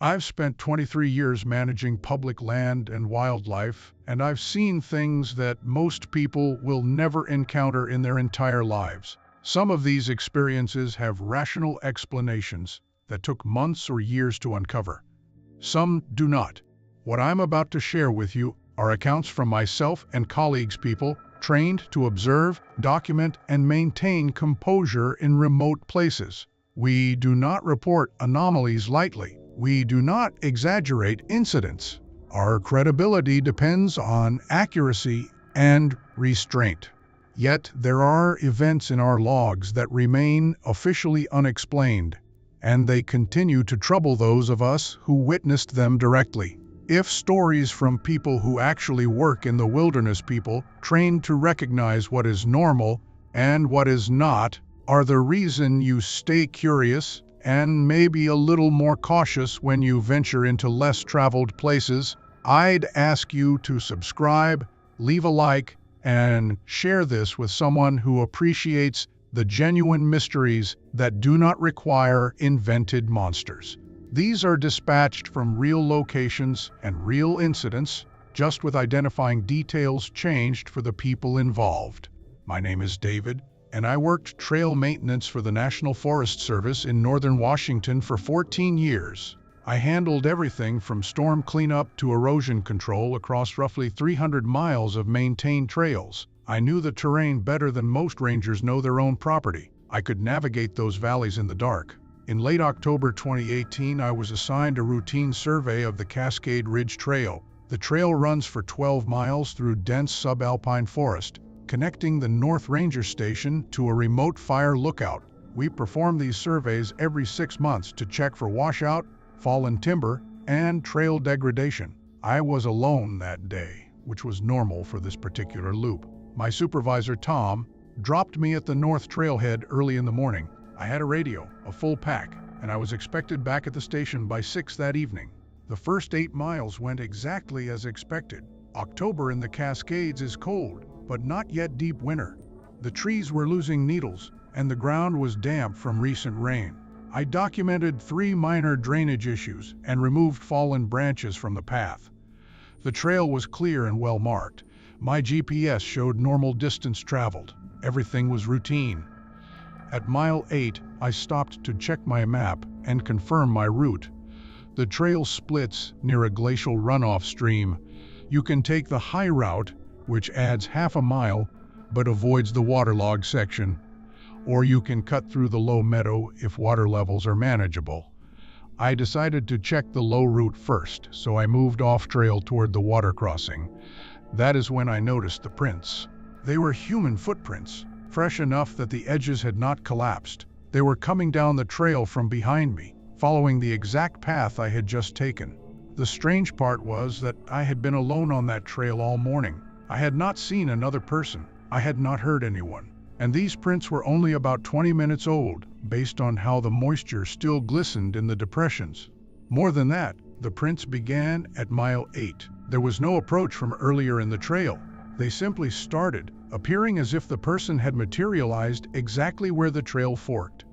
I've spent 23 years managing public land and wildlife, and I've seen things that most people will never encounter in their entire lives. Some of these experiences have rational explanations that took months or years to uncover. Some do not. What I'm about to share with you are accounts from myself and colleagues, people trained to observe, document, and maintain composure in remote places. We do not report anomalies lightly. We do not exaggerate incidents. Our credibility depends on accuracy and restraint. Yet there are events in our logs that remain officially unexplained, and they continue to trouble those of us who witnessed them directly. If stories from people who actually work in the wilderness, people trained to recognize what is normal and what is not, are the reason you stay curious and maybe a little more cautious when you venture into less traveled places, I'd ask you to subscribe, leave a like, and share this with someone who appreciates the genuine mysteries that do not require invented monsters. These are dispatched from real locations and real incidents, just with identifying details changed for the people involved. My name is David, and I worked trail maintenance for the National Forest Service in northern Washington for 14 years. I handled everything from storm cleanup to erosion control across roughly 300 miles of maintained trails. I knew the terrain better than most rangers know their own property. I could navigate those valleys in the dark. In late October 2018, I was assigned a routine survey of the Cascade Ridge Trail. The trail runs for 12 miles through dense subalpine forest, connecting the North Ranger Station to a remote fire lookout. We perform these surveys every 6 months to check for washout, fallen timber, and trail degradation. I was alone that day, which was normal for this particular loop. My supervisor, Tom, dropped me at the North Trailhead early in the morning. I had a radio, a full pack, and I was expected back at the station by 6 that evening. The first 8 miles went exactly as expected. October in the Cascades is cold, but not yet deep winter. The trees were losing needles, and the ground was damp from recent rain. I documented 3 minor drainage issues and removed fallen branches from the path. The trail was clear and well marked. My GPS showed normal distance traveled. Everything was routine. At mile 8, I stopped to check my map and confirm my route. The trail splits near a glacial runoff stream. You can take the high route, which adds half a mile, but avoids the waterlogged section. Or you can cut through the low meadow if water levels are manageable. I decided to check the low route first, so I moved off trail toward the water crossing. That is when I noticed the prints. They were human footprints, fresh enough that the edges had not collapsed. They were coming down the trail from behind me, following the exact path I had just taken. The strange part was that I had been alone on that trail all morning. I had not seen another person. I had not heard anyone. And these prints were only about 20 minutes old, based on how the moisture still glistened in the depressions. More than that, the prints began at mile 8. There was no approach from earlier in the trail. They simply started, appearing as if the person had materialized exactly where the trail forked.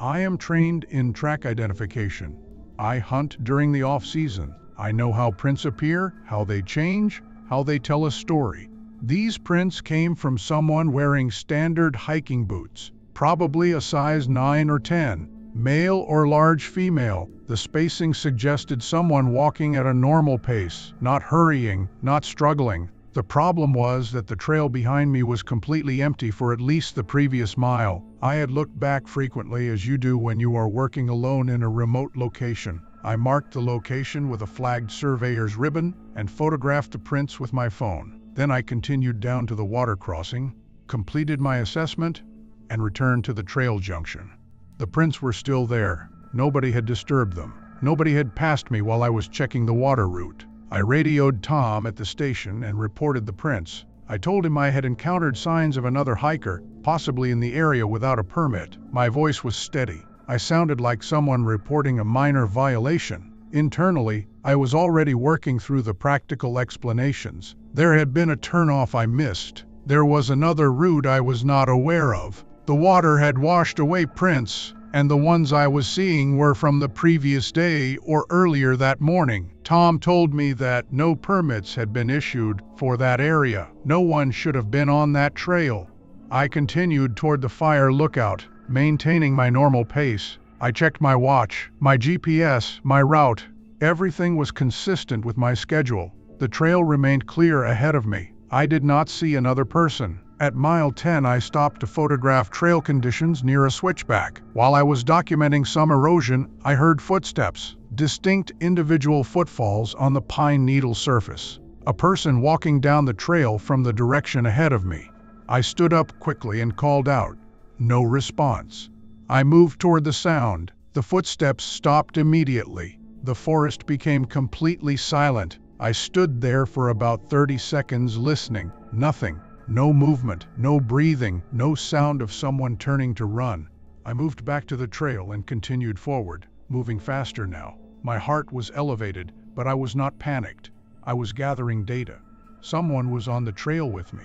I am trained in track identification. I hunt during the off-season. I know how prints appear, how they change, how they tell a story. These prints came from someone wearing standard hiking boots, probably a size 9 or 10, male or large female. The spacing suggested someone walking at a normal pace, not hurrying, not struggling. The problem was that the trail behind me was completely empty for at least the previous mile. I had looked back frequently, as you do when you are working alone in a remote location. I marked the location with a flagged surveyor's ribbon and photographed the prints with my phone. Then I continued down to the water crossing, completed my assessment, and returned to the trail junction. The prints were still there. Nobody had disturbed them. Nobody had passed me while I was checking the water route. I radioed Tom at the station and reported the prints. I told him I had encountered signs of another hiker, possibly in the area without a permit. My voice was steady. I sounded like someone reporting a minor violation. Internally, I was already working through the practical explanations. There had been a turnoff I missed. There was another route I was not aware of. The water had washed away prints, and the ones I was seeing were from the previous day or earlier that morning. Tom told me that no permits had been issued for that area. No one should have been on that trail. I continued toward the fire lookout, maintaining my normal pace. I checked my watch, my GPS, my route. Everything was consistent with my schedule. The trail remained clear ahead of me. I did not see another person. At mile 10, I stopped to photograph trail conditions near a switchback. While I was documenting some erosion, I heard footsteps, distinct individual footfalls on the pine needle surface. A person walking down the trail from the direction ahead of me. I stood up quickly and called out. No response. I moved toward the sound. The footsteps stopped immediately. The forest became completely silent. I stood there for about 30 seconds listening. Nothing. No movement, no breathing, no sound of someone turning to run. I moved back to the trail and continued forward, moving faster now. My heart was elevated, but I was not panicked. I was gathering data. Someone was on the trail with me.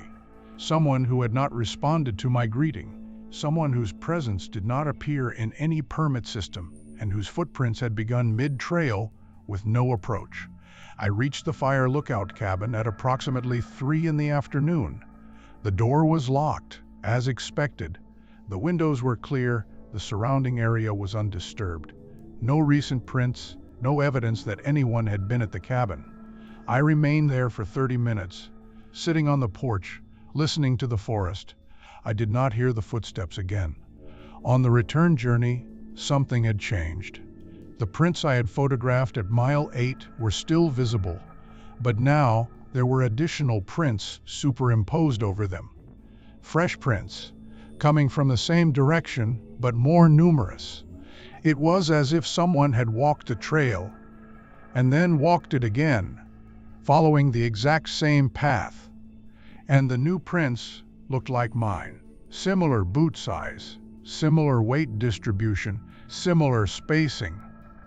Someone who had not responded to my greeting. Someone whose presence did not appear in any permit system, and whose footprints had begun mid-trail with no approach. I reached the fire lookout cabin at approximately 3 in the afternoon. The door was locked, as expected. The windows were clear, the surrounding area was undisturbed. No recent prints, no evidence that anyone had been at the cabin. I remained there for 30 minutes, sitting on the porch, listening to the forest. I did not hear the footsteps again. On the return journey, something had changed. The prints I had photographed at mile 8 were still visible, but now there were additional prints superimposed over them. Fresh prints, coming from the same direction, but more numerous. It was as if someone had walked the trail, and then walked it again, following the exact same path. And the new prints looked like mine. Similar boot size, similar weight distribution, similar spacing.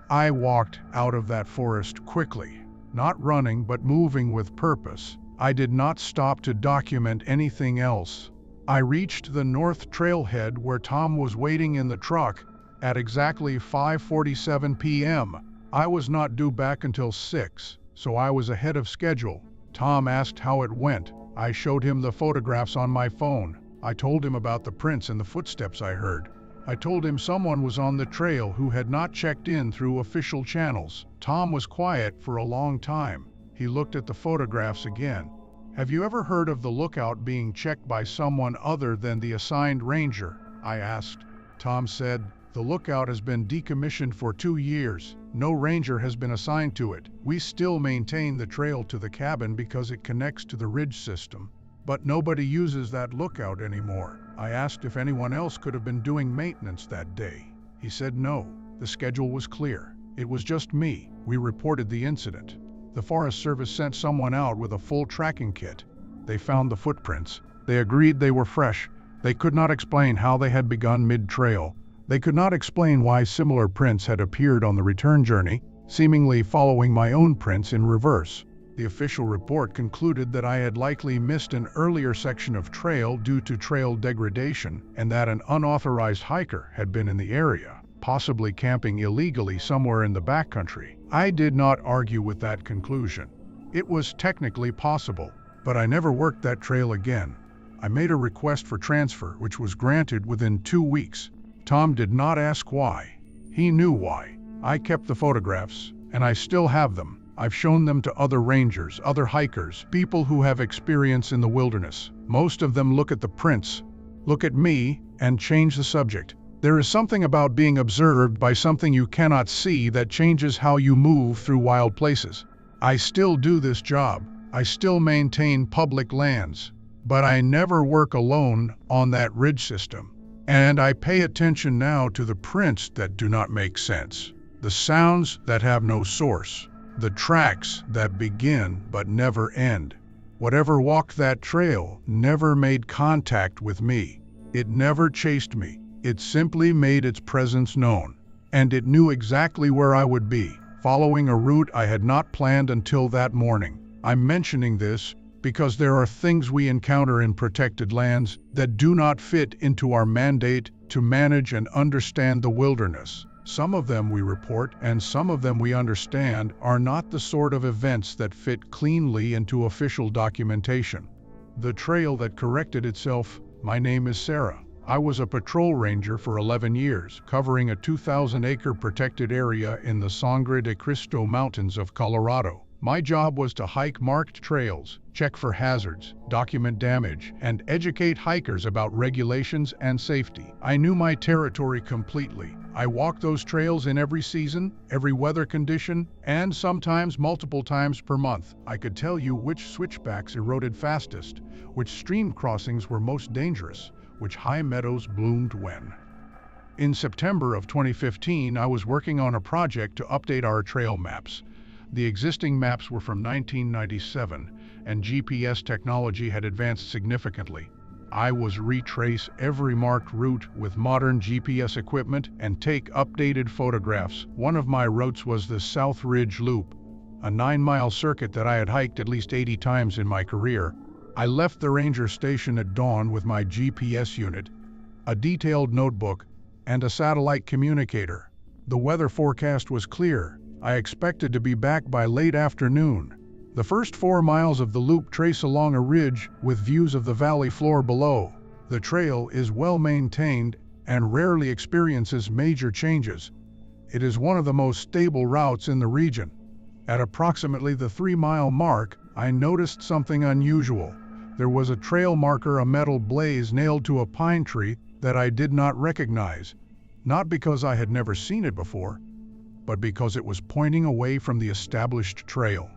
I walked out of that forest quickly. Not running, but moving with purpose. I did not stop to document anything else. I reached the north trailhead where Tom was waiting in the truck at exactly 5:47 p.m. I was not due back until 6, so I was ahead of schedule. Tom asked how it went. I showed him the photographs on my phone. I told him about the prints and the footsteps I heard. I told him someone was on the trail who had not checked in through official channels. Tom was quiet for a long time. He looked at the photographs again. Have you ever heard of the lookout being checked by someone other than the assigned ranger? I asked. Tom said, the lookout has been decommissioned for 2 years. No ranger has been assigned to it. We still maintain the trail to the cabin because it connects to the ridge system. But nobody uses that lookout anymore. I asked if anyone else could have been doing maintenance that day. He said no. The schedule was clear. It was just me. We reported the incident. The Forest Service sent someone out with a full tracking kit. They found the footprints. They agreed they were fresh. They could not explain how they had begun mid-trail. They could not explain why similar prints had appeared on the return journey, seemingly following my own prints in reverse. The official report concluded that I had likely missed an earlier section of trail due to trail degradation, and that an unauthorized hiker had been in the area, possibly camping illegally somewhere in the backcountry. I did not argue with that conclusion. It was technically possible, but I never worked that trail again. I made a request for transfer, which was granted within 2 weeks. Tom did not ask why. He knew why. I kept the photographs, and I still have them. I've shown them to other rangers, other hikers, people who have experience in the wilderness. Most of them look at the prints, look at me, and change the subject. There is something about being observed by something you cannot see that changes how you move through wild places. I still do this job. I still maintain public lands, but I never work alone on that ridge system. And I pay attention now to the prints that do not make sense, the sounds that have no source, the tracks that begin but never end. Whatever walked that trail never made contact with me. It never chased me. It simply made its presence known. And it knew exactly where I would be, following a route I had not planned until that morning. I'm mentioning this because there are things we encounter in protected lands that do not fit into our mandate to manage and understand the wilderness. Some of them we report and some of them we understand are not the sort of events that fit cleanly into official documentation. The trail that corrected itself. My name is Sarah. I was a patrol ranger for 11 years, covering a 2,000-acre protected area in the Sangre de Cristo Mountains of Colorado. My job was to hike marked trails, check for hazards, document damage, and educate hikers about regulations and safety. I knew my territory completely. I walked those trails in every season, every weather condition, and sometimes multiple times per month. I could tell you which switchbacks eroded fastest, which stream crossings were most dangerous, which high meadows bloomed when. In September of 2015, I was working on a project to update our trail maps. The existing maps were from 1997, and GPS technology had advanced significantly. I was retrace every marked route with modern GPS equipment and take updated photographs. One of my routes was the South Ridge Loop, a 9-mile circuit that I had hiked at least 80 times in my career. I left the ranger station at dawn with my GPS unit, a detailed notebook, and a satellite communicator. The weather forecast was clear. I expected to be back by late afternoon. The first 4 miles of the loop trace along a ridge with views of the valley floor below. The trail is well maintained and rarely experiences major changes. It is one of the most stable routes in the region. At approximately the 3-mile mark, I noticed something unusual. There was a trail marker, a metal blaze nailed to a pine tree that I did not recognize, not because I had never seen it before, but because it was pointing away from the established trail.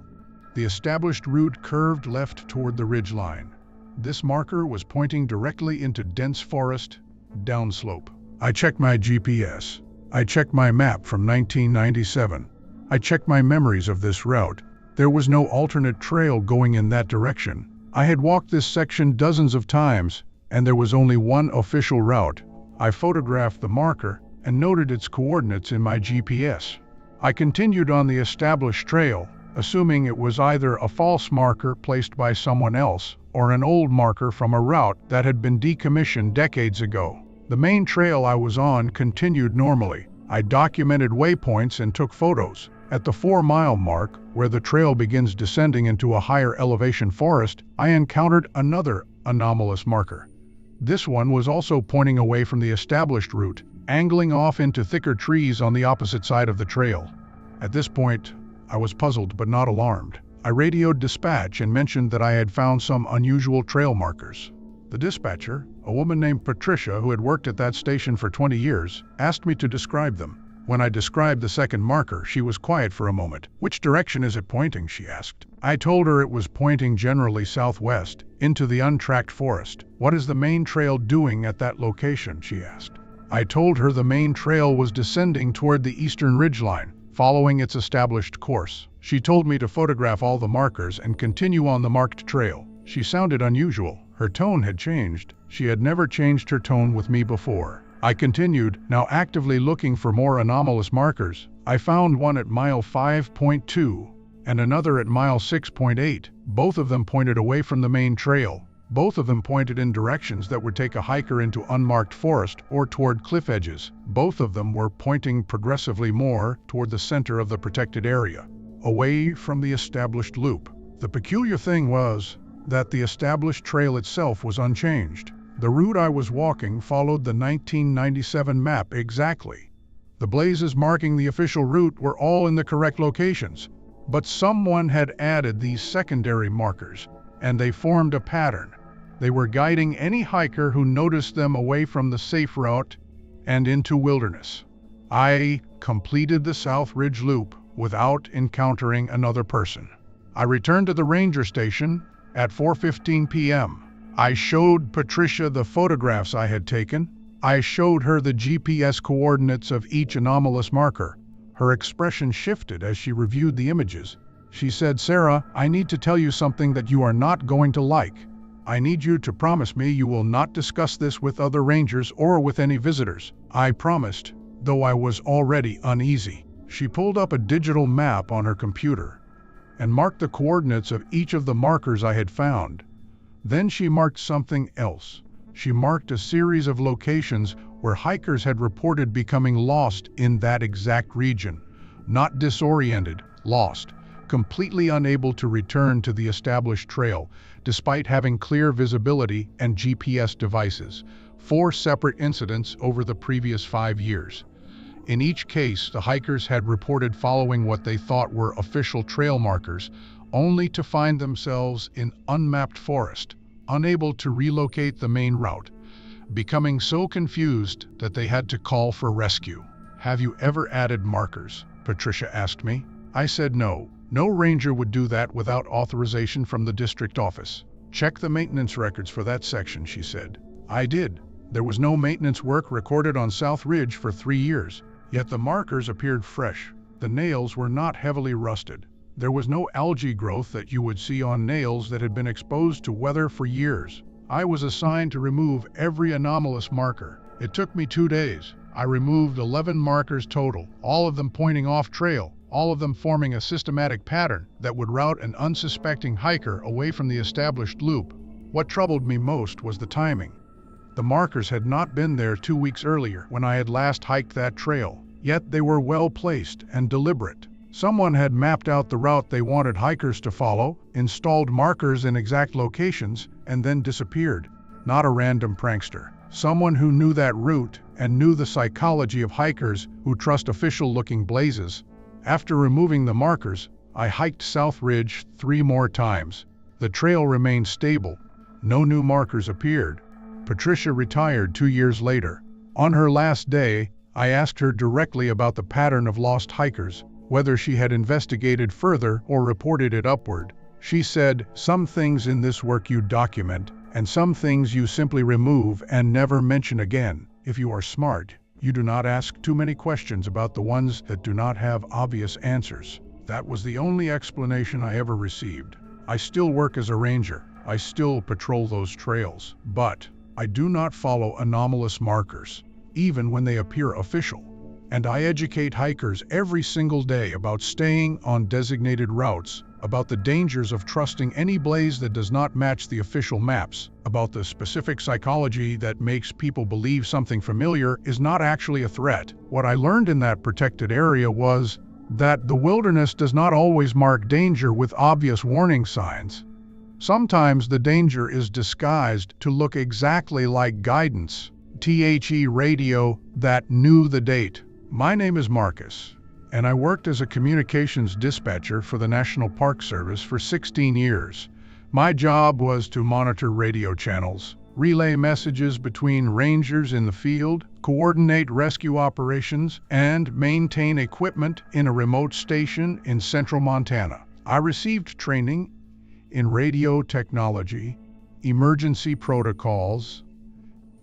The established route curved left toward the ridgeline. This marker was pointing directly into dense forest, downslope. I checked my GPS. I checked my map from 1997. I checked my memories of this route. There was no alternate trail going in that direction. I had walked this section dozens of times, and there was only one official route. I photographed the marker and noted its coordinates in my GPS. I continued on the established trail, assuming it was either a false marker placed by someone else or an old marker from a route that had been decommissioned decades ago. The main trail I was on continued normally. I documented waypoints and took photos. At the 4-mile mark, where the trail begins descending into a higher elevation forest, I encountered another anomalous marker. This one was also pointing away from the established route, angling off into thicker trees on the opposite side of the trail. At this point, I was puzzled but not alarmed. I radioed dispatch and mentioned that I had found some unusual trail markers. The dispatcher, a woman named Patricia who had worked at that station for 20 years, asked me to describe them. When I described the second marker, she was quiet for a moment. "Which direction is it pointing?" she asked. I told her it was pointing generally southwest, into the untracked forest. "What is the main trail doing at that location?" she asked. I told her the main trail was descending toward the eastern ridgeline, following its established course. She told me to photograph all the markers and continue on the marked trail. She sounded unusual. Her tone had changed. She had never changed her tone with me before. I continued, now actively looking for more anomalous markers. I found one at mile 5.2 and another at mile 6.8. Both of them pointed away from the main trail. Both of them pointed in directions that would take a hiker into unmarked forest or toward cliff edges. Both of them were pointing progressively more toward the center of the protected area, away from the established loop. The peculiar thing was that the established trail itself was unchanged. The route I was walking followed the 1997 map exactly. The blazes marking the official route were all in the correct locations, but someone had added these secondary markers, and they formed a pattern. They were guiding any hiker who noticed them away from the safe route and into wilderness. I completed the South Ridge Loop without encountering another person. I returned to the ranger station at 4:15 p.m. I showed Patricia the photographs I had taken. I showed her the GPS coordinates of each anomalous marker. Her expression shifted as she reviewed the images. She said, "Sarah, I need to tell you something that you are not going to like. I need you to promise me you will not discuss this with other rangers or with any visitors." I promised, though I was already uneasy. She pulled up a digital map on her computer and marked the coordinates of each of the markers I had found. Then she marked something else. She marked a series of locations where hikers had reported becoming lost in that exact region. Not disoriented, lost, completely unable to return to the established trail, despite having clear visibility and GPS devices. 4 separate incidents over the previous 5 years. In each case, the hikers had reported following what they thought were official trail markers, only to find themselves in unmapped forest, unable to relocate the main route, becoming so confused that they had to call for rescue. "Have you ever added markers?" Patricia asked me. I said no. No ranger would do that without authorization from the district office. "Check the maintenance records for that section," she said. I did. There was no maintenance work recorded on South Ridge for 3 years, yet the markers appeared fresh. The nails were not heavily rusted. There was no algae growth that you would see on nails that had been exposed to weather for years. I was assigned to remove every anomalous marker. It took me 2 days. I removed 11 markers total, all of them pointing off trail, all of them forming a systematic pattern that would route an unsuspecting hiker away from the established loop. What troubled me most was the timing. The markers had not been there 2 weeks earlier when I had last hiked that trail, yet they were well placed and deliberate. Someone had mapped out the route they wanted hikers to follow, installed markers in exact locations, and then disappeared. Not a random prankster. Someone who knew that route and knew the psychology of hikers who trust official-looking blazes. After removing the markers, I hiked South Ridge 3 more times. The trail remained stable. No new markers appeared. Patricia retired 2 years later. On her last day, I asked her directly about the pattern of lost hikers, whether she had investigated further or reported it upward. She said, "Some things in this work you document, and some things you simply remove and never mention again. If you are smart, you do not ask too many questions about the ones that do not have obvious answers." That was the only explanation I ever received. I still work as a ranger. I still patrol those trails, but I do not follow anomalous markers, even when they appear official. And I educate hikers every single day about staying on designated routes, about the dangers of trusting any blaze that does not match the official maps, about the specific psychology that makes people believe something familiar is not actually a threat. What I learned in that protected area was that the wilderness does not always mark danger with obvious warning signs. Sometimes the danger is disguised to look exactly like guidance. The radio that knew the date. My name is Marcus, and I worked as a communications dispatcher for the National Park Service for 16 years. My job was to monitor radio channels, relay messages between rangers in the field, coordinate rescue operations, and maintain equipment in a remote station in central Montana. I received training in radio technology, emergency protocols,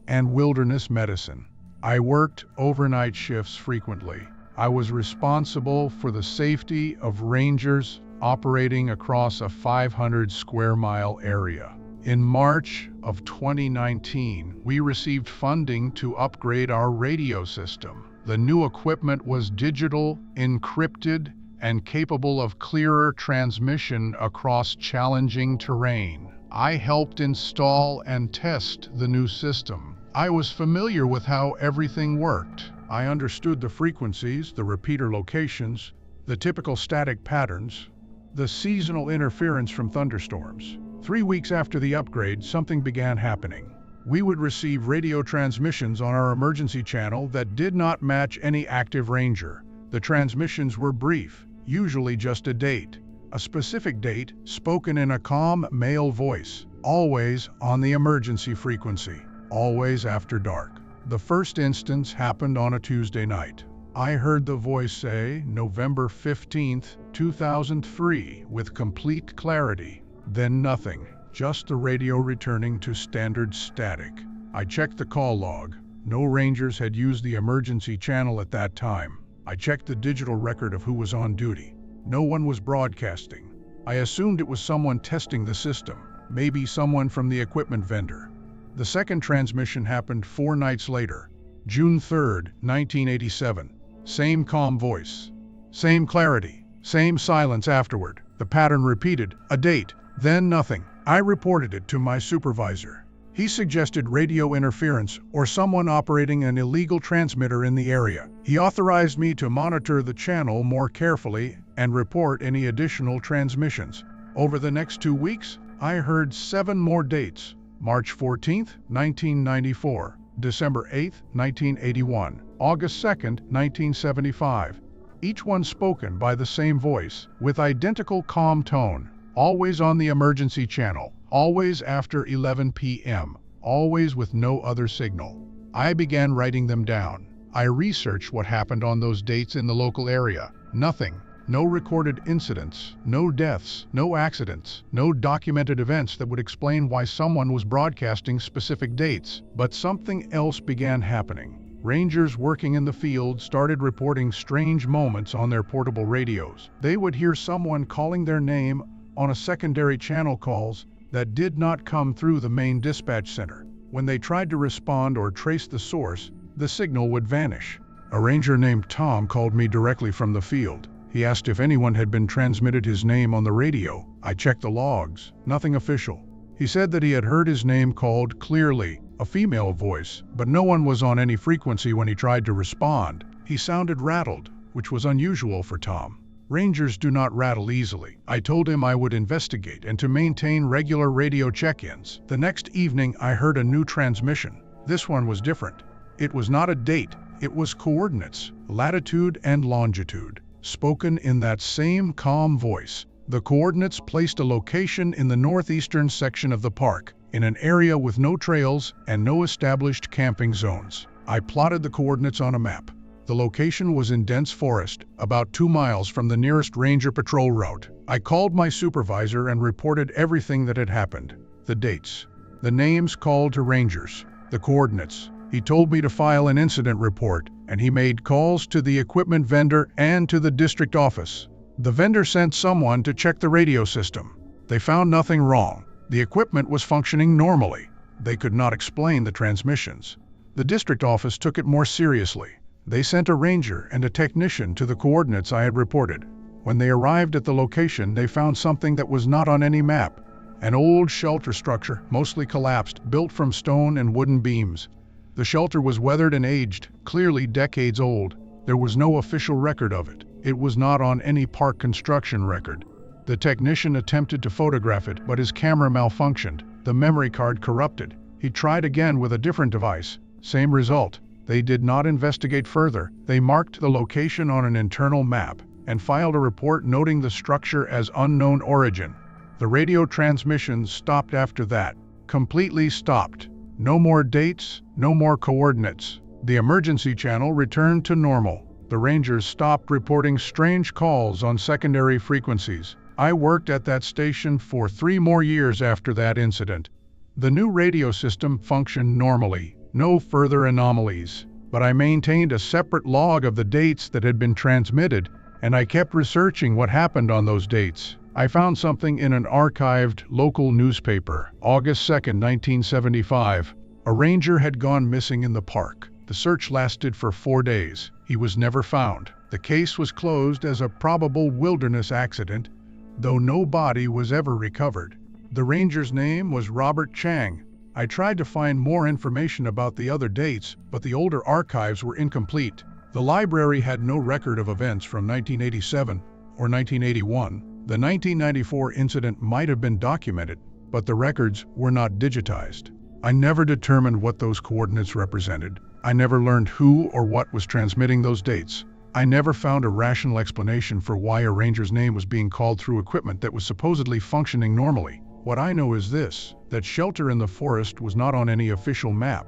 and wilderness medicine. I worked overnight shifts frequently. I was responsible for the safety of rangers operating across a 500 square mile area. In March of 2019, we received funding to upgrade our radio system. The new equipment was digital, encrypted, and capable of clearer transmission across challenging terrain. I helped install and test the new system. I was familiar with how everything worked. I understood the frequencies, the repeater locations, the typical static patterns, the seasonal interference from thunderstorms. 3 weeks after the upgrade, something began happening. We would receive radio transmissions on our emergency channel that did not match any active ranger. The transmissions were brief, usually just a date. A specific date, spoken in a calm male voice, always on the emergency frequency, always after dark. The first instance happened on a Tuesday night. I heard the voice say, November 15th, 2003, with complete clarity. Then nothing, just the radio returning to standard static. I checked the call log. No rangers had used the emergency channel at that time. I checked the digital record of who was on duty. No one was broadcasting. I assumed it was someone testing the system, maybe someone from the equipment vendor. The second transmission happened 4 nights later, June 3rd, 1987. Same calm voice, same clarity, same silence afterward. The pattern repeated, a date, then nothing. I reported it to my supervisor. He suggested radio interference or someone operating an illegal transmitter in the area. He authorized me to monitor the channel more carefully and report any additional transmissions. Over the next 2 weeks, I heard 7 more dates: March 14, 1994, December 8, 1981, August 2, 1975. Each one spoken by the same voice, with identical calm tone, always on the emergency channel, always after 11 p.m., always with no other signal. I began writing them down. I researched what happened on those dates in the local area. Nothing. No recorded incidents, no deaths, no accidents, no documented events that would explain why someone was broadcasting specific dates. But something else began happening. Rangers working in the field started reporting strange moments on their portable radios. They would hear someone calling their name on a secondary channel calls that did not come through the main dispatch center. When they tried to respond or trace the source, the signal would vanish. A ranger named Tom called me directly from the field. He asked if anyone had been transmitted his name on the radio. I checked the logs. Nothing official. He said that he had heard his name called clearly, a female voice, but no one was on any frequency when he tried to respond. He sounded rattled, which was unusual for Tom. Rangers do not rattle easily. I told him I would investigate and to maintain regular radio check-ins. The next evening, I heard a new transmission. This one was different. It was not a date. It was coordinates, latitude and longitude, spoken in that same calm voice. The coordinates placed a location in the northeastern section of the park, in an area with no trails and no established camping zones. I plotted the coordinates on a map. The location was in dense forest, about 2 miles from the nearest ranger patrol route. I called my supervisor and reported everything that had happened. The dates, the names called to rangers, the coordinates. He told me to file an incident report, and he made calls to the equipment vendor and to the district office. The vendor sent someone to check the radio system. They found nothing wrong. The equipment was functioning normally. They could not explain the transmissions. The district office took it more seriously. They sent a ranger and a technician to the coordinates I had reported. When they arrived at the location, they found something that was not on any map. An old shelter structure, mostly collapsed, built from stone and wooden beams. The shelter was weathered and aged, clearly decades old. There was no official record of it. It was not on any park construction record. The technician attempted to photograph it, but his camera malfunctioned. The memory card corrupted. He tried again with a different device. Same result. They did not investigate further. They marked the location on an internal map and filed a report noting the structure as unknown origin. The radio transmissions stopped after that. Completely stopped. No more dates, no more coordinates. The emergency channel returned to normal. The rangers stopped reporting strange calls on secondary frequencies. I worked at that station for 3 more years after that incident. The new radio system functioned normally. No further anomalies, but I maintained a separate log of the dates that had been transmitted, and I kept researching what happened on those dates. I found something in an archived local newspaper. August 2, 1975. A ranger had gone missing in the park. The search lasted for 4 days. He was never found. The case was closed as a probable wilderness accident, though no body was ever recovered. The ranger's name was Robert Chang. I tried to find more information about the other dates, but the older archives were incomplete. The library had no record of events from 1987 or 1981. The 1994 incident might have been documented, but the records were not digitized. I never determined what those coordinates represented. I never learned who or what was transmitting those dates. I never found a rational explanation for why a ranger's name was being called through equipment that was supposedly functioning normally. What I know is this, that shelter in the forest was not on any official map.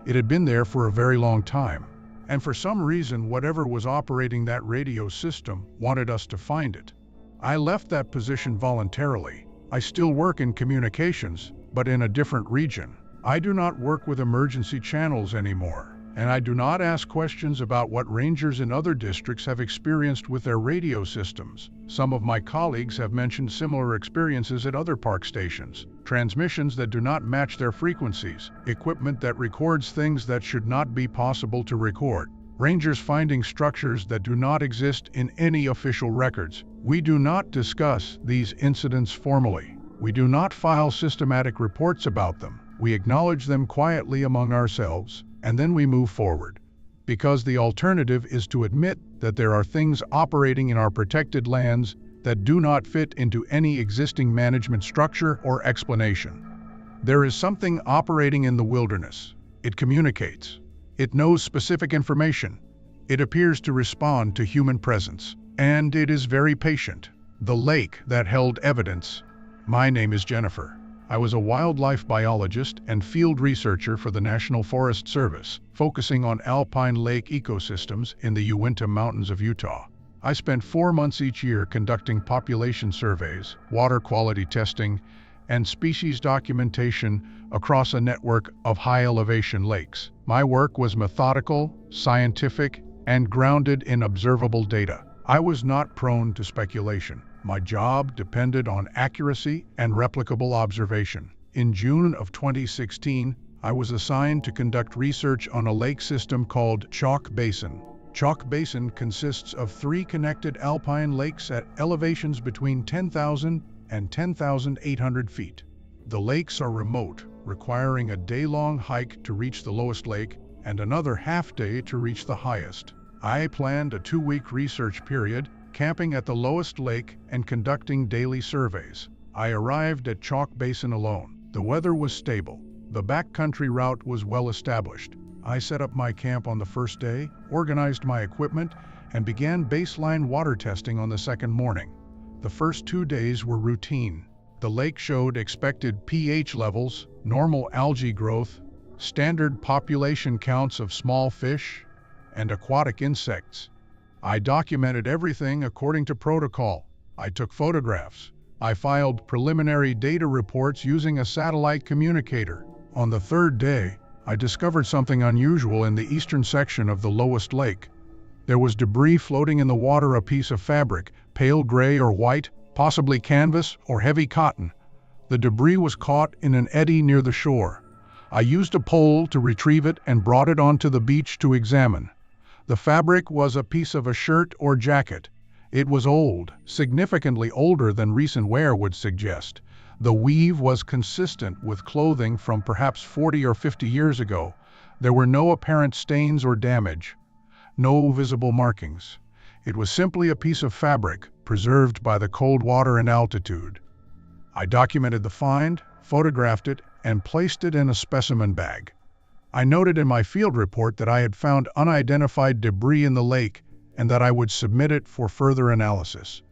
It had been there for a very long time. And for some reason, whatever was operating that radio system wanted us to find it. I left that position voluntarily. I still work in communications, but in a different region. I do not work with emergency channels anymore. And I do not ask questions about what rangers in other districts have experienced with their radio systems. Some of my colleagues have mentioned similar experiences at other park stations. Transmissions that do not match their frequencies. Equipment that records things that should not be possible to record. Rangers finding structures that do not exist in any official records. We do not discuss these incidents formally. We do not file systematic reports about them. We acknowledge them quietly among ourselves, and then we move forward. Because the alternative is to admit that there are things operating in our protected lands that do not fit into any existing management structure or explanation. There is something operating in the wilderness. It communicates. It knows specific information. It appears to respond to human presence. And it is very patient. The lake that held evidence. My name is Jennifer. I was a wildlife biologist and field researcher for the National Forest Service, focusing on alpine lake ecosystems in the Uinta Mountains of Utah. I spent 4 months each year conducting population surveys, water quality testing, and species documentation across a network of high-elevation lakes. My work was methodical, scientific, and grounded in observable data. I was not prone to speculation. My job depended on accuracy and replicable observation. In June of 2016, I was assigned to conduct research on a lake system called Chalk Basin. Chalk Basin consists of 3 connected alpine lakes at elevations between 10,000 and 10,800 feet. The lakes are remote, requiring a day-long hike to reach the lowest lake and another half-day to reach the highest. I planned a 2-week research period, camping at the lowest lake and conducting daily surveys. I arrived at Chalk Basin alone. The weather was stable. The backcountry route was well established. I set up my camp on the first day, organized my equipment, and began baseline water testing on the second morning. The first 2 days were routine. The lake showed expected pH levels, normal algae growth, standard population counts of small fish, and aquatic insects. I documented everything according to protocol. I took photographs. I filed preliminary data reports using a satellite communicator. On the third day, I discovered something unusual in the eastern section of the lowest lake. There was debris floating in the water, a piece of fabric, pale gray or white, possibly canvas or heavy cotton. The debris was caught in an eddy near the shore. I used a pole to retrieve it and brought it onto the beach to examine. The fabric was a piece of a shirt or jacket. It was old, significantly older than recent wear would suggest. The weave was consistent with clothing from perhaps 40 or 50 years ago. There were no apparent stains or damage, no visible markings. It was simply a piece of fabric, preserved by the cold water and altitude. I documented the find, photographed it, and placed it in a specimen bag. I noted in my field report that I had found unidentified debris in the lake and that I would submit it for further analysis.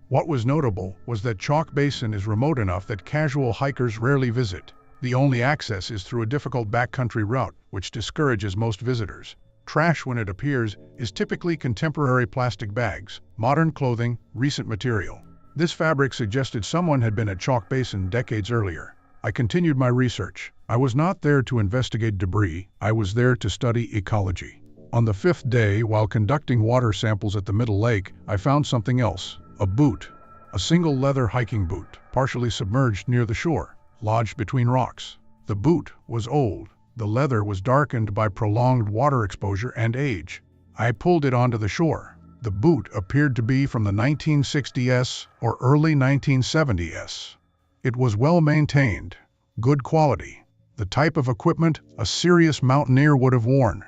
What was notable was that Chalk Basin is remote enough that casual hikers rarely visit. The only access is through a difficult backcountry route, which discourages most visitors. Trash, when it appears, is typically contemporary plastic bags, modern clothing, recent material. This fabric suggested someone had been at Chalk Basin decades earlier. I continued my research. I was not there to investigate debris. I was there to study ecology. On the 5th day, while conducting water samples at the middle lake, I found something else. A boot. A single leather hiking boot, partially submerged near the shore, lodged between rocks. The boot was old. The leather was darkened by prolonged water exposure and age. I pulled it onto the shore. The boot appeared to be from the 1960s or early 1970s. It was well maintained, good quality, the type of equipment a serious mountaineer would have worn.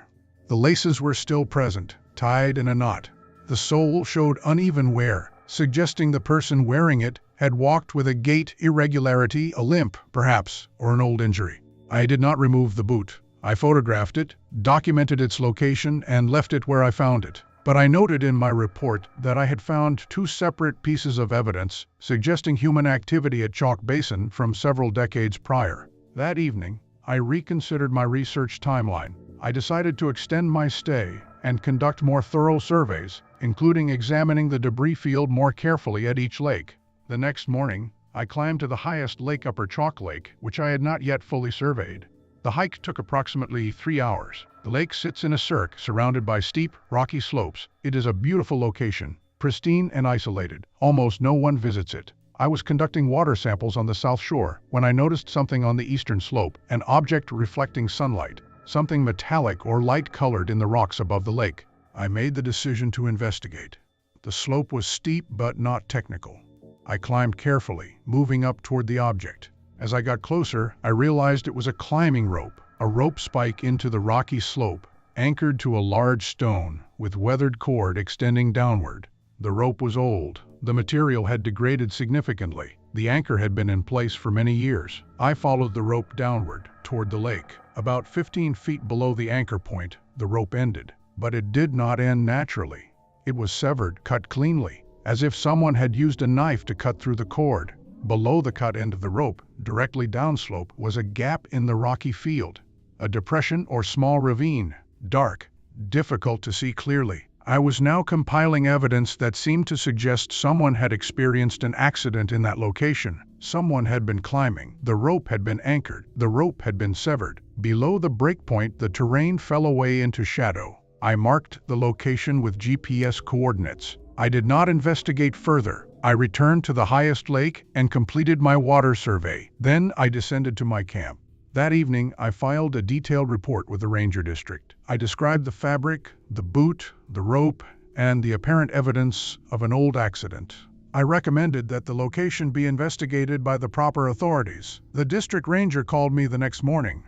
The laces were still present, tied in a knot. The sole showed uneven wear, suggesting the person wearing it had walked with a gait irregularity, a limp, perhaps, or an old injury. I did not remove the boot. I photographed it, documented its location, and left it where I found it. But I noted in my report that I had found 2 separate pieces of evidence suggesting human activity at Chalk Basin from several decades prior. That evening, I reconsidered my research timeline. I decided to extend my stay and conduct more thorough surveys, including examining the debris field more carefully at each lake. The next morning, I climbed to the highest lake, Upper Chalk Lake, which I had not yet fully surveyed. The hike took approximately 3 hours. The lake sits in a cirque surrounded by steep, rocky slopes. It is a beautiful location, pristine and isolated. Almost no one visits it. I was conducting water samples on the south shore when I noticed something on the eastern slope, an object reflecting sunlight, something metallic or light-colored in the rocks above the lake. I made the decision to investigate. The slope was steep but not technical. I climbed carefully, moving up toward the object. As I got closer, I realized it was a climbing rope, a rope spike into the rocky slope, anchored to a large stone, with weathered cord extending downward. The rope was old. The material had degraded significantly. The anchor had been in place for many years. I followed the rope downward, toward the lake. About 15 feet below the anchor point, the rope ended. But it did not end naturally. It was severed, cut cleanly, as if someone had used a knife to cut through the cord. Below the cut end of the rope, directly downslope, was a gap in the rocky field, a depression or small ravine, dark, difficult to see clearly. I was now compiling evidence that seemed to suggest someone had experienced an accident in that location. Someone had been climbing. The rope had been anchored. The rope had been severed. Below the breakpoint, the terrain fell away into shadow. I marked the location with GPS coordinates. I did not investigate further. I returned to the highest lake and completed my water survey. Then I descended to my camp. That evening, I filed a detailed report with the Ranger District. I described the fabric, the boot, the rope, and the apparent evidence of an old accident. I recommended that the location be investigated by the proper authorities. The district ranger called me the next morning.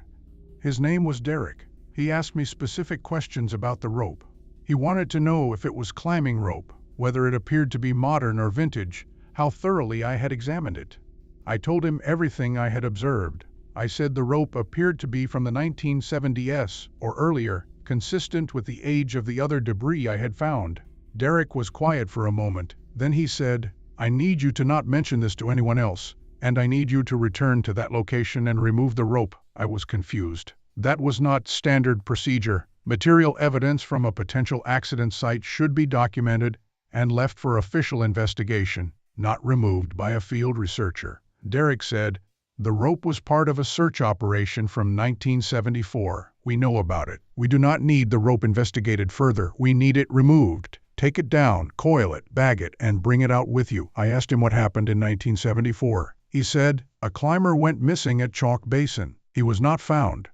His name was Derek. He asked me specific questions about the rope. He wanted to know if it was climbing rope, whether it appeared to be modern or vintage, how thoroughly I had examined it. I told him everything I had observed. I said the rope appeared to be from the 1970s or earlier, consistent with the age of the other debris I had found. Derek was quiet for a moment. Then he said, "I need you to not mention this to anyone else, and I need you to return to that location and remove the rope." I was confused. That was not standard procedure. Material evidence from a potential accident site should be documented and left for official investigation, not removed by a field researcher. Derek said, "The rope was part of a search operation from 1974. We know about it. We do not need the rope investigated further. We need it removed. Take it down, coil it, bag it, and bring it out with you." I asked him what happened in 1974. He said, "A climber went missing at Chalk Basin. He was not found.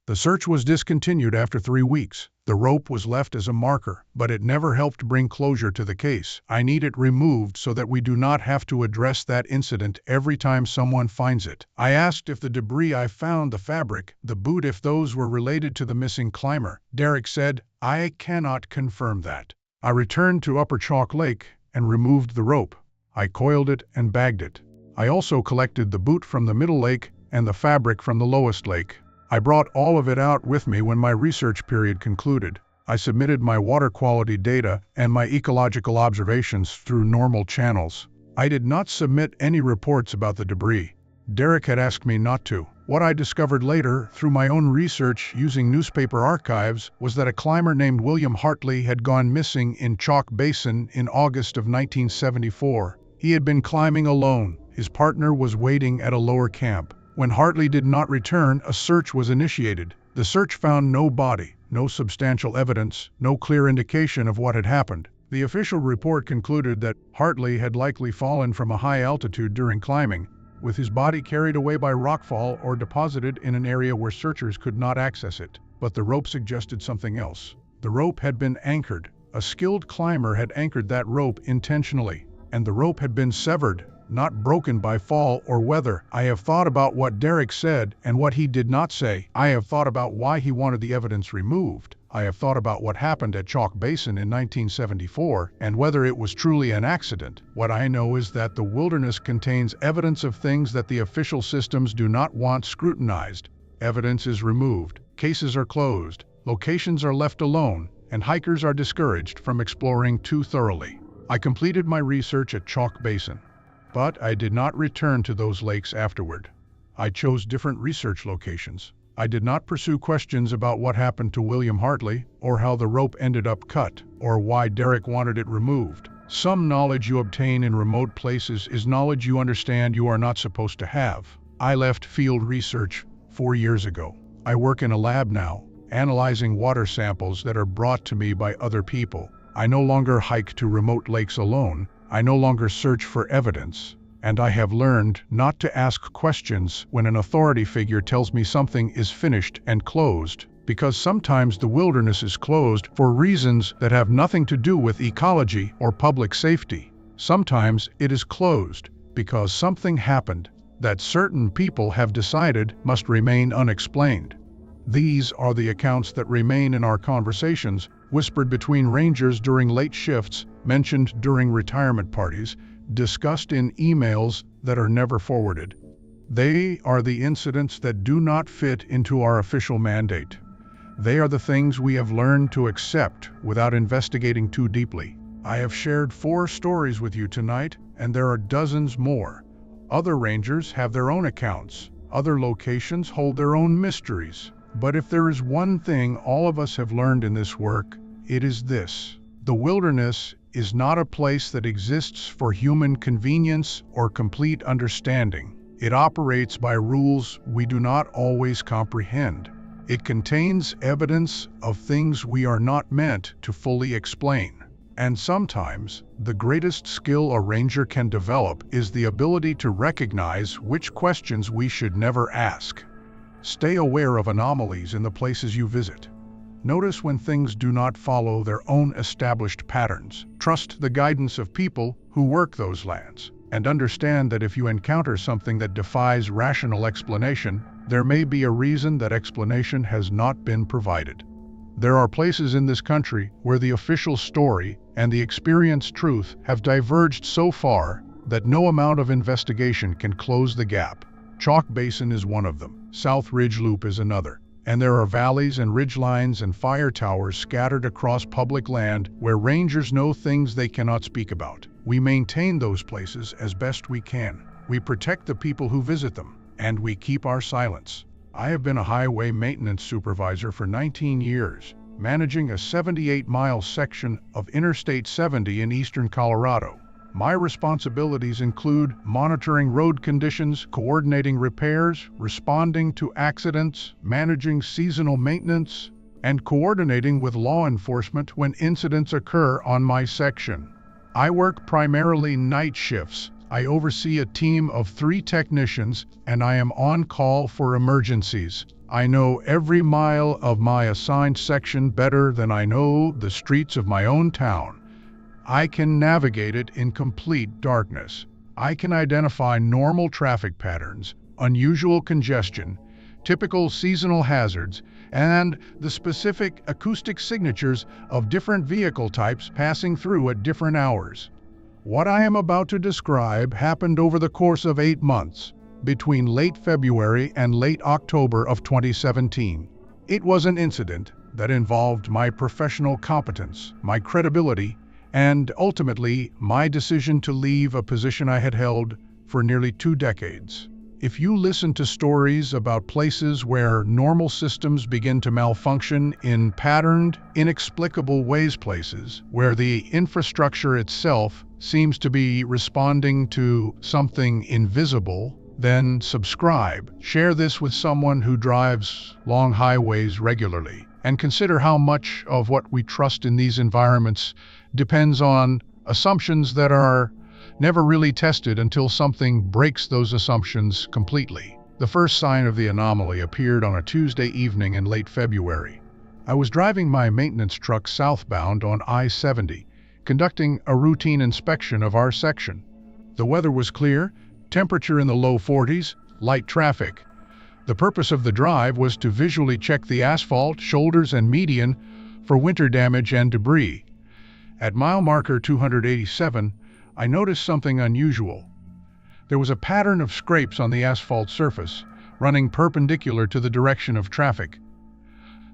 The search was discontinued after 3 weeks. The rope was left as a marker, but it never helped bring closure to the case. I need it removed so that we do not have to address that incident every time someone finds it." I asked if the debris I found, the fabric, the boot, if those were related to the missing climber. Derek said, "I cannot confirm that." I returned to Upper Chalk Lake and removed the rope. I coiled it and bagged it. I also collected the boot from the middle lake and the fabric from the lowest lake. I brought all of it out with me when my research period concluded. I submitted my water quality data and my ecological observations through normal channels. I did not submit any reports about the debris. Derek had asked me not to. What I discovered later, through my own research using newspaper archives, was that a climber named William Hartley had gone missing in Chalk Basin in August of 1974. He had been climbing alone. His partner was waiting at a lower camp. When Hartley did not return, a search was initiated. The search found no body, no substantial evidence, no clear indication of what had happened. The official report concluded that Hartley had likely fallen from a high altitude during climbing, with his body carried away by rockfall or deposited in an area where searchers could not access it. But the rope suggested something else. The rope had been anchored. A skilled climber had anchored that rope intentionally, and the rope had been severed, not broken by fall or weather. I have thought about what Derek said and what he did not say. I have thought about why he wanted the evidence removed. I have thought about what happened at Chalk Basin in 1974 and whether it was truly an accident. What I know is that the wilderness contains evidence of things that the official systems do not want scrutinized. Evidence is removed, cases are closed, locations are left alone, and hikers are discouraged from exploring too thoroughly. I completed my research at Chalk Basin, but I did not return to those lakes afterward. I chose different research locations. I did not pursue questions about what happened to William Hartley, or how the rope ended up cut, or why Derek wanted it removed. Some knowledge you obtain in remote places is knowledge you understand you are not supposed to have. I left field research 4 years ago. I work in a lab now, analyzing water samples that are brought to me by other people. I no longer hike to remote lakes alone. I no longer search for evidence, and I have learned not to ask questions when an authority figure tells me something is finished and closed, because sometimes the wilderness is closed for reasons that have nothing to do with ecology or public safety. Sometimes it is closed because something happened that certain people have decided must remain unexplained. These are the accounts that remain in our conversations, whispered between rangers during late shifts, mentioned during retirement parties, discussed in emails that are never forwarded. They are the incidents that do not fit into our official mandate. They are the things we have learned to accept without investigating too deeply. I have shared 4 stories with you tonight, and there are dozens more. Other rangers have their own accounts. Other locations hold their own mysteries. But if there is one thing all of us have learned in this work, it is this: the wilderness is not a place that exists for human convenience or complete understanding. It operates by rules we do not always comprehend. It contains evidence of things we are not meant to fully explain. And sometimes, the greatest skill a ranger can develop is the ability to recognize which questions we should never ask. Stay aware of anomalies in the places you visit. Notice when things do not follow their own established patterns. Trust the guidance of people who work those lands, and understand that if you encounter something that defies rational explanation, there may be a reason that explanation has not been provided. There are places in this country where the official story and the experienced truth have diverged so far that no amount of investigation can close the gap. Chalk Basin is one of them. South Ridge Loop is another. And there are valleys and ridgelines and fire towers scattered across public land where rangers know things they cannot speak about. We maintain those places as best we can. We protect the people who visit them, and we keep our silence. I have been a highway maintenance supervisor for 19 years, managing a 78-mile section of Interstate 70 in eastern Colorado. My responsibilities include monitoring road conditions, coordinating repairs, responding to accidents, managing seasonal maintenance, and coordinating with law enforcement when incidents occur on my section. I work primarily night shifts. I oversee a team of 3 technicians, and I am on call for emergencies. I know every mile of my assigned section better than I know the streets of my own town. I can navigate it in complete darkness. I can identify normal traffic patterns, unusual congestion, typical seasonal hazards, and the specific acoustic signatures of different vehicle types passing through at different hours. What I am about to describe happened over the course of 8 months, between late February and late October of 2017. It was an incident that involved my professional competence, my credibility, and ultimately my decision to leave a position I had held for nearly 2 decades. If you listen to stories about places where normal systems begin to malfunction in patterned, inexplicable ways, places where the infrastructure itself seems to be responding to something invisible, then subscribe. Share this with someone who drives long highways regularly, and consider how much of what we trust in these environments depends on assumptions that are never really tested until something breaks those assumptions completely. The first sign of the anomaly appeared on a Tuesday evening in late February. I was driving my maintenance truck southbound on I-70, conducting a routine inspection of our section. The weather was clear, temperature in the low 40s, light traffic. The purpose of the drive was to visually check the asphalt, shoulders, and median for winter damage and debris. At mile marker 287, I noticed something unusual. There was a pattern of scrapes on the asphalt surface, running perpendicular to the direction of traffic.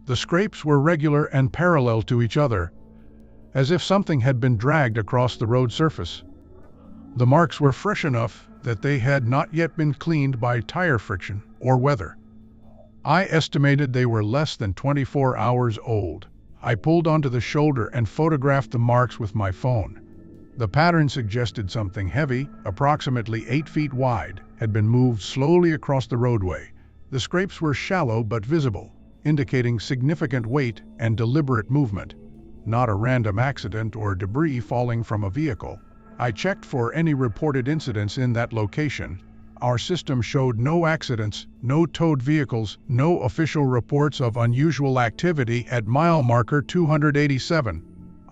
The scrapes were regular and parallel to each other, as if something had been dragged across the road surface. The marks were fresh enough that they had not yet been cleaned by tire friction or weather. I estimated they were less than 24 hours old. I pulled onto the shoulder and photographed the marks with my phone. The pattern suggested something heavy, approximately 8 feet wide, had been moved slowly across the roadway. The scrapes were shallow but visible, indicating significant weight and deliberate movement, not a random accident or debris falling from a vehicle. I checked for any reported incidents in that location. Our system showed no accidents, no towed vehicles, no official reports of unusual activity at mile marker 287.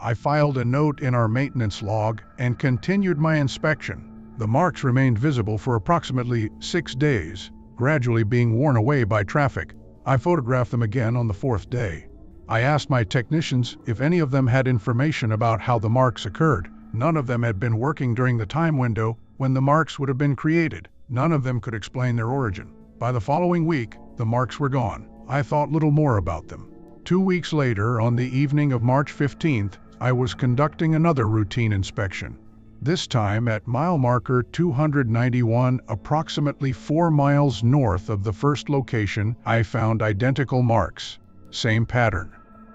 I filed a note in our maintenance log and continued my inspection. The marks remained visible for approximately 6 days, gradually being worn away by traffic. I photographed them again on the 4th day. I asked my technicians if any of them had information about how the marks occurred. None of them had been working during the time window when the marks would have been created. None of them could explain their origin. By the following week, the marks were gone. I thought little more about them. 2 weeks later, on the evening of March 15th, I was conducting another routine inspection. This time at mile marker 291, approximately 4 miles north of the first location, I found identical marks. Same pattern,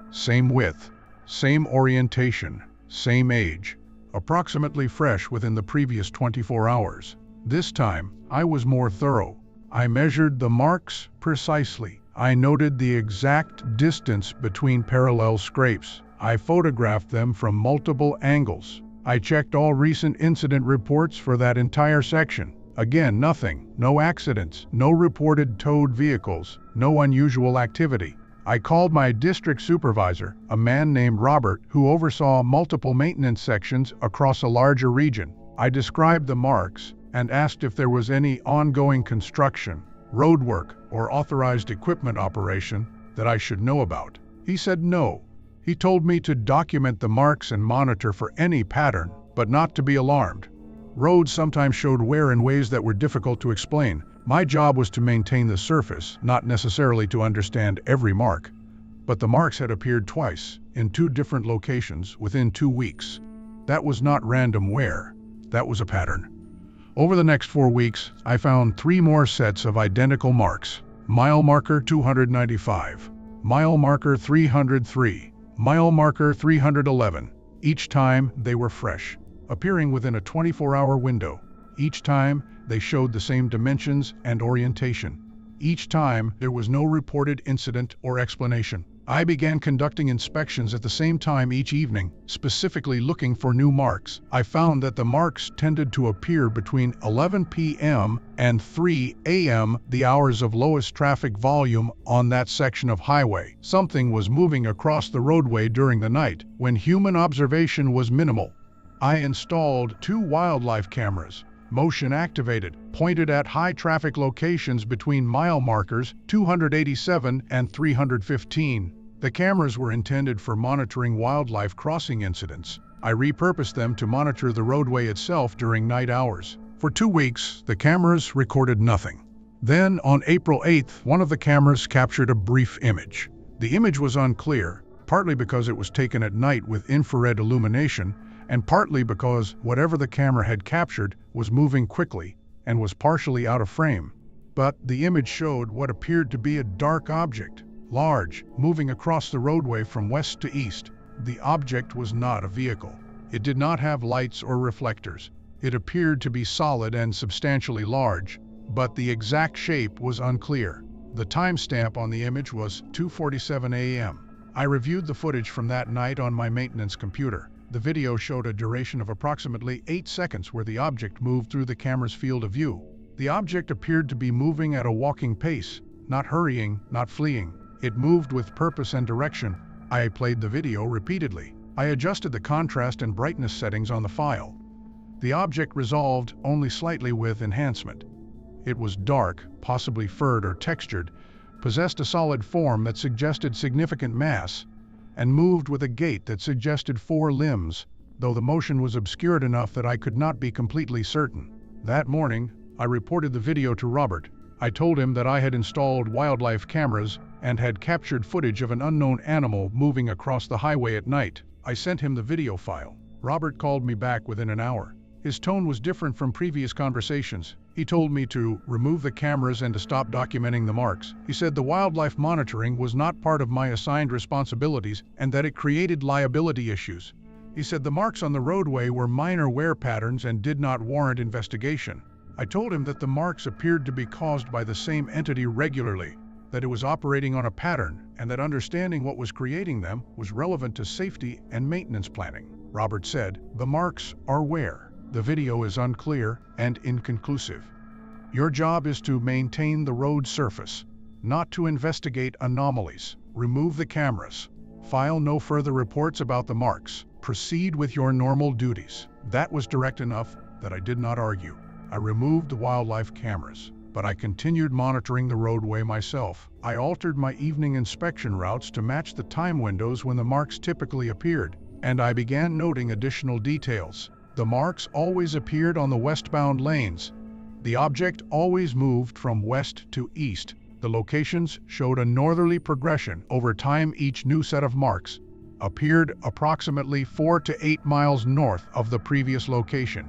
same width, same orientation, same age, approximately fresh within the previous 24 hours. This time, I was more thorough. I measured the marks precisely. I noted the exact distance between parallel scrapes. I photographed them from multiple angles. I checked all recent incident reports for that entire section. Again, nothing. No accidents, no reported towed vehicles, no unusual activity. I called my district supervisor, a man named Robert, who oversaw multiple maintenance sections across a larger region. I described the marks and asked if there was any ongoing construction, roadwork, or authorized equipment operation that I should know about. He said no. He told me to document the marks and monitor for any pattern, but not to be alarmed. Roads sometimes showed wear in ways that were difficult to explain. My job was to maintain the surface, not necessarily to understand every mark. But the marks had appeared twice, in 2 different locations, within 2 weeks. That was not random wear. That was a pattern. Over the next 4 weeks, I found 3 more sets of identical marks. Mile marker 295, mile marker 303, mile marker 311. Each time, they were fresh, appearing within a 24-hour window. Each time, they showed the same dimensions and orientation. Each time, there was no reported incident or explanation. I began conducting inspections at the same time each evening, specifically looking for new marks. I found that the marks tended to appear between 11 p.m. and 3 a.m., the hours of lowest traffic volume on that section of highway. Something was moving across the roadway during the night, when human observation was minimal. I installed 2 wildlife cameras, motion activated, pointed at high traffic locations between mile markers 287 and 315. The cameras were intended for monitoring wildlife crossing incidents. I repurposed them to monitor the roadway itself during night hours. For 2 weeks, the cameras recorded nothing. Then, on April 8th, one of the cameras captured a brief image. The image was unclear, partly because it was taken at night with infrared illumination, and partly because whatever the camera had captured was moving quickly and was partially out of frame. But the image showed what appeared to be a dark object, large, moving across the roadway from west to east. The object was not a vehicle. It did not have lights or reflectors. It appeared to be solid and substantially large, but the exact shape was unclear. The timestamp on the image was 2:47 a.m. I reviewed the footage from that night on my maintenance computer. The video showed a duration of approximately 8 seconds where the object moved through the camera's field of view. The object appeared to be moving at a walking pace, not hurrying, not fleeing. It moved with purpose and direction. I played the video repeatedly. I adjusted the contrast and brightness settings on the file. The object resolved only slightly with enhancement. It was dark, possibly furred or textured, possessed a solid form that suggested significant mass, and moved with a gait that suggested 4 limbs, though the motion was obscured enough that I could not be completely certain. That morning, I reported the video to Robert. I told him that I had installed wildlife cameras and had captured footage of an unknown animal moving across the highway at night. I sent him the video file. Robert called me back within an hour. His tone was different from previous conversations. He told me to remove the cameras and to stop documenting the marks. He said the wildlife monitoring was not part of my assigned responsibilities and that it created liability issues. He said the marks on the roadway were minor wear patterns and did not warrant investigation. I told him that the marks appeared to be caused by the same entity regularly, that it was operating on a pattern, and that understanding what was creating them was relevant to safety and maintenance planning. Robert said, "The marks are wear. The video is unclear and inconclusive. Your job is to maintain the road surface, not to investigate anomalies. Remove the cameras. File no further reports about the marks. Proceed with your normal duties." That was direct enough, that I did not argue. I removed the wildlife cameras, but I continued monitoring the roadway myself. I altered my evening inspection routes to match the time windows when the marks typically appeared, and I began noting additional details. The marks always appeared on the westbound lanes. The object always moved from west to east. The locations showed a northerly progression over time. Each new set of marks appeared approximately 4 to 8 miles north of the previous location,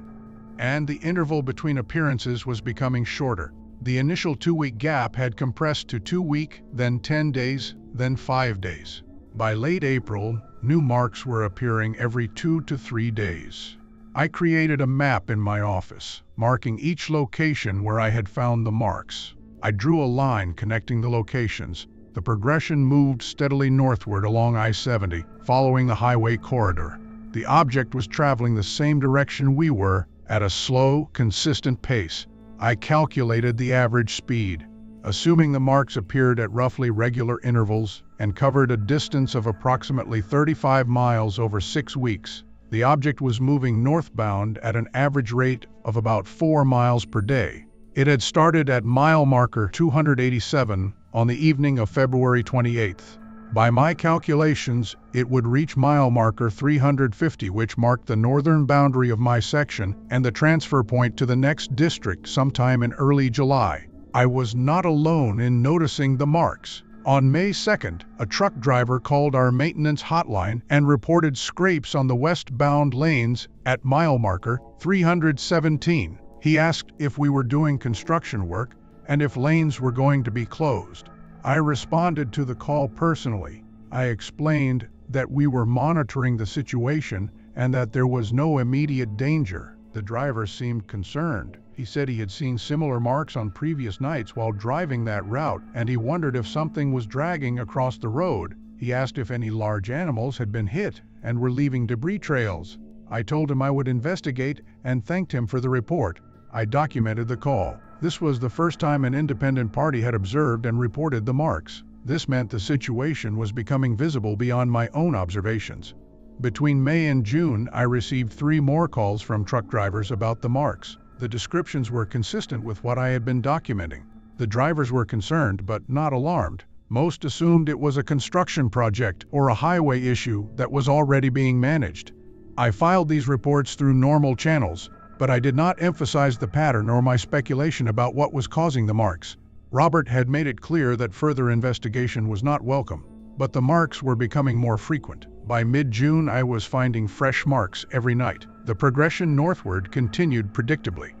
and the interval between appearances was becoming shorter. The initial 2-week gap had compressed to 2 weeks, then 10 days, then 5 days. By late April, new marks were appearing every 2 to 3 days. I created a map in my office, marking each location where I had found the marks. I drew a line connecting the locations. The progression moved steadily northward along I-70, following the highway corridor. The object was traveling the same direction we were, at a slow, consistent pace. I calculated the average speed. Assuming the marks appeared at roughly regular intervals and covered a distance of approximately 35 miles over 6 weeks, the object was moving northbound at an average rate of about 4 miles per day. It had started at mile marker 287 on the evening of February 28th. By my calculations, it would reach mile marker 350, which marked the northern boundary of my section and the transfer point to the next district sometime in early July. I was not alone in noticing the marks. On May 2nd, a truck driver called our maintenance hotline and reported scrapes on the westbound lanes at mile marker 317. He asked if we were doing construction work and if lanes were going to be closed. I responded to the call personally. I explained that we were monitoring the situation and that there was no immediate danger. The driver seemed concerned. He said he had seen similar marks on previous nights while driving that route, and he wondered if something was dragging across the road. He asked if any large animals had been hit and were leaving debris trails. I told him I would investigate and thanked him for the report. I documented the call. This was the first time an independent party had observed and reported the marks. This meant the situation was becoming visible beyond my own observations. Between May and June, I received 3 more calls from truck drivers about the marks. The descriptions were consistent with what I had been documenting. The drivers were concerned but not alarmed. Most assumed it was a construction project or a highway issue that was already being managed. I filed these reports through normal channels, but I did not emphasize the pattern or my speculation about what was causing the marks. Robert had made it clear that further investigation was not welcome, but the marks were becoming more frequent. By mid-June, I was finding fresh marks every night. The progression northward continued predictably.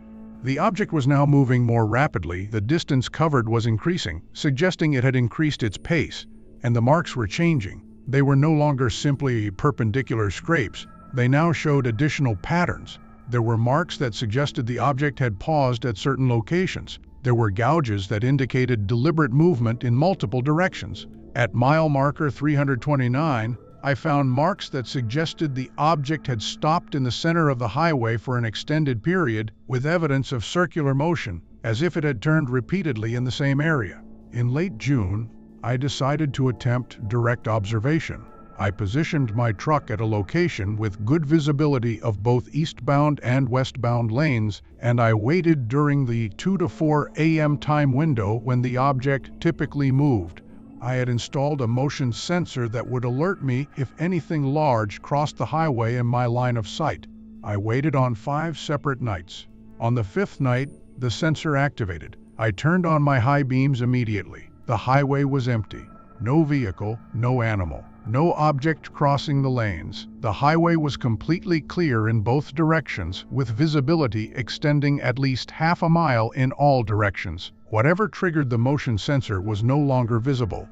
The object was now moving more rapidly. The distance covered was increasing, suggesting it had increased its pace, and the marks were changing. They were no longer simply perpendicular scrapes. They now showed additional patterns. There were marks that suggested the object had paused at certain locations. There were gouges that indicated deliberate movement in multiple directions. At mile marker 329, I found marks that suggested the object had stopped in the center of the highway for an extended period, with evidence of circular motion, as if it had turned repeatedly in the same area. In late June, I decided to attempt direct observation. I positioned my truck at a location with good visibility of both eastbound and westbound lanes, and I waited during the 2 to 4 a.m. time window when the object typically moved. I had installed a motion sensor that would alert me if anything large crossed the highway in my line of sight. I waited on 5 separate nights. On the 5th night, the sensor activated. I turned on my high beams immediately. The highway was empty. No vehicle, no animal, no object crossing the lanes. The highway was completely clear in both directions, with visibility extending at least half a mile in all directions. Whatever triggered the motion sensor was no longer visible.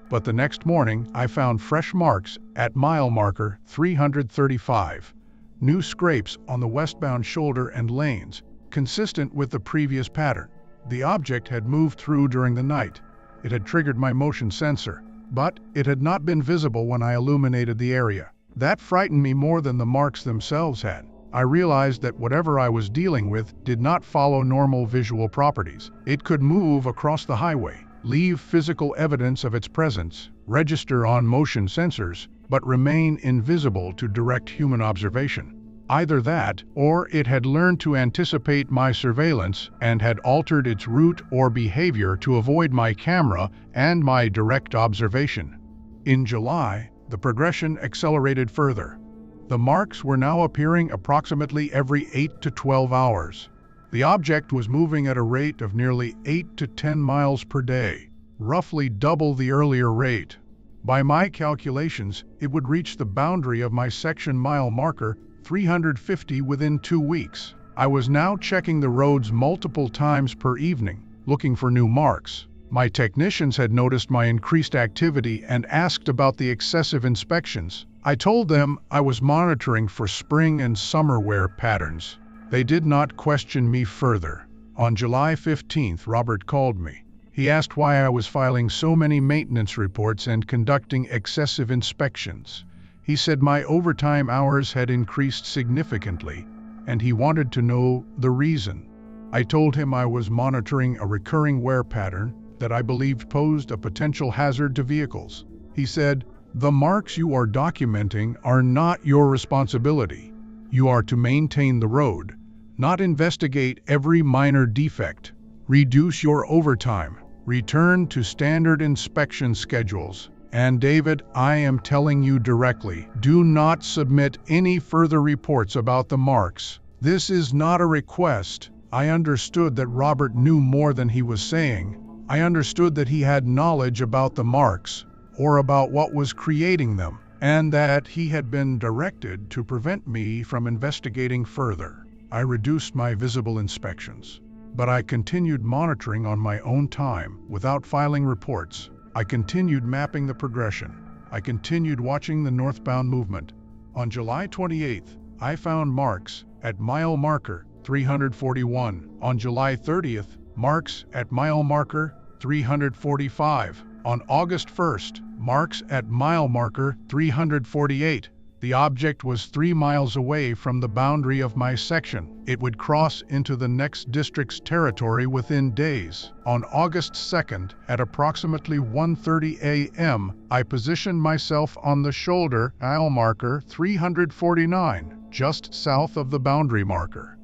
But the next morning, I found fresh marks at mile marker 335. New scrapes on the westbound shoulder and lanes, consistent with the previous pattern. The object had moved through during the night. It had triggered my motion sensor, but it had not been visible when I illuminated the area. That frightened me more than the marks themselves had. I realized that whatever I was dealing with did not follow normal visual properties. It could move across the highway, leave physical evidence of its presence, register on motion sensors, but remain invisible to direct human observation. Either that, or it had learned to anticipate my surveillance and had altered its route or behavior to avoid my camera and my direct observation. In July, the progression accelerated further. The marks were now appearing approximately every 8 to 12 hours. The object was moving at a rate of nearly 8 to 10 miles per day, roughly double the earlier rate. By my calculations, it would reach the boundary of my section mile marker 350 within 2 weeks. I was now checking the roads multiple times per evening, looking for new marks. My technicians had noticed my increased activity and asked about the excessive inspections. I told them I was monitoring for spring and summer wear patterns. They did not question me further. On July 15th, Robert called me. He asked why I was filing so many maintenance reports and conducting excessive inspections. He said my overtime hours had increased significantly, and he wanted to know the reason. I told him I was monitoring a recurring wear pattern that I believed posed a potential hazard to vehicles. He said, "The marks you are documenting are not your responsibility. You are to maintain the road, not investigate every minor defect. Reduce your overtime. Return to standard inspection schedules. And David, I am telling you directly, do not submit any further reports about the marks. This is not a request." I understood that Robert knew more than he was saying. I understood that he had knowledge about the marks, or about what was creating them, and that he had been directed to prevent me from investigating further. I reduced my visible inspections, but I continued monitoring on my own time without filing reports. I continued mapping the progression. I continued watching the northbound movement. On July 28th, I found marks at mile marker 341. On July 30th, marks at mile marker 345. On August 1st, marks at mile marker 348. The object was 3 miles away from the boundary of my section. It would cross into the next district's territory within days. On August 2nd, at approximately 1:30 a.m., I positioned myself on the shoulder mile marker 349, just south of the boundary marker.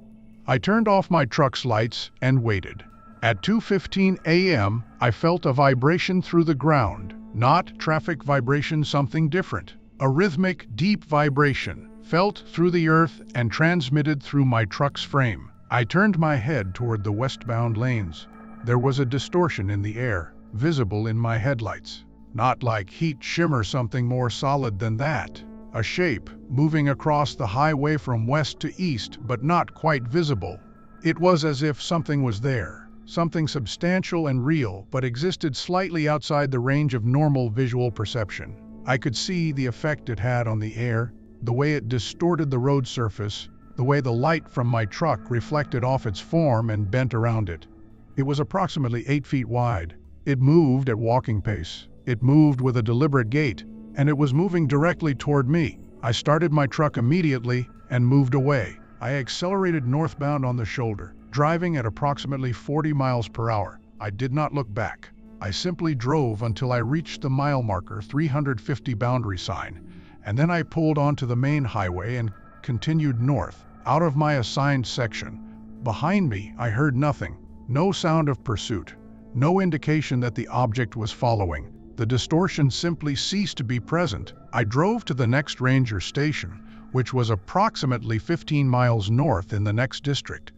I turned off my truck's lights and waited. At 2:15 a.m., I felt a vibration through the ground. Not traffic vibration, something different. A rhythmic, deep vibration, felt through the earth and transmitted through my truck's frame. I turned my head toward the westbound lanes. There was a distortion in the air, visible in my headlights. Not like heat shimmer, something more solid than that. A shape, moving across the highway from west to east, but not quite visible. It was as if something was there. Something substantial and real, but existed slightly outside the range of normal visual perception. I could see the effect it had on the air, the way it distorted the road surface, the way the light from my truck reflected off its form and bent around it. It was approximately 8 feet wide. It moved at walking pace. It moved with a deliberate gait, and it was moving directly toward me. I started my truck immediately and moved away. I accelerated northbound on the shoulder, driving at approximately 40 miles per hour. I did not look back. I simply drove until I reached the mile marker 350 boundary sign, and then I pulled onto the main highway and continued north, out of my assigned section. Behind me, I heard nothing. No sound of pursuit. No indication that the object was following. The distortion simply ceased to be present. I drove to the next ranger station, which was approximately 15 miles north in the next district.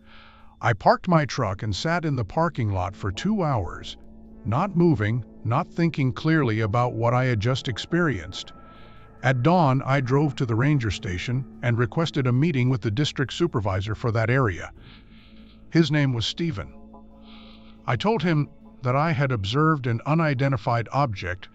I parked my truck and sat in the parking lot for 2 hours, not moving, not thinking clearly about what I had just experienced. At dawn, I drove to the ranger station and requested a meeting with the district supervisor for that area. His name was Stephen. I told him that I had observed an unidentified object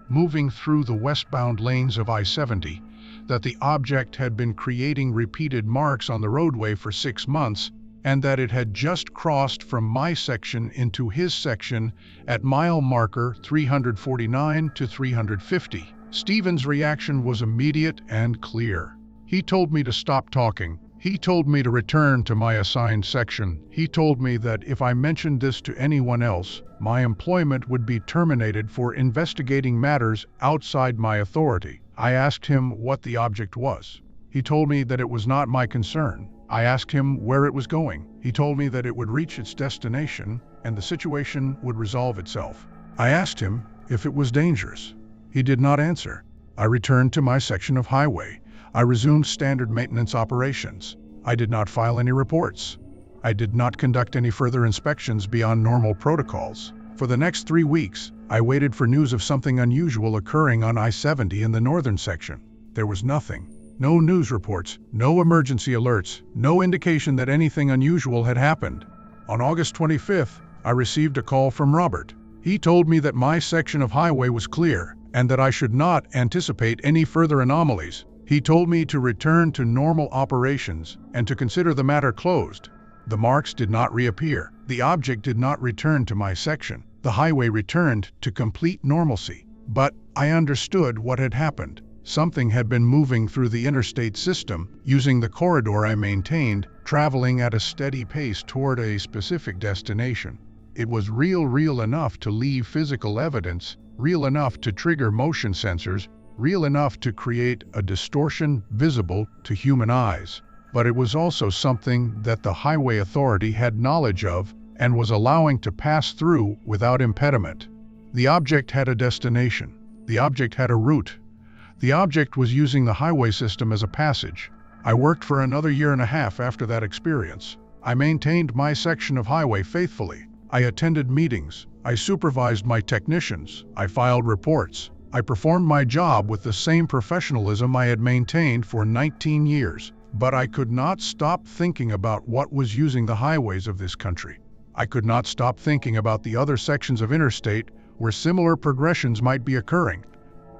moving through the westbound lanes of I-70, that the object had been creating repeated marks on the roadway for 6 months, and that it had just crossed from my section into his section at mile marker 349 to 350. Stephen's reaction was immediate and clear. He told me to stop talking. He told me to return to my assigned section. He told me that if I mentioned this to anyone else, my employment would be terminated for investigating matters outside my authority. I asked him what the object was. He told me that it was not my concern. I asked him where it was going. He told me that it would reach its destination and the situation would resolve itself. I asked him if it was dangerous. He did not answer. I returned to my section of highway. I resumed standard maintenance operations. I did not file any reports. I did not conduct any further inspections beyond normal protocols. For the next 3 weeks, I waited for news of something unusual occurring on I-70 in the northern section. There was nothing. No news reports, no emergency alerts, no indication that anything unusual had happened. On August 25th, I received a call from Robert. He told me that my section of highway was clear and that I should not anticipate any further anomalies. He told me to return to normal operations and to consider the matter closed. The marks did not reappear. The object did not return to my section. The highway returned to complete normalcy. But I understood what had happened. Something had been moving through the interstate system, using the corridor I maintained, traveling at a steady pace toward a specific destination. It was real enough to leave physical evidence, real enough to trigger motion sensors, real enough to create a distortion visible to human eyes. But it was also something that the highway authority had knowledge of and was allowing to pass through without impediment. The object had a destination. The object had a route. The object was using the highway system as a passage. I worked for another 1.5 years after that experience. I maintained my section of highway faithfully. I attended meetings. I supervised my technicians. I filed reports. I performed my job with the same professionalism I had maintained for 19 years. But I could not stop thinking about what was using the highways of this country. I could not stop thinking about the other sections of interstate where similar progressions might be occurring.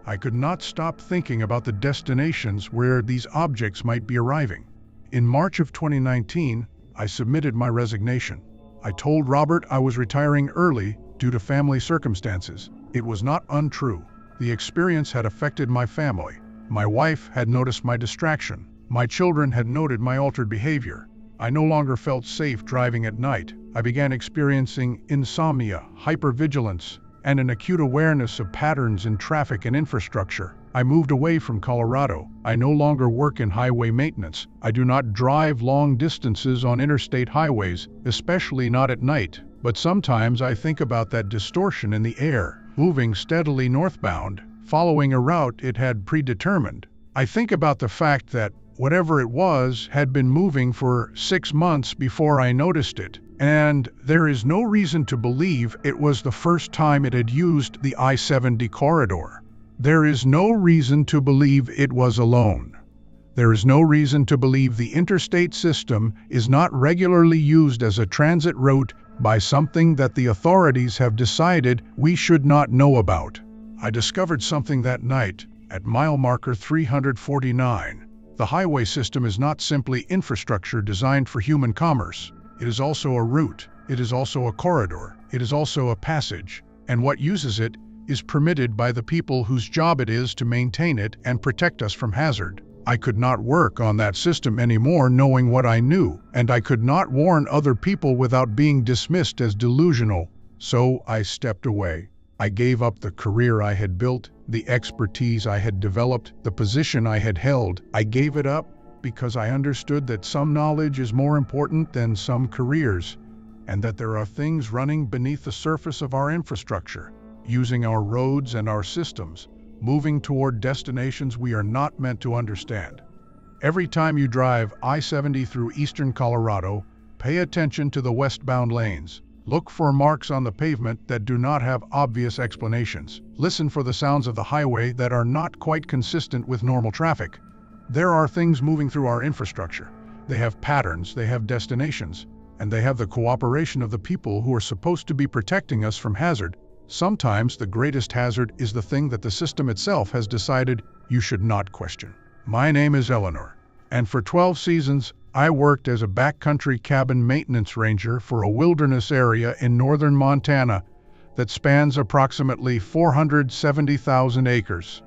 I could not stop thinking about the destinations where these objects might be arriving. In March of 2019, I submitted my resignation. I told Robert I was retiring early due to family circumstances. It was not untrue. The experience had affected my family. My wife had noticed my distraction. My children had noted my altered behavior. I no longer felt safe driving at night. I began experiencing insomnia, hypervigilance, and an acute awareness of patterns in traffic and infrastructure. I moved away from Colorado. I no longer work in highway maintenance. I do not drive long distances on interstate highways, especially not at night. But sometimes I think about that distortion in the air, moving steadily northbound, following a route it had predetermined. I think about the fact that whatever it was had been moving for 6 months before I noticed it, and there is no reason to believe it was the first time it had used the I-70 corridor. There is no reason to believe it was alone. There is no reason to believe the interstate system is not regularly used as a transit route by something that the authorities have decided we should not know about. I discovered something that night at mile marker 349. The highway system is not simply infrastructure designed for human commerce. It is also a route. It is also a corridor. It is also a passage. And what uses it is permitted by the people whose job it is to maintain it and protect us from hazard. I could not work on that system anymore knowing what I knew, and I could not warn other people without being dismissed as delusional. So I stepped away. I gave up the career I had built, the expertise I had developed, the position I had held. I gave it up because I understood that some knowledge is more important than some careers, and that there are things running beneath the surface of our infrastructure, using our roads and our systems, moving toward destinations we are not meant to understand. Every time you drive I-70 through eastern Colorado, pay attention to the westbound lanes. Look for marks on the pavement that do not have obvious explanations. Listen for the sounds of the highway that are not quite consistent with normal traffic. There are things moving through our infrastructure. They have patterns, they have destinations, and they have the cooperation of the people who are supposed to be protecting us from hazard. Sometimes the greatest hazard is the thing that the system itself has decided you should not question. My name is Eleanor, and for 12 seasons, I worked as a backcountry cabin maintenance ranger for a wilderness area in northern Montana that spans approximately 470,000 acres.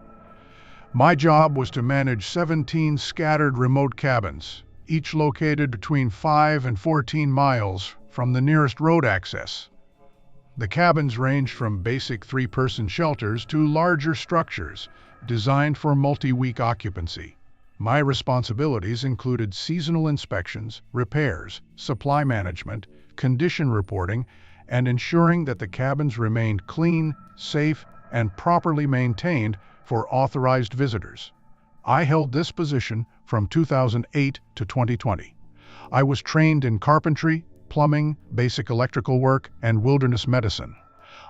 My job was to manage 17 scattered remote cabins, each located between 5 and 14 miles from the nearest road access. The cabins ranged from basic 3-person shelters to larger structures designed for multi-week occupancy. My responsibilities included seasonal inspections, repairs, supply management, condition reporting, and ensuring that the cabins remained clean, safe, and properly maintained for authorized visitors. I held this position from 2008 to 2020. I was trained in carpentry, plumbing, basic electrical work, and wilderness medicine.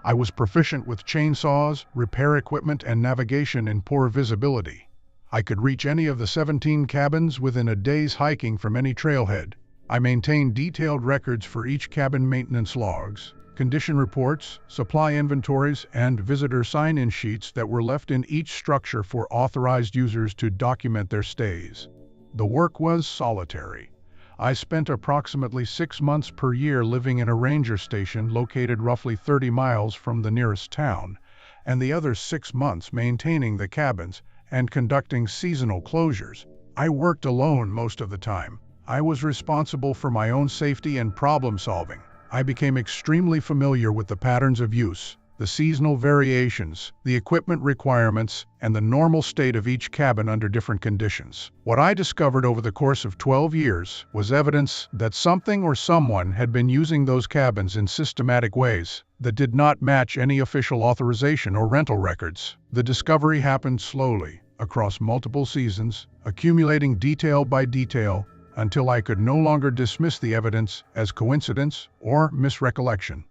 I was proficient with chainsaws, repair equipment, and navigation in poor visibility. I could reach any of the 17 cabins within a day's hiking from any trailhead. I maintained detailed records for each cabin maintenance logs, condition reports, supply inventories, and visitor sign-in sheets that were left in each structure for authorized users to document their stays. The work was solitary. I spent approximately 6 months per year living in a ranger station located roughly 30 miles from the nearest town, and the other 6 months maintaining the cabins and conducting seasonal closures. I worked alone most of the time. I was responsible for my own safety and problem solving. I became extremely familiar with the patterns of use, the seasonal variations, the equipment requirements, and the normal state of each cabin under different conditions. What I discovered over the course of 12 years was evidence that something or someone had been using those cabins in systematic ways that did not match any official authorization or rental records. The discovery happened slowly, across multiple seasons, accumulating detail by detail, until I could no longer dismiss the evidence as coincidence or misrecollection.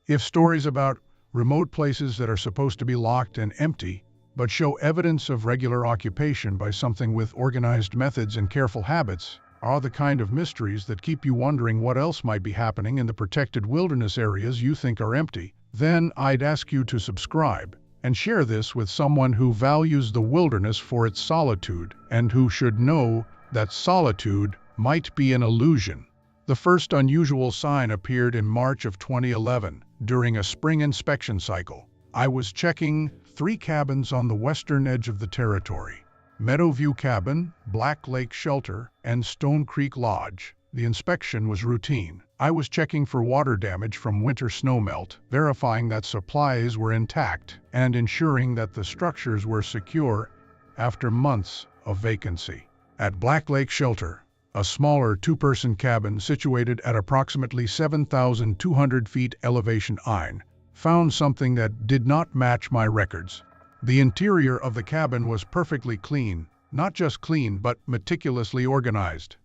If stories about remote places that are supposed to be locked and empty, but show evidence of regular occupation by something with organized methods and careful habits, are the kind of mysteries that keep you wondering what else might be happening in the protected wilderness areas you think are empty. Then I'd ask you to subscribe and share this with someone who values the wilderness for its solitude and who should know that solitude might be an illusion. The first unusual sign appeared in March of 2011 during a spring inspection cycle. I was checking 3 cabins on the western edge of the territory: Meadowview Cabin, Black Lake Shelter, and Stone Creek Lodge. The inspection was routine. I was checking for water damage from winter snowmelt, verifying that supplies were intact, and ensuring that the structures were secure after months of vacancy. At Black Lake Shelter, a smaller 2-person cabin situated at approximately 7,200 feet elevation, I found something that did not match my records. The interior of the cabin was perfectly clean, not just clean but meticulously organized.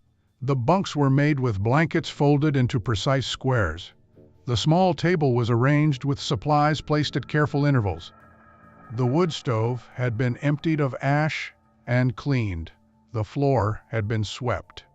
The bunks were made with blankets folded into precise squares. The small table was arranged with supplies placed at careful intervals. The wood stove had been emptied of ash and cleaned. The floor had been swept.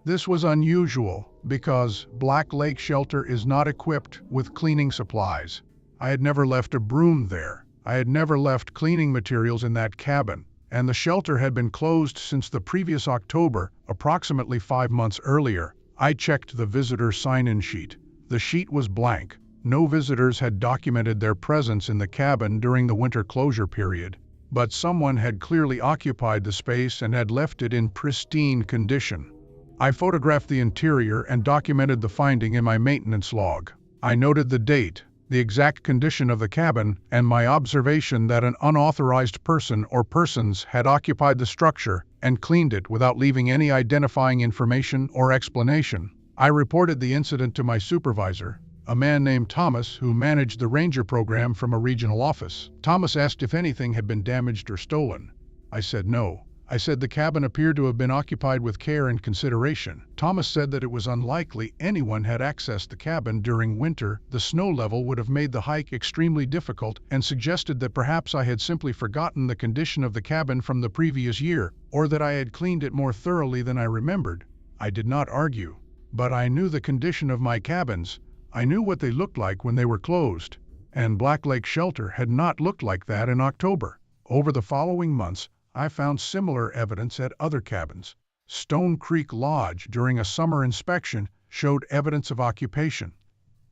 This was unusual because Black Lake Shelter is not equipped with cleaning supplies. I had never left a broom there. I had never left cleaning materials in that cabin, and the shelter had been closed since the previous October, approximately 5 months earlier. I checked the visitor sign-in sheet. The sheet was blank. No visitors had documented their presence in the cabin during the winter closure period, but someone had clearly occupied the space and had left it in pristine condition. I photographed the interior and documented the finding in my maintenance log. I noted the date, the exact condition of the cabin, and my observation that an unauthorized person or persons had occupied the structure and cleaned it without leaving any identifying information or explanation. I reported the incident to my supervisor, a man named Thomas who managed the ranger program from a regional office. Thomas asked if anything had been damaged or stolen. I said no. I said the cabin appeared to have been occupied with care and consideration. Thomas said that it was unlikely anyone had accessed the cabin during winter. The snow level would have made the hike extremely difficult, and suggested that perhaps I had simply forgotten the condition of the cabin from the previous year, or that I had cleaned it more thoroughly than I remembered. I did not argue, but I knew the condition of my cabins. I knew what they looked like when they were closed, and Black Lake Shelter had not looked like that in October. Over the following months, I found similar evidence at other cabins. Stone Creek Lodge, during a summer inspection, showed evidence of occupation.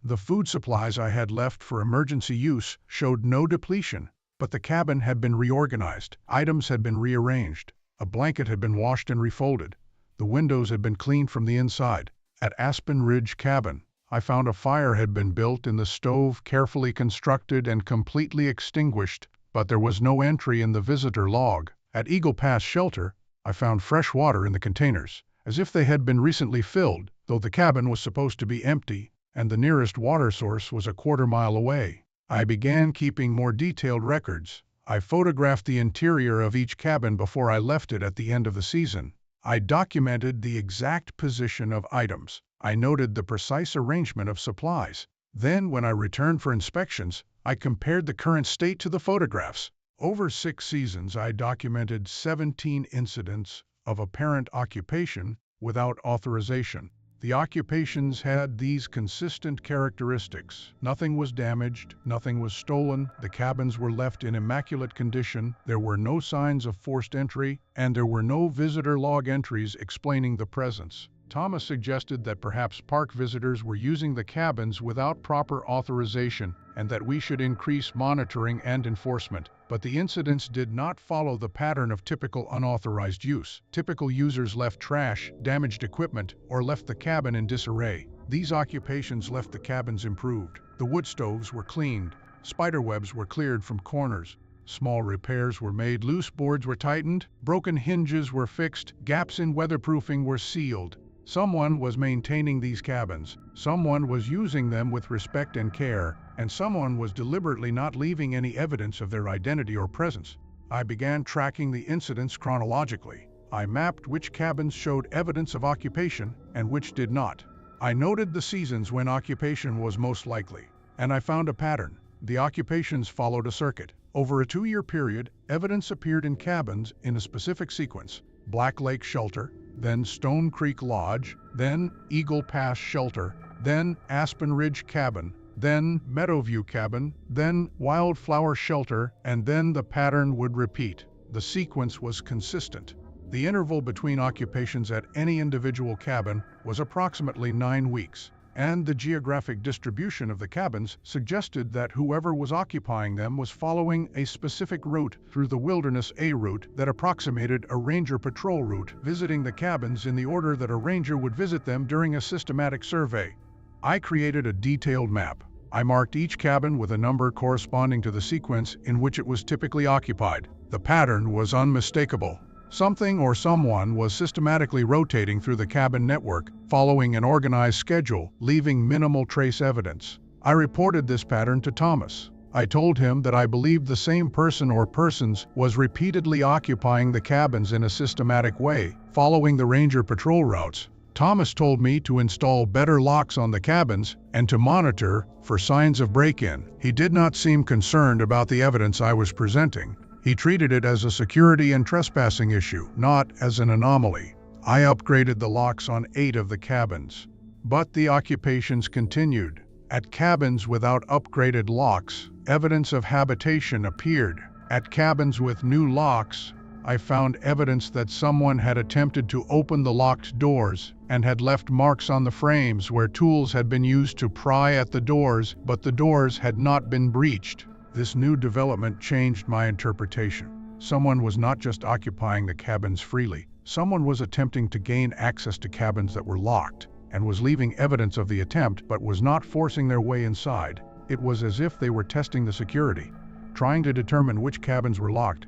The food supplies I had left for emergency use showed no depletion, but the cabin had been reorganized. Items had been rearranged. A blanket had been washed and refolded. The windows had been cleaned from the inside. At Aspen Ridge Cabin, I found a fire had been built in the stove, carefully constructed and completely extinguished, but there was no entry in the visitor log. At Eagle Pass Shelter, I found fresh water in the containers, as if they had been recently filled, though the cabin was supposed to be empty, and the nearest water source was a quarter-mile away. I began keeping more detailed records. I photographed the interior of each cabin before I left it at the end of the season. I documented the exact position of items. I noted the precise arrangement of supplies. Then, when I returned for inspections, I compared the current state to the photographs. Over 6 seasons, I documented 17 incidents of apparent occupation without authorization. The occupations had these consistent characteristics. Nothing was damaged, nothing was stolen, the cabins were left in immaculate condition, there were no signs of forced entry, and there were no visitor log entries explaining the presence. Thomas suggested that perhaps park visitors were using the cabins without proper authorization and that we should increase monitoring and enforcement. But the incidents did not follow the pattern of typical unauthorized use. Typical users left trash, damaged equipment, or left the cabin in disarray. These occupations left the cabins improved. The wood stoves were cleaned, spiderwebs were cleared from corners, small repairs were made, loose boards were tightened, broken hinges were fixed, gaps in weatherproofing were sealed. Someone was maintaining these cabins, someone was using them with respect and care, and someone was deliberately not leaving any evidence of their identity or presence. I began tracking the incidents chronologically. I mapped which cabins showed evidence of occupation and which did not. I noted the seasons when occupation was most likely, and I found a pattern. The occupations followed a circuit. Over a 2-year period, evidence appeared in cabins in a specific sequence: Black Lake Shelter, then Stone Creek Lodge, then Eagle Pass Shelter, then Aspen Ridge Cabin, then Meadowview Cabin, then Wildflower Shelter, and then the pattern would repeat. The sequence was consistent. The interval between occupations at any individual cabin was approximately 9 weeks, and the geographic distribution of the cabins suggested that whoever was occupying them was following a specific route through the wilderness, a route that approximated a ranger patrol route, visiting the cabins in the order that a ranger would visit them during a systematic survey. I created a detailed map. I marked each cabin with a number corresponding to the sequence in which it was typically occupied. The pattern was unmistakable. Something or someone was systematically rotating through the cabin network, following an organized schedule, leaving minimal trace evidence. I reported this pattern to Thomas. I told him that I believed the same person or persons was repeatedly occupying the cabins in a systematic way, following the ranger patrol routes. Thomas told me to install better locks on the cabins and to monitor for signs of break-in. He did not seem concerned about the evidence I was presenting. He treated it as a security and trespassing issue, not as an anomaly. I upgraded the locks on 8 of the cabins. But the occupations continued. At cabins without upgraded locks, evidence of habitation appeared. At cabins with new locks, I found evidence that someone had attempted to open the locked doors and had left marks on the frames where tools had been used to pry at the doors, but the doors had not been breached. This new development changed my interpretation. Someone was not just occupying the cabins freely. Someone was attempting to gain access to cabins that were locked and was leaving evidence of the attempt but was not forcing their way inside. It was as if they were testing the security, trying to determine which cabins were locked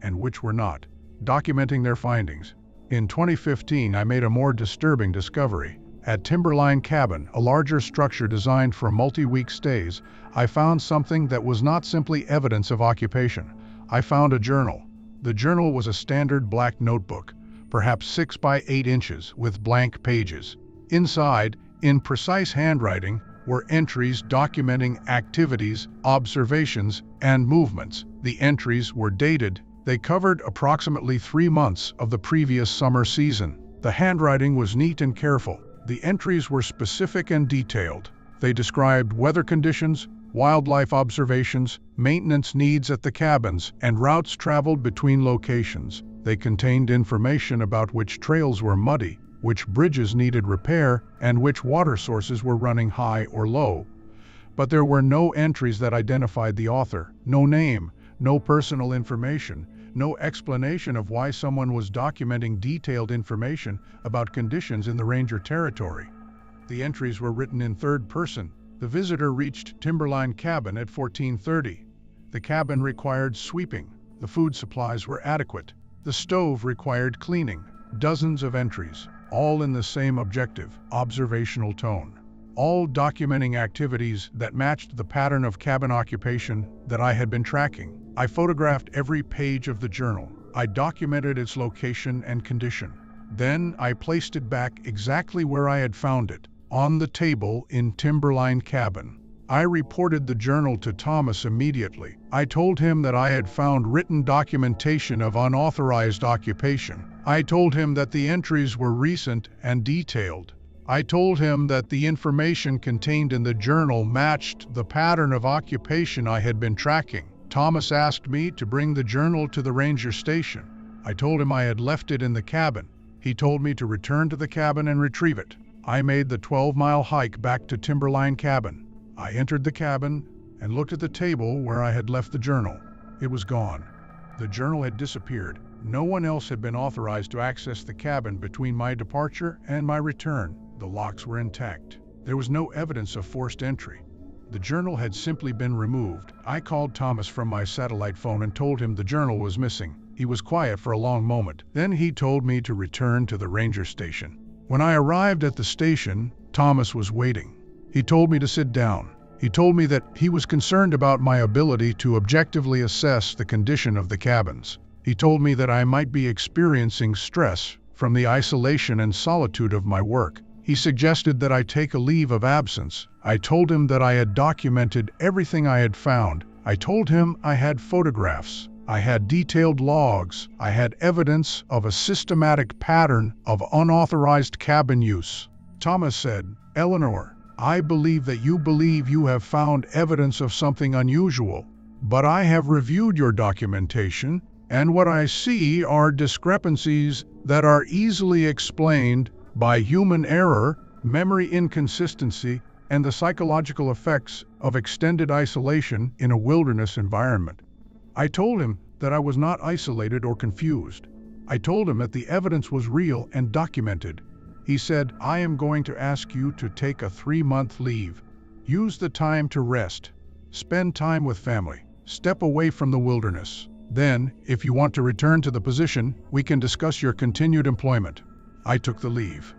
and which were not, documenting their findings. In 2015, I made a more disturbing discovery. At Timberline Cabin, a larger structure designed for multi-week stays, I found something that was not simply evidence of occupation. I found a journal. The journal was a standard black notebook, perhaps 6 by 8 inches, with blank pages. Inside, in precise handwriting, were entries documenting activities, observations, and movements. The entries were dated. They covered approximately 3 months of the previous summer season. The handwriting was neat and careful. The entries were specific and detailed. They described weather conditions, wildlife observations, maintenance needs at the cabins, and routes traveled between locations. They contained information about which trails were muddy, which bridges needed repair, and which water sources were running high or low. But there were no entries that identified the author, no name, no personal information, no explanation of why someone was documenting detailed information about conditions in the ranger territory. The entries were written in third person. The visitor reached Timberline Cabin at 14:30. The cabin required sweeping. The food supplies were adequate. The stove required cleaning. Dozens of entries, all in the same objective, observational tone. All documenting activities that matched the pattern of cabin occupation that I had been tracking. I photographed every page of the journal. I documented its location and condition. Then I placed it back exactly where I had found it, on the table in Timberline cabin. I reported the journal to Thomas immediately. I told him that I had found written documentation of unauthorized occupation. I told him that the entries were recent and detailed. I told him that the information contained in the journal matched the pattern of occupation I had been tracking. Thomas asked me to bring the journal to the ranger station. I told him I had left it in the cabin. He told me to return to the cabin and retrieve it. I made the 12-mile hike back to Timberline cabin. I entered the cabin and looked at the table where I had left the journal. It was gone. The journal had disappeared. No one else had been authorized to access the cabin between my departure and my return. The locks were intact. There was no evidence of forced entry. The journal had simply been removed. I called Thomas from my satellite phone and told him the journal was missing. He was quiet for a long moment. Then he told me to return to the ranger station. When I arrived at the station, Thomas was waiting. He told me to sit down. He told me that he was concerned about my ability to objectively assess the condition of the cabins. He told me that I might be experiencing stress from the isolation and solitude of my work. He suggested that I take a leave of absence. I told him that I had documented everything I had found. I told him I had photographs. I had detailed logs. I had evidence of a systematic pattern of unauthorized cabin use. Thomas said, "Eleanor, I believe that you believe you have found evidence of something unusual, but I have reviewed your documentation, and what I see are discrepancies that are easily explained by human error, memory inconsistency, and the psychological effects of extended isolation in a wilderness environment." I told him that I was not isolated or confused. I told him that the evidence was real and documented. He said, "I am going to ask you to take a 3-month leave. Use the time to rest. Spend time with family. Step away from the wilderness. Then, if you want to return to the position, we can discuss your continued employment." I took the leave.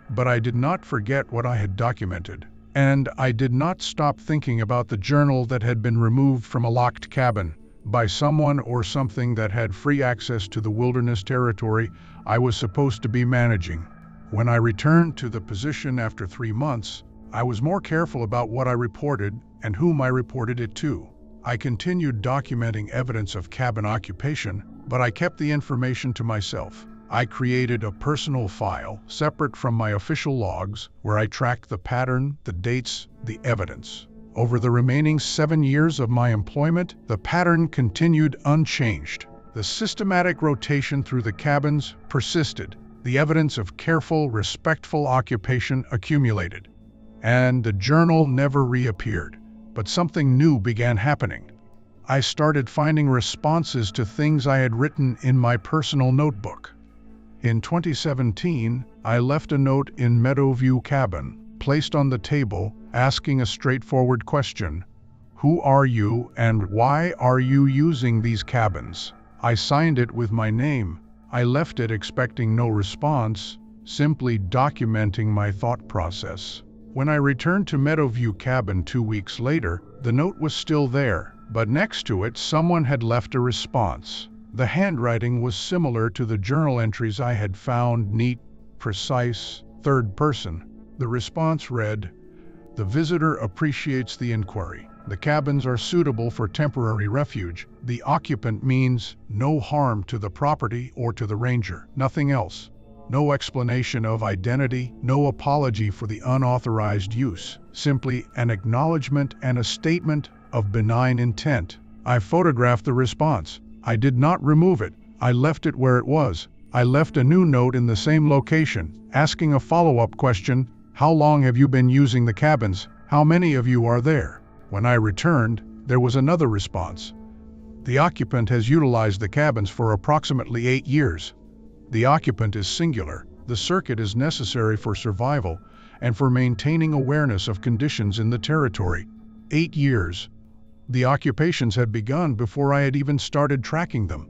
But I did not forget what I had documented. And I did not stop thinking about the journal that had been removed from a locked cabin by someone or something that had free access to the wilderness territory I was supposed to be managing. When I returned to the position after 3 months, I was more careful about what I reported and whom I reported it to. I continued documenting evidence of cabin occupation, but I kept the information to myself. I created a personal file, separate from my official logs, where I tracked the pattern, the dates, the evidence. Over the remaining 7 years of my employment, the pattern continued unchanged. The systematic rotation through the cabins persisted. The evidence of careful, respectful occupation accumulated. And the journal never reappeared. But something new began happening. I started finding responses to things I had written in my personal notebook. In 2017, I left a note in Meadowview cabin, placed on the table, asking a straightforward question: "Who are you and why are you using these cabins?" I signed it with my name. I left it expecting no response, simply documenting my thought process. When I returned to Meadowview cabin 2 weeks later, the note was still there, but next to it someone had left a response. The handwriting was similar to the journal entries I had found, neat, precise, third person. The response read, "The visitor appreciates the inquiry. The cabins are suitable for temporary refuge. The occupant means no harm to the property or to the ranger. Nothing else. No explanation of identity, no apology for the unauthorized use. Simply an acknowledgement and a statement of benign intent." I photographed the response. I did not remove it. I left it where it was. I left a new note in the same location, asking a follow-up question: "How long have you been using the cabins? How many of you are there?" When I returned, there was another response. "The occupant has utilized the cabins for approximately 8 years. The occupant is singular. The circuit is necessary for survival and for maintaining awareness of conditions in the territory. 8 years. The occupations had begun before I had even started tracking them.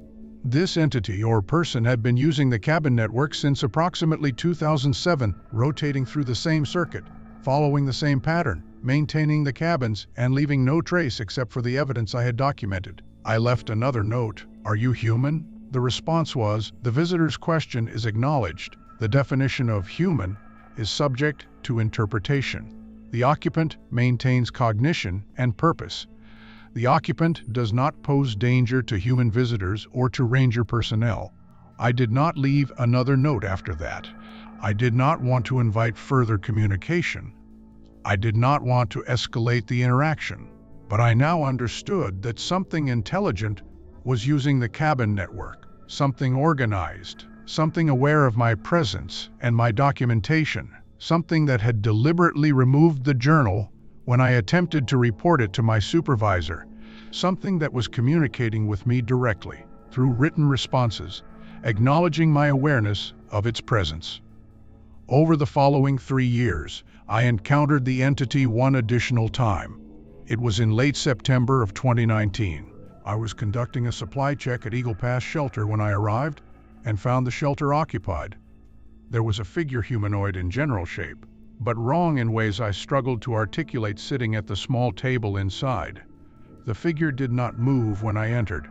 This entity or person had been using the cabin network since approximately 2007, rotating through the same circuit, following the same pattern, maintaining the cabins, and leaving no trace except for the evidence I had documented. I left another note. Are you human? The response was, the visitor's question is acknowledged. The definition of human is subject to interpretation. The occupant maintains cognition and purpose. The occupant does not pose danger to human visitors or to ranger personnel. I did not leave another note after that. I did not want to invite further communication. I did not want to escalate the interaction. But I now understood that something intelligent was using the cabin network, something organized, something aware of my presence and my documentation, something that had deliberately removed the journal when I attempted to report it to my supervisor, something that was communicating with me directly through written responses, acknowledging my awareness of its presence. Over the following 3 years, I encountered the entity one additional time. It was in late September of 2019. I was conducting a supply check at Eagle Pass shelter when I arrived and found the shelter occupied. There was a figure humanoid in general shape, but wrong in ways I struggled to articulate sitting at the small table inside. The figure did not move when I entered.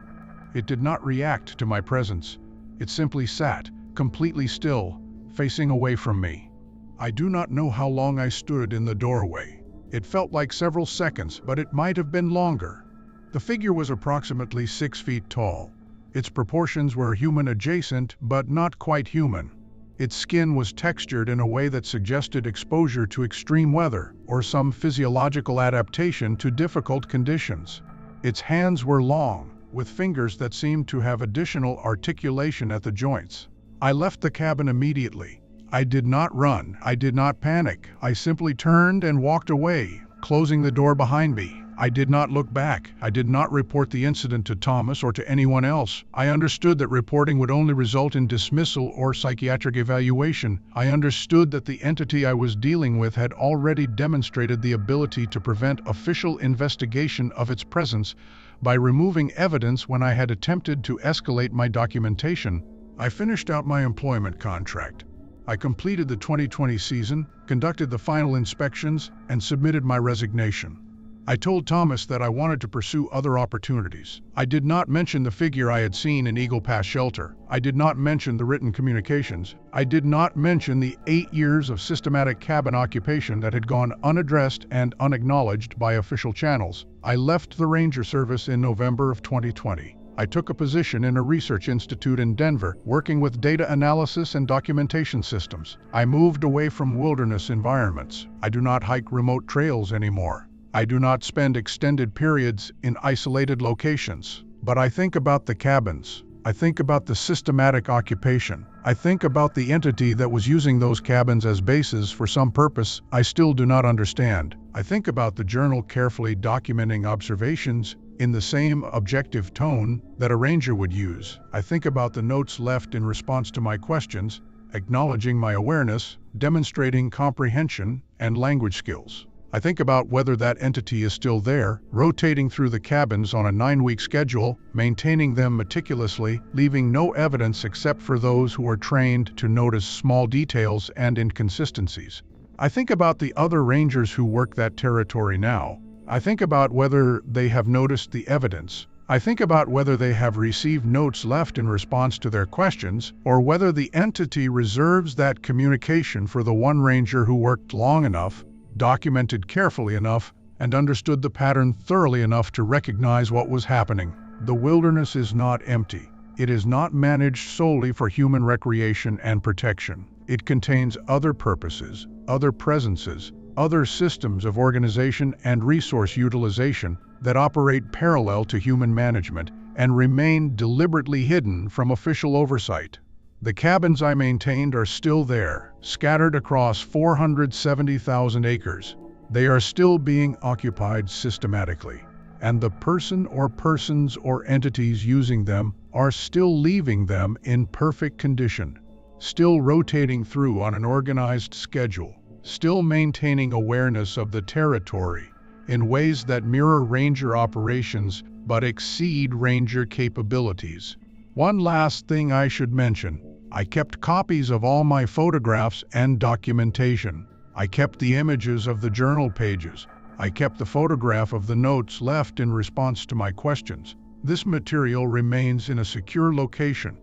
It did not react to my presence. It simply sat, completely still, facing away from me. I do not know how long I stood in the doorway. It felt like several seconds, but it might have been longer. The figure was approximately 6 feet tall. Its proportions were human adjacent, but not quite human. Its skin was textured in a way that suggested exposure to extreme weather or some physiological adaptation to difficult conditions. Its hands were long, with fingers that seemed to have additional articulation at the joints. I left the cabin immediately. I did not run. I did not panic. I simply turned and walked away, closing the door behind me. I did not look back. I did not report the incident to Thomas or to anyone else. I understood that reporting would only result in dismissal or psychiatric evaluation. I understood that the entity I was dealing with had already demonstrated the ability to prevent official investigation of its presence by removing evidence when I had attempted to escalate my documentation. I finished out my employment contract. I completed the 2020 season, conducted the final inspections, and submitted my resignation. I told Thomas that I wanted to pursue other opportunities. I did not mention the figure I had seen in Eagle Pass shelter. I did not mention the written communications. I did not mention the 8 years of systematic cabin occupation that had gone unaddressed and unacknowledged by official channels. I left the Ranger Service in November of 2020. I took a position in a research institute in Denver, working with data analysis and documentation systems. I moved away from wilderness environments. I do not hike remote trails anymore. I do not spend extended periods in isolated locations. But I think about the cabins. I think about the systematic occupation. I think about the entity that was using those cabins as bases for some purpose I still do not understand. I think about the journal carefully documenting observations in the same objective tone that a ranger would use. I think about the notes left in response to my questions, acknowledging my awareness, demonstrating comprehension and language skills. I think about whether that entity is still there, rotating through the cabins on a 9-week schedule, maintaining them meticulously, leaving no evidence except for those who are trained to notice small details and inconsistencies. I think about the other rangers who work that territory now. I think about whether they have noticed the evidence. I think about whether they have received notes left in response to their questions, or whether the entity reserves that communication for the one ranger who worked long enough, documented carefully enough, and understood the pattern thoroughly enough to recognize what was happening. The wilderness is not empty. It is not managed solely for human recreation and protection. It contains other purposes, other presences, other systems of organization and resource utilization that operate parallel to human management and remain deliberately hidden from official oversight. The cabins I maintained are still there, scattered across 470,000 acres. They are still being occupied systematically, and the person or persons or entities using them are still leaving them in perfect condition, still rotating through on an organized schedule, still maintaining awareness of the territory in ways that mirror ranger operations but exceed ranger capabilities. One last thing I should mention. I kept copies of all my photographs and documentation. I kept the images of the journal pages. I kept the photograph of the notes left in response to my questions. This material remains in a secure location.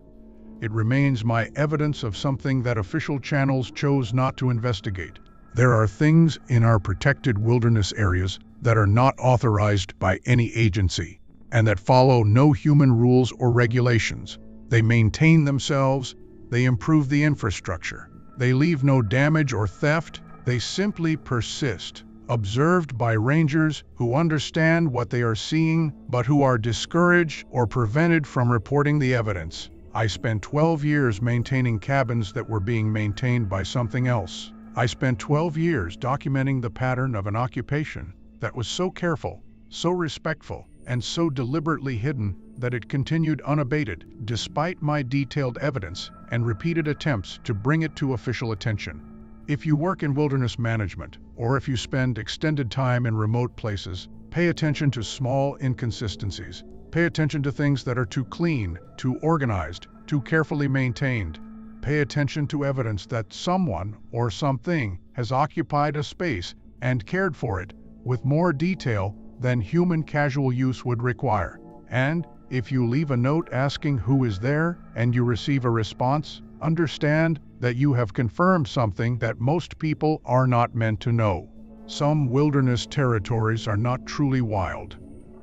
It remains my evidence of something that official channels chose not to investigate. There are things in our protected wilderness areas that are not authorized by any agency, and that follow no human rules or regulations. They maintain themselves, they improve the infrastructure, they leave no damage or theft, they simply persist, observed by rangers who understand what they are seeing, but who are discouraged or prevented from reporting the evidence. I spent 12 years maintaining cabins that were being maintained by something else. I spent 12 years documenting the pattern of an occupation that was so careful, so respectful, and so deliberately hidden that it continued unabated, despite my detailed evidence and repeated attempts to bring it to official attention. If you work in wilderness management, or if you spend extended time in remote places, pay attention to small inconsistencies. Pay attention to things that are too clean, too organized, too carefully maintained. Pay attention to evidence that someone or something has occupied a space and cared for it with more detail than human casual use would require. And if you leave a note asking who is there and you receive a response, understand that you have confirmed something that most people are not meant to know. Some wilderness territories are not truly wild.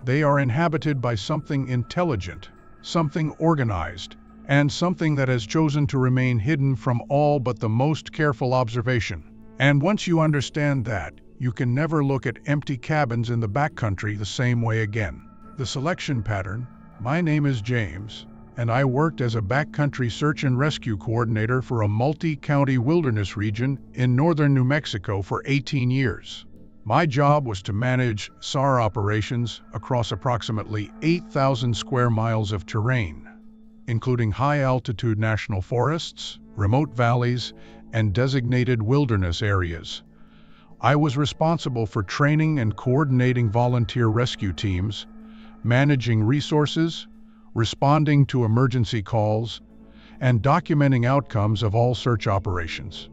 They are inhabited by something intelligent, something organized, and something that has chosen to remain hidden from all but the most careful observation. And once you understand that, you can never look at empty cabins in the backcountry the same way again. The selection pattern. My name is James, and I worked as a backcountry search and rescue coordinator for a multi-county wilderness region in northern New Mexico for 18 years. My job was to manage SAR operations across approximately 8,000 square miles of terrain, including high-altitude national forests, remote valleys, and designated wilderness areas. I was responsible for training and coordinating volunteer rescue teams, managing resources, responding to emergency calls, and documenting outcomes of all search operations.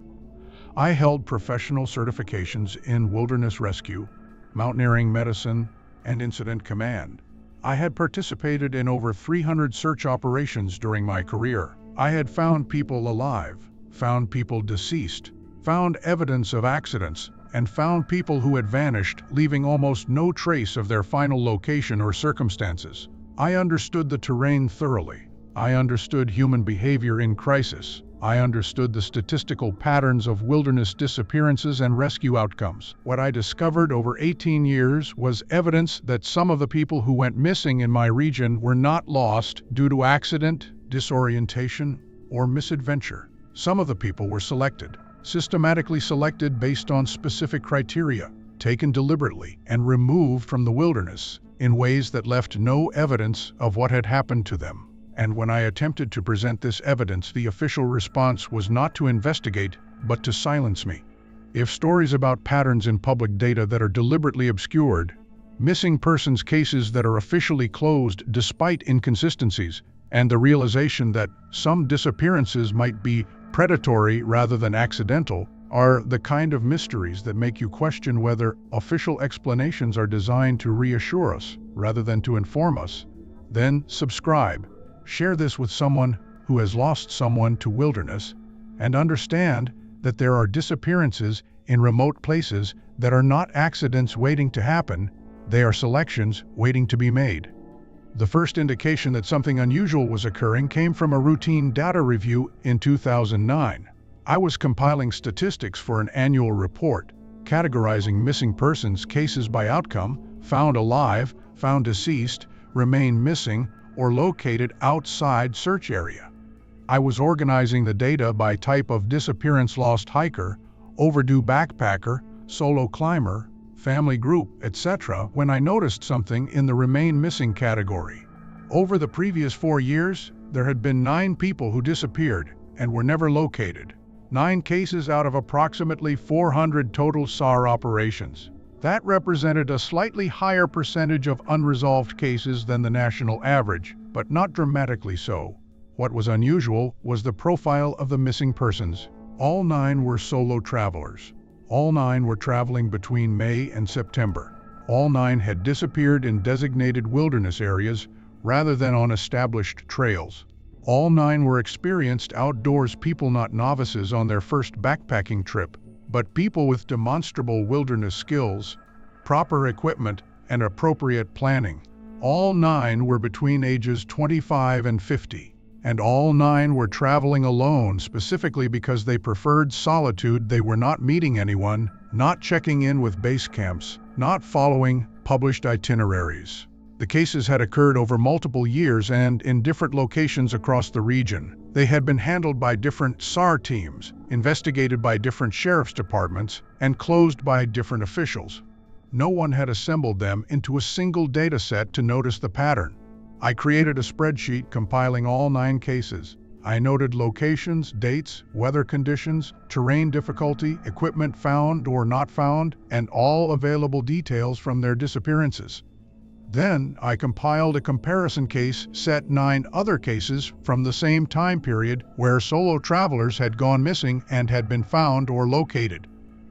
I held professional certifications in wilderness rescue, mountaineering medicine, and incident command. I had participated in over 300 search operations during my career. I had found people alive, found people deceased, found evidence of accidents, and found people who had vanished, leaving almost no trace of their final location or circumstances. I understood the terrain thoroughly. I understood human behavior in crisis. I understood the statistical patterns of wilderness disappearances and rescue outcomes. What I discovered over 18 years was evidence that some of the people who went missing in my region were not lost due to accident, disorientation, or misadventure. Some of the people were selected, systematically selected based on specific criteria, taken deliberately, and removed from the wilderness in ways that left no evidence of what had happened to them. And when I attempted to present this evidence, the official response was not to investigate, but to silence me. If stories about patterns in public data that are deliberately obscured, missing persons cases that are officially closed despite inconsistencies, and the realization that some disappearances might be predatory rather than accidental, are the kind of mysteries that make you question whether official explanations are designed to reassure us rather than to inform us, then subscribe. Share this with someone who has lost someone to wilderness, and understand that there are disappearances in remote places that are not accidents waiting to happen, they are selections waiting to be made. The first indication that something unusual was occurring came from a routine data review in 2009. I was compiling statistics for an annual report, categorizing missing persons cases by outcome: found alive, found deceased, remain missing, or located outside search area. I was organizing the data by type of disappearance: lost hiker, overdue backpacker, solo climber, family group, etc., when I noticed something in the remain missing category. Over the previous 4 years, there had been 9 people who disappeared and were never located. 9 cases out of approximately 400 total SAR operations. That represented a slightly higher percentage of unresolved cases than the national average, but not dramatically so. What was unusual was the profile of the missing persons. All 9 were solo travelers. All 9 were traveling between May and September. All 9 had disappeared in designated wilderness areas rather than on established trails. All 9 were experienced outdoors people, not novices on their first backpacking trip, but people with demonstrable wilderness skills, proper equipment, and appropriate planning. All 9 were between ages 25 and 50, and all 9 were traveling alone specifically because they preferred solitude. They were not meeting anyone, not checking in with base camps, not following published itineraries. The cases had occurred over multiple years and in different locations across the region. They had been handled by different SAR teams, investigated by different sheriff's departments, and closed by different officials. No one had assembled them into a single data set to notice the pattern. I created a spreadsheet compiling all 9 cases. I noted locations, dates, weather conditions, terrain difficulty, equipment found or not found, and all available details from their disappearances. Then I compiled a comparison case set 9 other cases from the same time period where solo travelers had gone missing and had been found or located.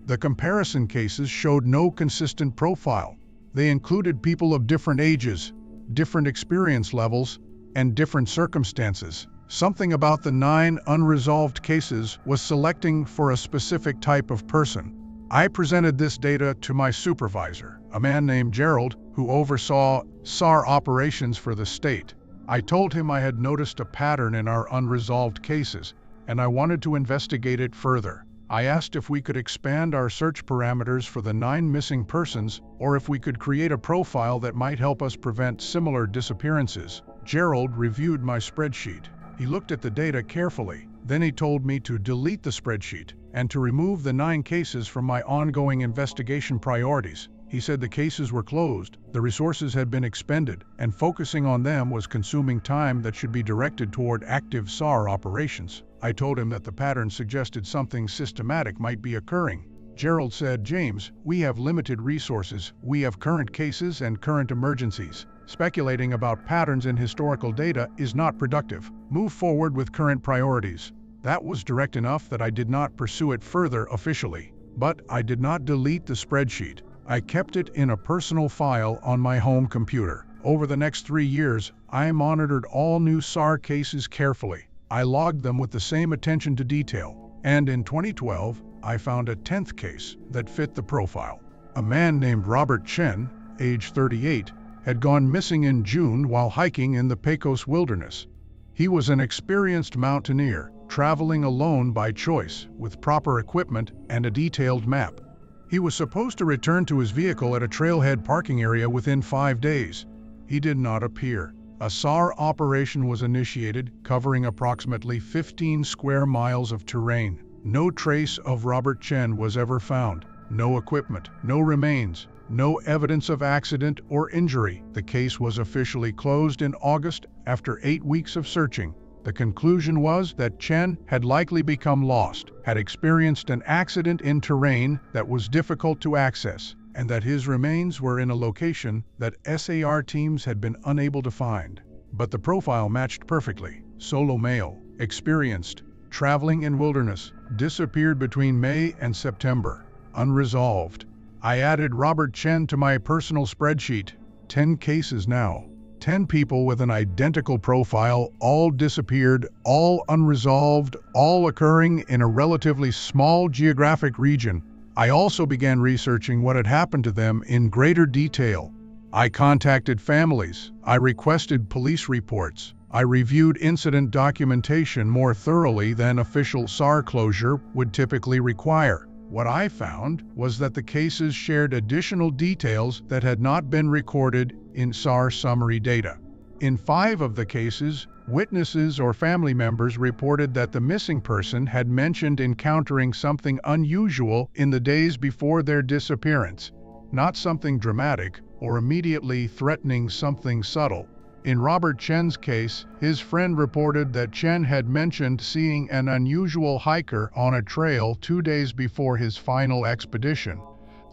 The comparison cases showed no consistent profile. They included people of different ages, different experience levels, and different circumstances. Something about the 9 unresolved cases was selecting for a specific type of person. I presented this data to my supervisor, a man named Gerald, who oversaw SAR operations for the state. I told him I had noticed a pattern in our unresolved cases, and I wanted to investigate it further. I asked if we could expand our search parameters for the 9 missing persons, or if we could create a profile that might help us prevent similar disappearances. Gerald reviewed my spreadsheet. He looked at the data carefully. Then he told me to delete the spreadsheet and to remove the 9 cases from my ongoing investigation priorities. He said the cases were closed, the resources had been expended, and focusing on them was consuming time that should be directed toward active SAR operations. I told him that the pattern suggested something systematic might be occurring. Gerald said, "James, we have limited resources. We have current cases and current emergencies. Speculating about patterns in historical data is not productive. Move forward with current priorities." That was direct enough that I did not pursue it further officially. But I did not delete the spreadsheet. I kept it in a personal file on my home computer. Over the next 3 years, I monitored all new SAR cases carefully. I logged them with the same attention to detail. And in 2012, I found a 10th case that fit the profile. A man named Robert Chen, age 38, had gone missing in June while hiking in the Pecos wilderness. He was an experienced mountaineer, traveling alone by choice, with proper equipment and a detailed map. He was supposed to return to his vehicle at a trailhead parking area within 5 days. He did not appear. A SAR operation was initiated, covering approximately 15 square miles of terrain. No trace of Robert Chen was ever found. No equipment, no remains, no evidence of accident or injury. The case was officially closed in August after 8 weeks of searching. The conclusion was that Chen had likely become lost, had experienced an accident in terrain that was difficult to access, and that his remains were in a location that SAR teams had been unable to find. But the profile matched perfectly. Solo male, experienced, traveling in wilderness, disappeared between May and September, unresolved. I added Robert Chen to my personal spreadsheet. 10 cases now. 10 people with an identical profile, all disappeared, all unresolved, all occurring in a relatively small geographic region. I also began researching what had happened to them in greater detail. I contacted families. I requested police reports. I reviewed incident documentation more thoroughly than official SAR closure would typically require. What I found was that the cases shared additional details that had not been recorded in SAR summary data. In 5 of the cases, witnesses or family members reported that the missing person had mentioned encountering something unusual in the days before their disappearance, not something dramatic or immediately threatening, something subtle. In Robert Chen's case, his friend reported that Chen had mentioned seeing an unusual hiker on a trail 2 days before his final expedition.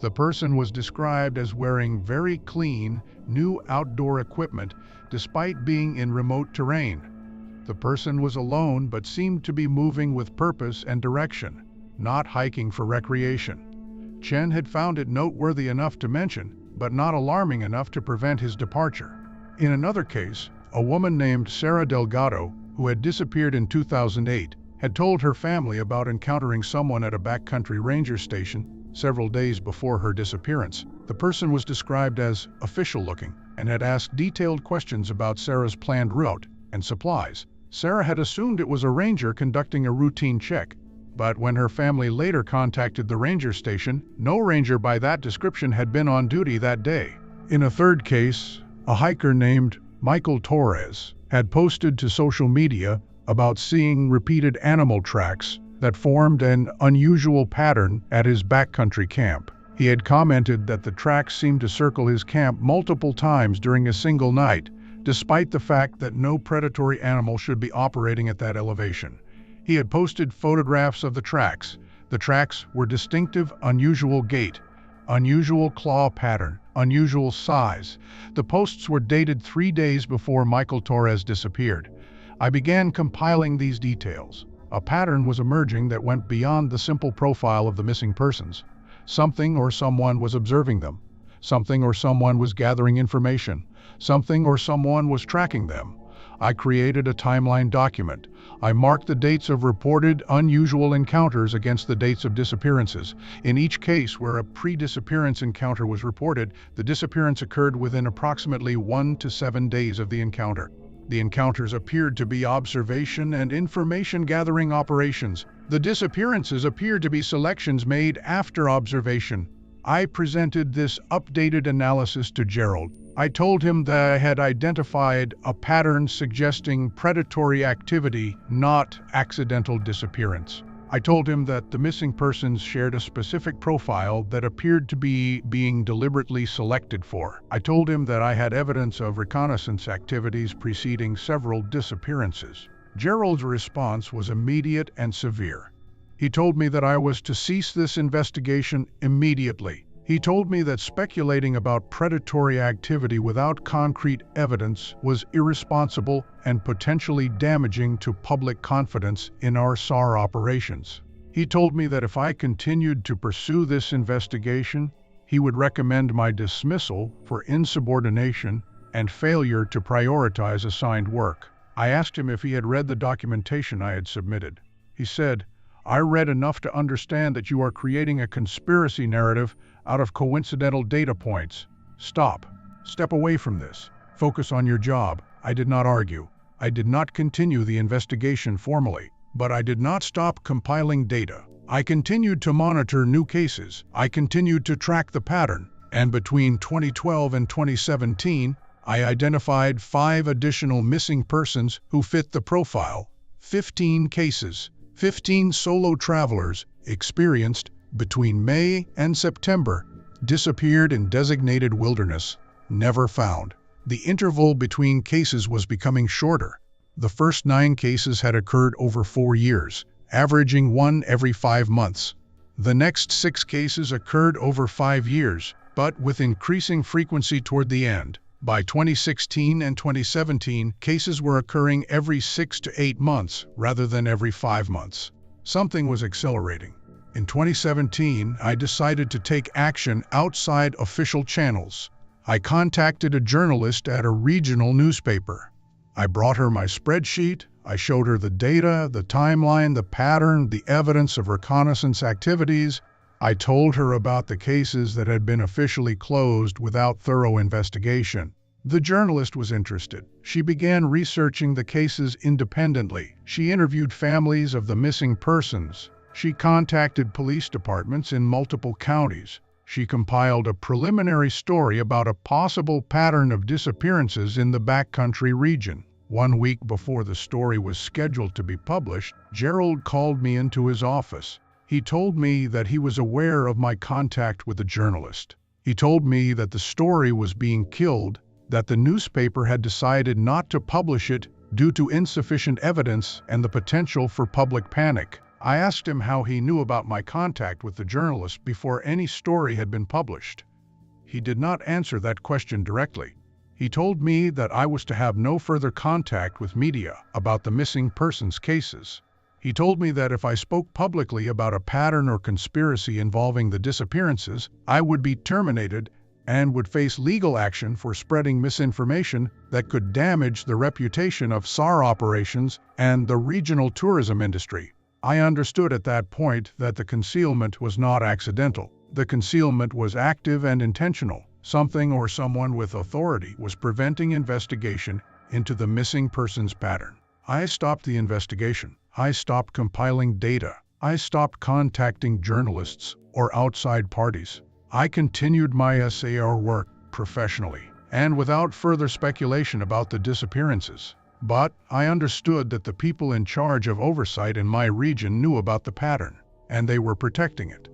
The person was described as wearing very clean, new outdoor equipment, despite being in remote terrain. The person was alone but seemed to be moving with purpose and direction, not hiking for recreation. Chen had found it noteworthy enough to mention, but not alarming enough to prevent his departure. In another case, a woman named Sarah Delgado, who had disappeared in 2008, had told her family about encountering someone at a backcountry ranger station several days before her disappearance. The person was described as official-looking and had asked detailed questions about Sarah's planned route and supplies. Sarah had assumed it was a ranger conducting a routine check, but when her family later contacted the ranger station, no ranger by that description had been on duty that day. In a third case, a hiker named Michael Torres had posted to social media about seeing repeated animal tracks that formed an unusual pattern at his backcountry camp. He had commented that the tracks seemed to circle his camp multiple times during a single night, despite the fact that no predatory animal should be operating at that elevation. He had posted photographs of the tracks. The tracks were distinctive, unusual gait, unusual claw pattern, unusual size. The posts were dated 3 days before Michael Torres disappeared. I began compiling these details. A pattern was emerging that went beyond the simple profile of the missing persons. Something or someone was observing them. Something or someone was gathering information. Something or someone was tracking them. I created a timeline document. I marked the dates of reported unusual encounters against the dates of disappearances. In each case where a pre-disappearance encounter was reported, the disappearance occurred within approximately 1 to 7 days of the encounter. The encounters appeared to be observation and information-gathering operations. The disappearances appeared to be selections made after observation. I presented this updated analysis to Gerald. I told him that I had identified a pattern suggesting predatory activity, not accidental disappearance. I told him that the missing persons shared a specific profile that appeared to be being deliberately selected for. I told him that I had evidence of reconnaissance activities preceding several disappearances. Gerald's response was immediate and severe. He told me that I was to cease this investigation immediately. He told me that speculating about predatory activity without concrete evidence was irresponsible and potentially damaging to public confidence in our SAR operations. He told me that if I continued to pursue this investigation, he would recommend my dismissal for insubordination and failure to prioritize assigned work. I asked him if he had read the documentation I had submitted. He said, "I read enough to understand that you are creating a conspiracy narrative out of coincidental data points. Stop. Step away from this. Focus on your job." I did not argue. I did not continue the investigation formally, but I did not stop compiling data. I continued to monitor new cases. I continued to track the pattern, and between 2012 and 2017, I identified 5 additional missing persons who fit the profile. 15 cases. 15 solo travelers experienced between May and September, disappeared in designated wilderness, never found. The interval between cases was becoming shorter. The first 9 cases had occurred over 4 years, averaging 1 every 5 months. The next 6 cases occurred over 5 years, but with increasing frequency toward the end. By 2016 and 2017, cases were occurring every 6 to 8 months rather than every 5 months. Something was accelerating. In 2017, I decided to take action outside official channels. I contacted a journalist at a regional newspaper. I brought her my spreadsheet. I showed her the data, the timeline, the pattern, the evidence of reconnaissance activities. I told her about the cases that had been officially closed without thorough investigation. The journalist was interested. She began researching the cases independently. She interviewed families of the missing persons. She contacted police departments in multiple counties. She compiled a preliminary story about a possible pattern of disappearances in the backcountry region. 1 week before the story was scheduled to be published, Gerald called me into his office. He told me that he was aware of my contact with the journalist. He told me that the story was being killed, that the newspaper had decided not to publish it due to insufficient evidence and the potential for public panic. I asked him how he knew about my contact with the journalist before any story had been published. He did not answer that question directly. He told me that I was to have no further contact with media about the missing persons cases. He told me that if I spoke publicly about a pattern or conspiracy involving the disappearances, I would be terminated and would face legal action for spreading misinformation that could damage the reputation of SAR operations and the regional tourism industry. I understood at that point that the concealment was not accidental. The concealment was active and intentional. Something or someone with authority was preventing investigation into the missing persons pattern. I stopped the investigation. I stopped compiling data. I stopped contacting journalists or outside parties. I continued my SAR work professionally and without further speculation about the disappearances. But I understood that the people in charge of oversight in my region knew about the pattern, and they were protecting it.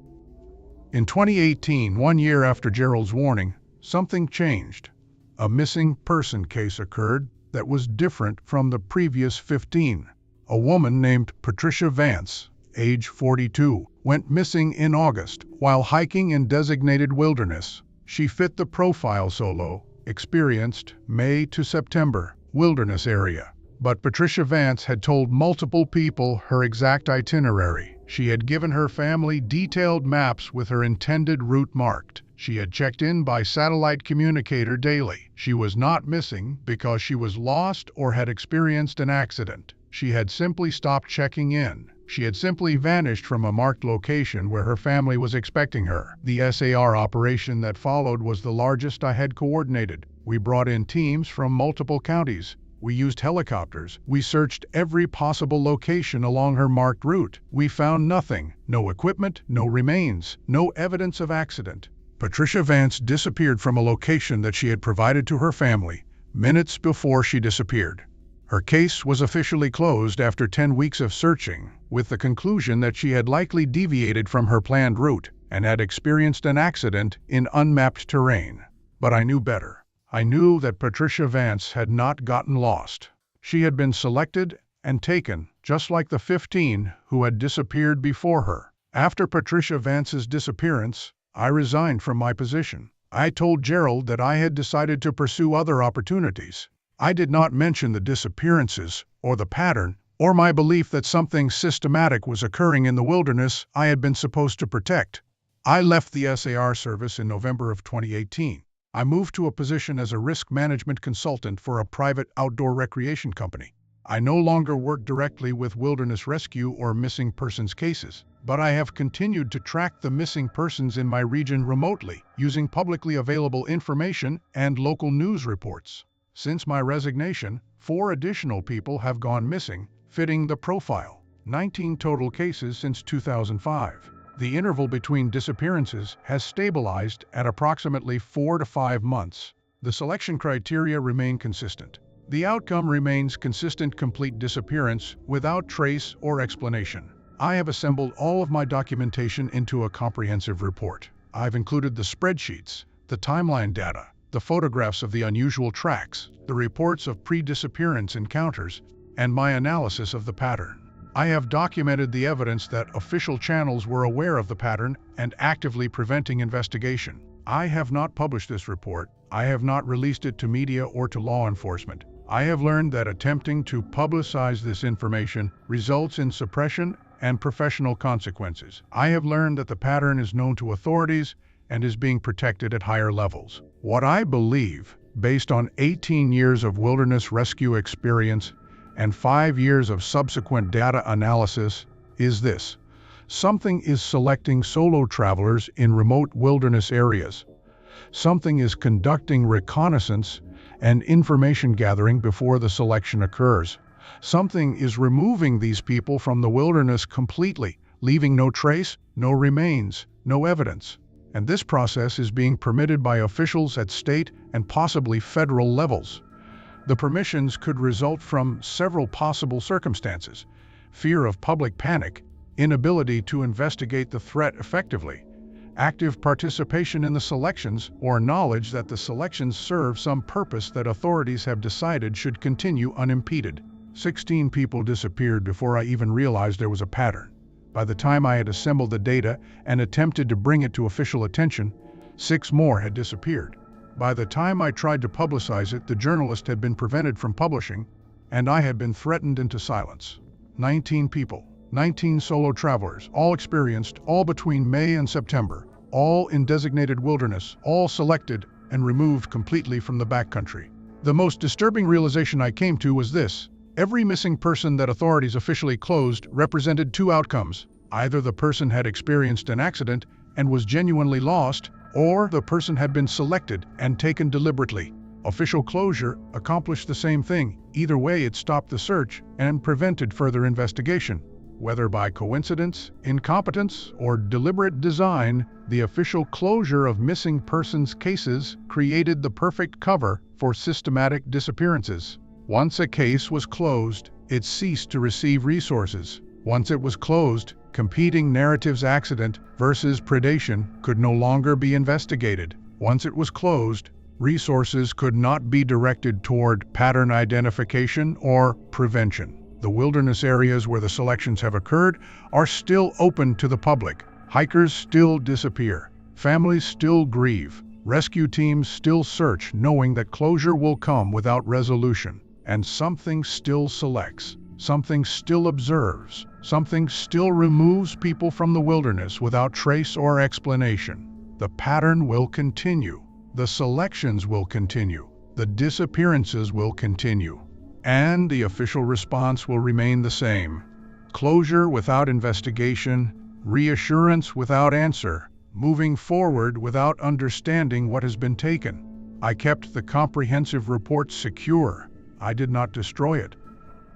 In 2018, 1 year after Gerald's warning, something changed. A missing person case occurred that was different from the previous 15. A woman named Patricia Vance, age 42, went missing in August while hiking in designated wilderness. She fit the profile: solo, experienced, May to September, wilderness area. But Patricia Vance had told multiple people her exact itinerary. She had given her family detailed maps with her intended route marked. She had checked in by satellite communicator daily. She was not missing because she was lost or had experienced an accident. She had simply stopped checking in. She had simply vanished from a marked location where her family was expecting her. The SAR operation that followed was the largest I had coordinated. We brought in teams from multiple counties. We used helicopters. We searched every possible location along her marked route. We found nothing. No equipment, no remains, no evidence of accident. Patricia Vance disappeared from a location that she had provided to her family minutes before she disappeared. Her case was officially closed after 10 weeks of searching, with the conclusion that she had likely deviated from her planned route and had experienced an accident in unmapped terrain. But I knew better. I knew that Patricia Vance had not gotten lost. She had been selected and taken, just like the 15 who had disappeared before her. After Patricia Vance's disappearance, I resigned from my position. I told Gerald that I had decided to pursue other opportunities. I did not mention the disappearances or the pattern or my belief that something systematic was occurring in the wilderness I had been supposed to protect. I left the SAR service in November of 2018. I moved to a position as a risk management consultant for a private outdoor recreation company. I no longer work directly with wilderness rescue or missing persons cases, but I have continued to track the missing persons in my region remotely, using publicly available information and local news reports. Since my resignation, 4 additional people have gone missing, fitting the profile. 19 total cases since 2005. The interval between disappearances has stabilized at approximately 4 to 5 months. The selection criteria remain consistent. The outcome remains consistent: complete disappearance without trace or explanation. I have assembled all of my documentation into a comprehensive report. I've included the spreadsheets, the timeline data, the photographs of the unusual tracks, the reports of pre-disappearance encounters, and my analysis of the pattern. I have documented the evidence that official channels were aware of the pattern and actively preventing investigation. I have not published this report. I have not released it to media or to law enforcement. I have learned that attempting to publicize this information results in suppression and professional consequences. I have learned that the pattern is known to authorities and is being protected at higher levels. What I believe, based on 18 years of wilderness rescue experience and 5 years of subsequent data analysis, is this: something is selecting solo travelers in remote wilderness areas. Something is conducting reconnaissance and information gathering before the selection occurs. Something is removing these people from the wilderness completely, leaving no trace, no remains, no evidence. And this process is being permitted by officials at state and possibly federal levels. The permissions could result from several possible circumstances: fear of public panic, inability to investigate the threat effectively, active participation in the selections, or knowledge that the selections serve some purpose that authorities have decided should continue unimpeded. 16 people disappeared before I even realized there was a pattern. By the time I had assembled the data and attempted to bring it to official attention, 6 more had disappeared. By the time I tried to publicize it, the journalist had been prevented from publishing, and I had been threatened into silence. 19 people, 19 solo travelers, all experienced, all between May and September, all in designated wilderness, all selected and removed completely from the backcountry. The most disturbing realization I came to was this: every missing person that authorities officially closed represented two outcomes. Either the person had experienced an accident and was genuinely lost, or the person had been selected and taken deliberately. Official closure accomplished the same thing. Either way, it stopped the search and prevented further investigation. Whether by coincidence, incompetence, or deliberate design, the official closure of missing persons cases created the perfect cover for systematic disappearances. Once a case was closed, it ceased to receive resources. Once it was closed, competing narratives, accident versus predation, could no longer be investigated. Once it was closed, resources could not be directed toward pattern identification or prevention. The wilderness areas where the selections have occurred are still open to the public. Hikers still disappear. Families still grieve. Rescue teams still search, knowing that closure will come without resolution. And something still selects. Something still observes. Something still removes people from the wilderness without trace or explanation. The pattern will continue. The selections will continue. The disappearances will continue. And the official response will remain the same. Closure without investigation, reassurance without answer, moving forward without understanding what has been taken. I kept the comprehensive report secure. I did not destroy it.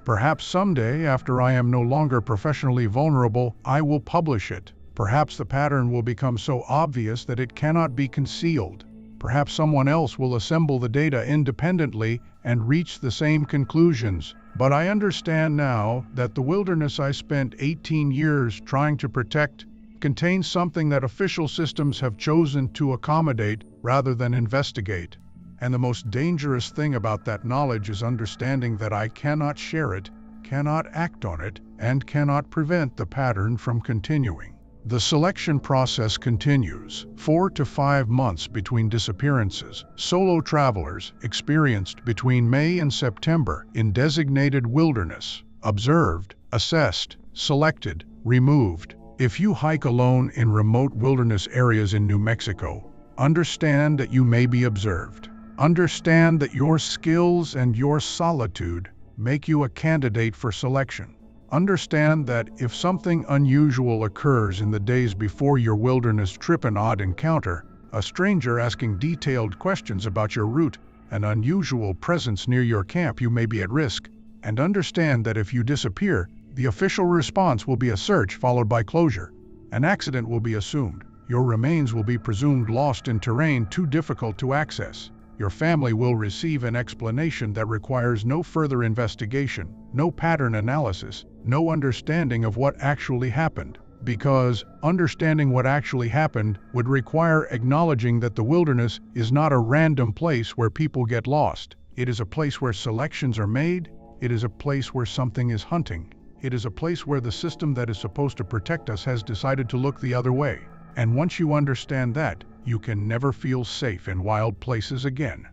Perhaps someday, after I am no longer professionally vulnerable, I will publish it. Perhaps the pattern will become so obvious that it cannot be concealed. Perhaps someone else will assemble the data independently and reach the same conclusions. But I understand now that the wilderness I spent 18 years trying to protect contains something that official systems have chosen to accommodate rather than investigate. And the most dangerous thing about that knowledge is understanding that I cannot share it, cannot act on it, and cannot prevent the pattern from continuing. The selection process continues. 4 to 5 months between disappearances. Solo travelers experienced between May and September in designated wilderness. Observed, assessed, selected, removed. If you hike alone in remote wilderness areas in New Mexico, understand that you may be observed. Understand that your skills and your solitude make you a candidate for selection. Understand that if something unusual occurs in the days before your wilderness trip, an odd encounter, a stranger asking detailed questions about your route, an unusual presence near your camp, you may be at risk. And understand that if you disappear, the official response will be a search followed by closure. An accident will be assumed. Your remains will be presumed lost in terrain too difficult to access. Your family will receive an explanation that requires no further investigation, no pattern analysis, no understanding of what actually happened. Because understanding what actually happened would require acknowledging that the wilderness is not a random place where people get lost. It is a place where selections are made. It is a place where something is hunting. It is a place where the system that is supposed to protect us has decided to look the other way. And once you understand that, you can never feel safe in wild places again.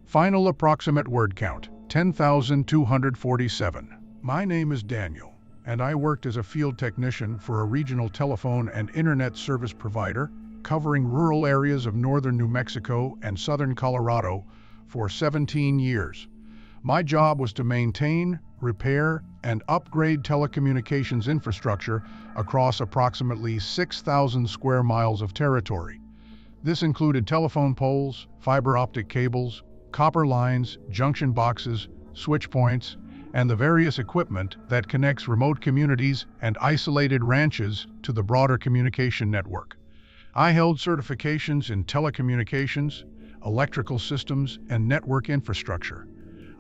Final approximate word count, 10,247. My name is Daniel, and I worked as a field technician for a regional telephone and internet service provider covering rural areas of northern New Mexico and southern Colorado for 17 years. My job was to maintain, repair, and upgrade telecommunications infrastructure across approximately 6,000 square miles of territory. This included telephone poles, fiber optic cables, copper lines, junction boxes, switch points, and the various equipment that connects remote communities and isolated ranches to the broader communication network. I held certifications in telecommunications, electrical systems, and network infrastructure.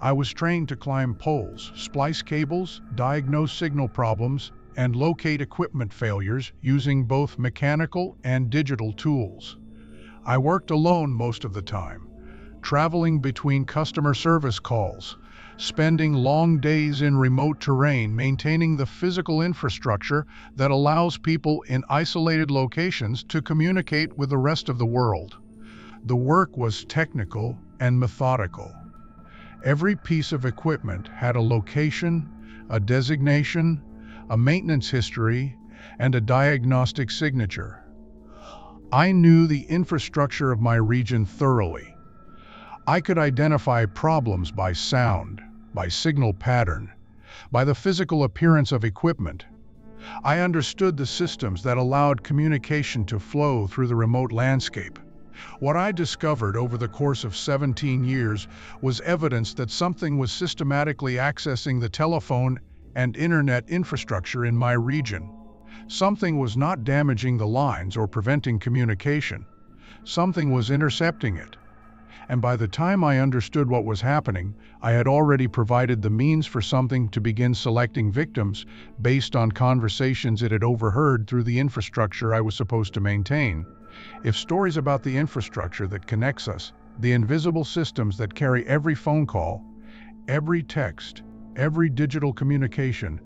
I was trained to climb poles, splice cables, diagnose signal problems, and locate equipment failures using both mechanical and digital tools. I worked alone most of the time, traveling between customer service calls, spending long days in remote terrain maintaining the physical infrastructure that allows people in isolated locations to communicate with the rest of the world. The work was technical and methodical. Every piece of equipment had a location, a designation, a maintenance history, and a diagnostic signature. I knew the infrastructure of my region thoroughly. I could identify problems by sound, by signal pattern, by the physical appearance of equipment. I understood the systems that allowed communication to flow through the remote landscape. What I discovered over the course of 17 years was evidence that something was systematically accessing the telephone and internet infrastructure in my region. Something was not damaging the lines or preventing communication. Something was intercepting it. And by the time I understood what was happening, I had already provided the means for something to begin selecting victims based on conversations it had overheard through the infrastructure I was supposed to maintain. If stories about the infrastructure that connects us, the invisible systems that carry every phone call, every text, every digital communication,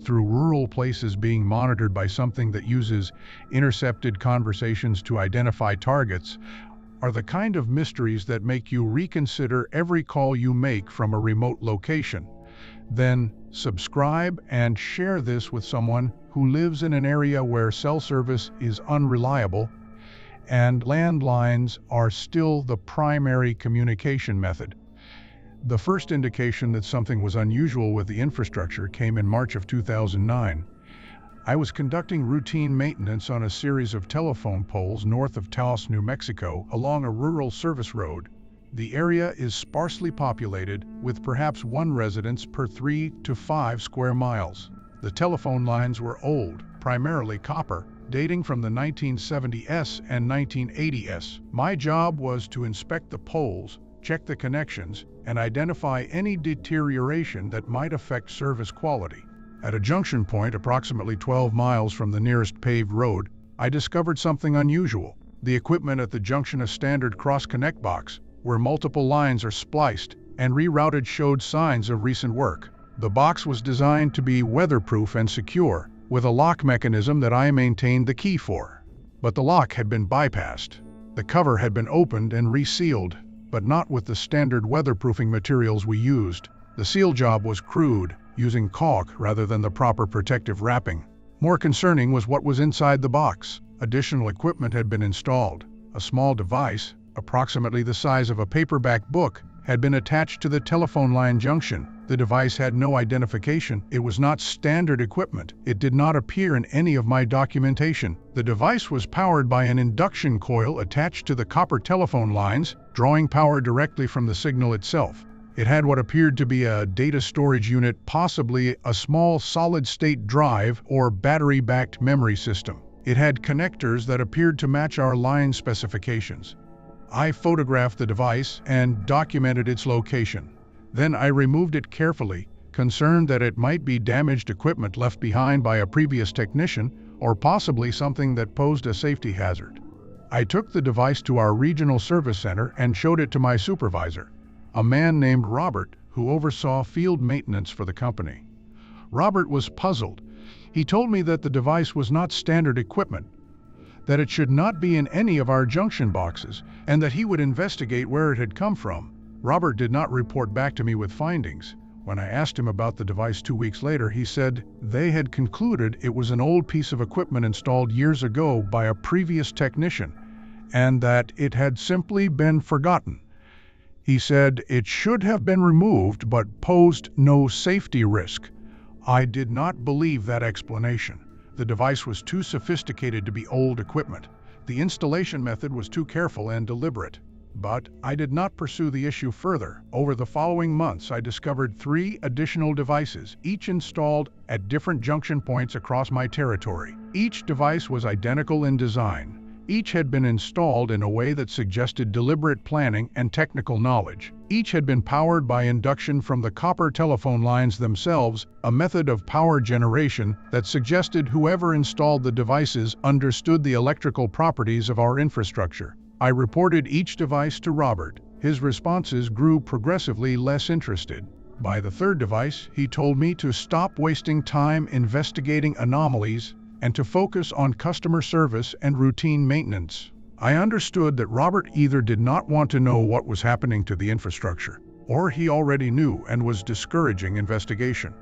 through rural places being monitored by something that uses intercepted conversations to identify targets, are the kind of mysteries that make you reconsider every call you make from a remote location. Then subscribe and share this with someone who lives in an area where cell service is unreliable and landlines are still the primary communication method. The first indication that something was unusual with the infrastructure came in March of 2009. I was conducting routine maintenance on a series of telephone poles north of Taos, New Mexico, along a rural service road. The area is sparsely populated, with perhaps one residence per 3 to 5 square miles. The telephone lines were old, primarily copper, dating from the 1970s and 1980s. My job was to inspect the poles, check the connections, and identify any deterioration that might affect service quality. At a junction point approximately 12 miles from the nearest paved road, I discovered something unusual. The equipment at the junction, a standard cross-connect box, where multiple lines are spliced and rerouted, showed signs of recent work. The box was designed to be weatherproof and secure, with a lock mechanism that I maintained the key for. But the lock had been bypassed. The cover had been opened and resealed, but not with the standard weatherproofing materials we used. The seal job was crude, using caulk rather than the proper protective wrapping. More concerning was what was inside the box. Additional equipment had been installed. A small device, approximately the size of a paperback book, had been attached to the telephone line junction. The device had no identification. It was not standard equipment. It did not appear in any of my documentation. The device was powered by an induction coil attached to the copper telephone lines, drawing power directly from the signal itself. It had what appeared to be a data storage unit, possibly a small solid-state drive or battery-backed memory system. It had connectors that appeared to match our line specifications. I photographed the device and documented its location. Then I removed it carefully, concerned that it might be damaged equipment left behind by a previous technician, or possibly something that posed a safety hazard. I took the device to our regional service center and showed it to my supervisor, a man named Robert, who oversaw field maintenance for the company. Robert was puzzled. He told me that the device was not standard equipment, that it should not be in any of our junction boxes, and that he would investigate where it had come from. Robert did not report back to me with findings. When I asked him about the device 2 weeks later, he said they had concluded it was an old piece of equipment installed years ago by a previous technician, and that it had simply been forgotten. He said it should have been removed but posed no safety risk. I did not believe that explanation. The device was too sophisticated to be old equipment. The installation method was too careful and deliberate. But I did not pursue the issue further. Over the following months, I discovered 3 additional devices, each installed at different junction points across my territory. Each device was identical in design. Each had been installed in a way that suggested deliberate planning and technical knowledge. Each had been powered by induction from the copper telephone lines themselves, a method of power generation that suggested whoever installed the devices understood the electrical properties of our infrastructure. I reported each device to Robert. His responses grew progressively less interested. By the 3rd device, he told me to stop wasting time investigating anomalies and to focus on customer service and routine maintenance. I understood that Robert either did not want to know what was happening to the infrastructure, or he already knew and was discouraging investigation.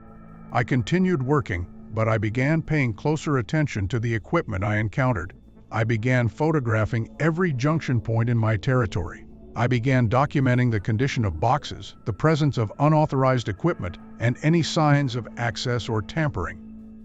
I continued working, but I began paying closer attention to the equipment I encountered. I began photographing every junction point in my territory. I began documenting the condition of boxes, the presence of unauthorized equipment, and any signs of access or tampering.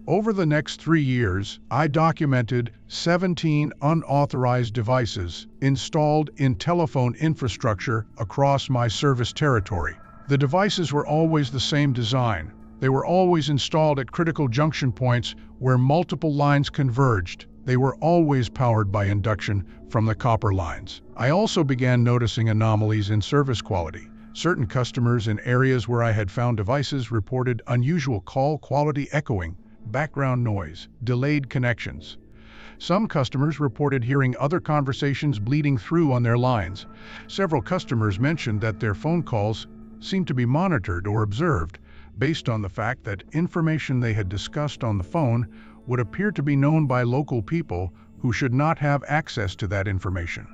Over the next 3 years, I documented 17 unauthorized devices installed in telephone infrastructure across my service territory. The devices were always the same design. They were always installed at critical junction points where multiple lines converged. They were always powered by induction from the copper lines. I also began noticing anomalies in service quality. Certain customers in areas where I had found devices reported unusual call quality echoing, background noise, delayed connections. Some customers reported hearing other conversations bleeding through on their lines. Several customers mentioned that their phone calls seemed to be monitored or observed based on the fact that information they had discussed on the phone would appear to be known by local people who should not have access to that information.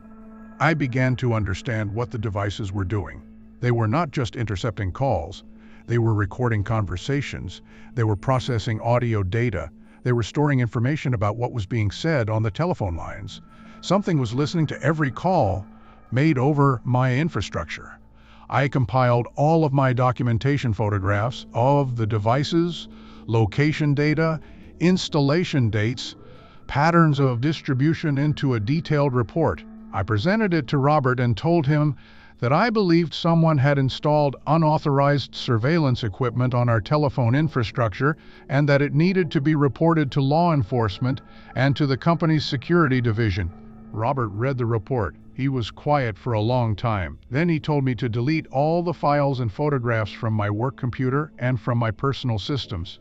I began to understand what the devices were doing. They were not just intercepting calls. They were recording conversations, they were processing audio data, they were storing information about what was being said on the telephone lines. Something was listening to every call made over my infrastructure. I compiled all of my documentation photographs of the devices, location data, installation dates, patterns of distribution into a detailed report. I presented it to Robert and told him that I believed someone had installed unauthorized surveillance equipment on our telephone infrastructure and that it needed to be reported to law enforcement and to the company's security division. Robert read the report. He was quiet for a long time. Then he told me to delete all the files and photographs from my work computer and from my personal systems.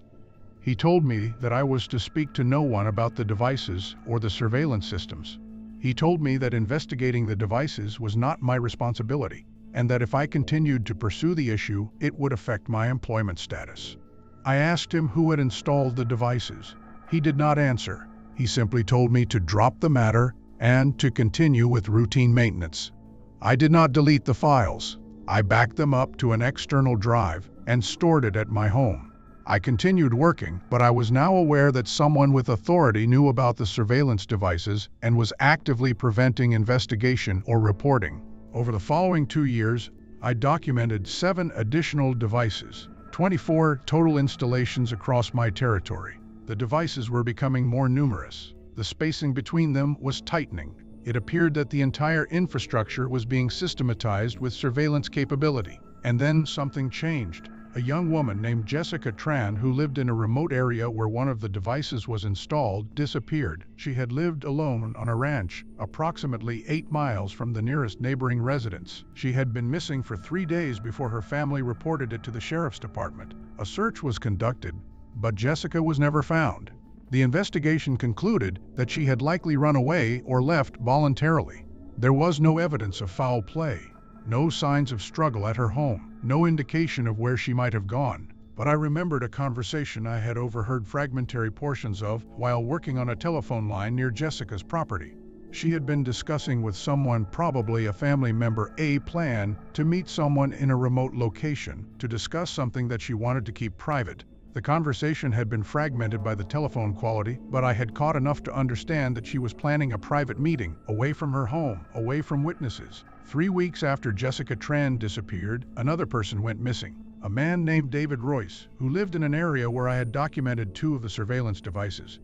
He told me that I was to speak to no one about the devices or the surveillance systems. He told me that investigating the devices was not my responsibility, and that if I continued to pursue the issue, it would affect my employment status. I asked him who had installed the devices. He did not answer. He simply told me to drop the matter and to continue with routine maintenance. I did not delete the files. I backed them up to an external drive and stored it at my home. I continued working, but I was now aware that someone with authority knew about the surveillance devices and was actively preventing investigation or reporting. Over the following 2 years, I documented 7 additional devices, 24 total installations across my territory. The devices were becoming more numerous. The spacing between them was tightening. It appeared that the entire infrastructure was being systematized with surveillance capability. And then something changed. A young woman named Jessica Tran, who lived in a remote area where one of the devices was installed, disappeared. She had lived alone on a ranch, approximately 8 miles from the nearest neighboring residence. She had been missing for 3 days before her family reported it to the sheriff's department. A search was conducted, but Jessica was never found. The investigation concluded that she had likely run away or left voluntarily. There was no evidence of foul play. No signs of struggle at her home, no indication of where she might have gone. But I remembered a conversation I had overheard fragmentary portions of while working on a telephone line near Jessica's property. She had been discussing with someone, probably a family member, a plan to meet someone in a remote location to discuss something that she wanted to keep private. The conversation had been fragmented by the telephone quality, but I had caught enough to understand that she was planning a private meeting, away from her home, away from witnesses. 3 weeks after Jessica Tran disappeared, another person went missing. A man named David Royce, who lived in an area where I had documented 2 of the surveillance devices.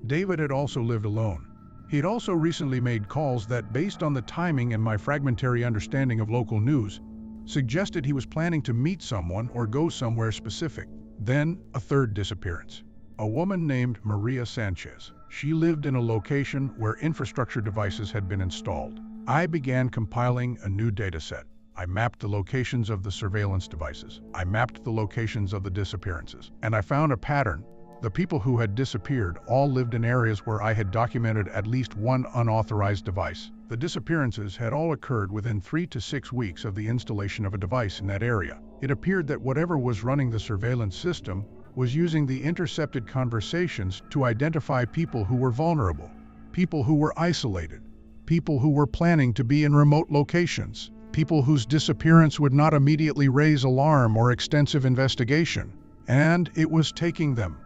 David had also lived alone. He had also recently made calls that, based on the timing and my fragmentary understanding of local news, suggested he was planning to meet someone or go somewhere specific. Then, a third disappearance. A woman named Maria Sanchez. She lived in a location where infrastructure devices had been installed. I began compiling a new dataset. I mapped the locations of the surveillance devices. I mapped the locations of the disappearances. And I found a pattern. The people who had disappeared all lived in areas where I had documented at least one unauthorized device. The disappearances had all occurred within 3 to 6 weeks of the installation of a device in that area. It appeared that whatever was running the surveillance system was using the intercepted conversations to identify people who were vulnerable, people who were isolated, people who were planning to be in remote locations, people whose disappearance would not immediately raise alarm or extensive investigation. And it was taking them.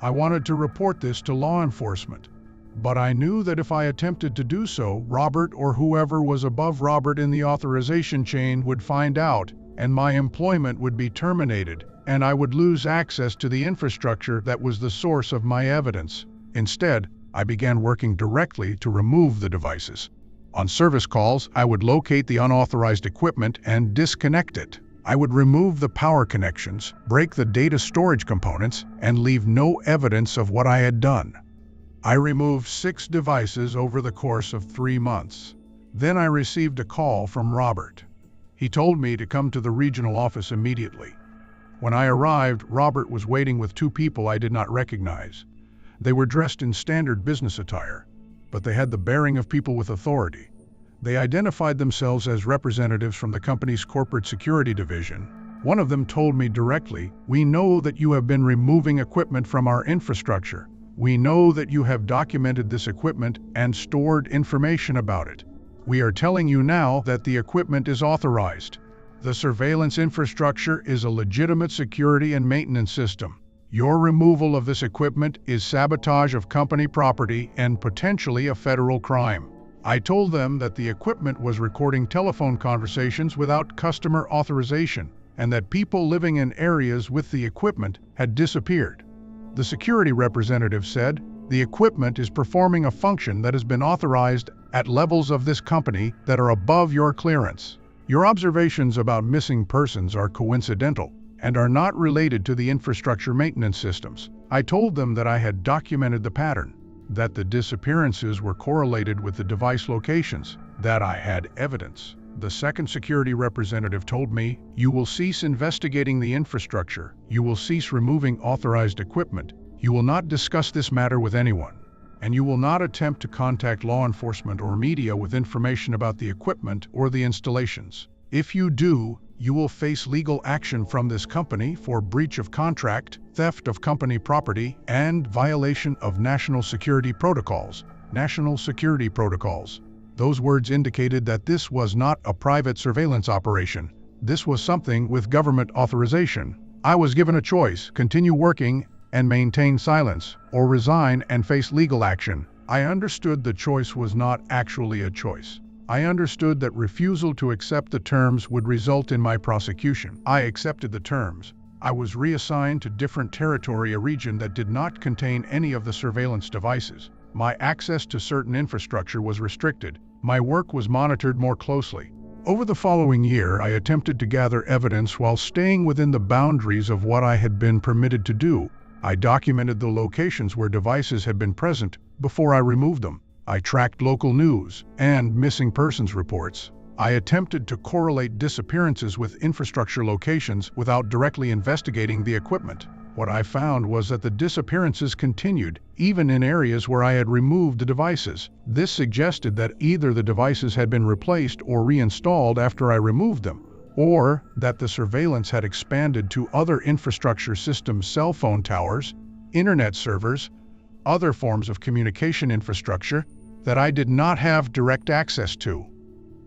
I wanted to report this to law enforcement, but I knew that if I attempted to do so, Robert or whoever was above Robert in the authorization chain would find out, and my employment would be terminated, and I would lose access to the infrastructure that was the source of my evidence. Instead, I began working directly to remove the devices. On service calls, I would locate the unauthorized equipment and disconnect it. I would remove the power connections, break the data storage components, and leave no evidence of what I had done. I removed 6 devices over the course of 3 months. Then I received a call from Robert. He told me to come to the regional office immediately. When I arrived, Robert was waiting with 2 people I did not recognize. They were dressed in standard business attire, but they had the bearing of people with authority. They identified themselves as representatives from the company's corporate security division. One of them told me directly, "We know that you have been removing equipment from our infrastructure. We know that you have documented this equipment and stored information about it. We are telling you now that the equipment is authorized. The surveillance infrastructure is a legitimate security and maintenance system. Your removal of this equipment is sabotage of company property and potentially a federal crime." I told them that the equipment was recording telephone conversations without customer authorization, and that people living in areas with the equipment had disappeared. The security representative said, "The equipment is performing a function that has been authorized at levels of this company that are above your clearance. Your observations about missing persons are coincidental and are not related to the infrastructure maintenance systems." I told them that I had documented the pattern, that the disappearances were correlated with the device locations, that I had evidence. The second security representative told me, "You will cease investigating the infrastructure. You will cease removing authorized equipment. You will not discuss this matter with anyone. And you will not attempt to contact law enforcement or media with information about the equipment or the installations. If you do, you will face legal action from this company for breach of contract, theft of company property, and violation of national security protocols." National security protocols. Those words indicated that this was not a private surveillance operation. This was something with government authorization. I was given a choice: continue working and maintain silence, or resign and face legal action. I understood the choice was not actually a choice. I understood that refusal to accept the terms would result in my prosecution. I accepted the terms. I was reassigned to different territory, a region that did not contain any of the surveillance devices. My access to certain infrastructure was restricted. My work was monitored more closely. Over the following year, I attempted to gather evidence while staying within the boundaries of what I had been permitted to do. I documented the locations where devices had been present before I removed them. I tracked local news and missing persons reports. I attempted to correlate disappearances with infrastructure locations without directly investigating the equipment. What I found was that the disappearances continued, even in areas where I had removed the devices. This suggested that either the devices had been replaced or reinstalled after I removed them, or that the surveillance had expanded to other infrastructure systems, cell phone towers, internet servers, other forms of communication infrastructure that I did not have direct access to.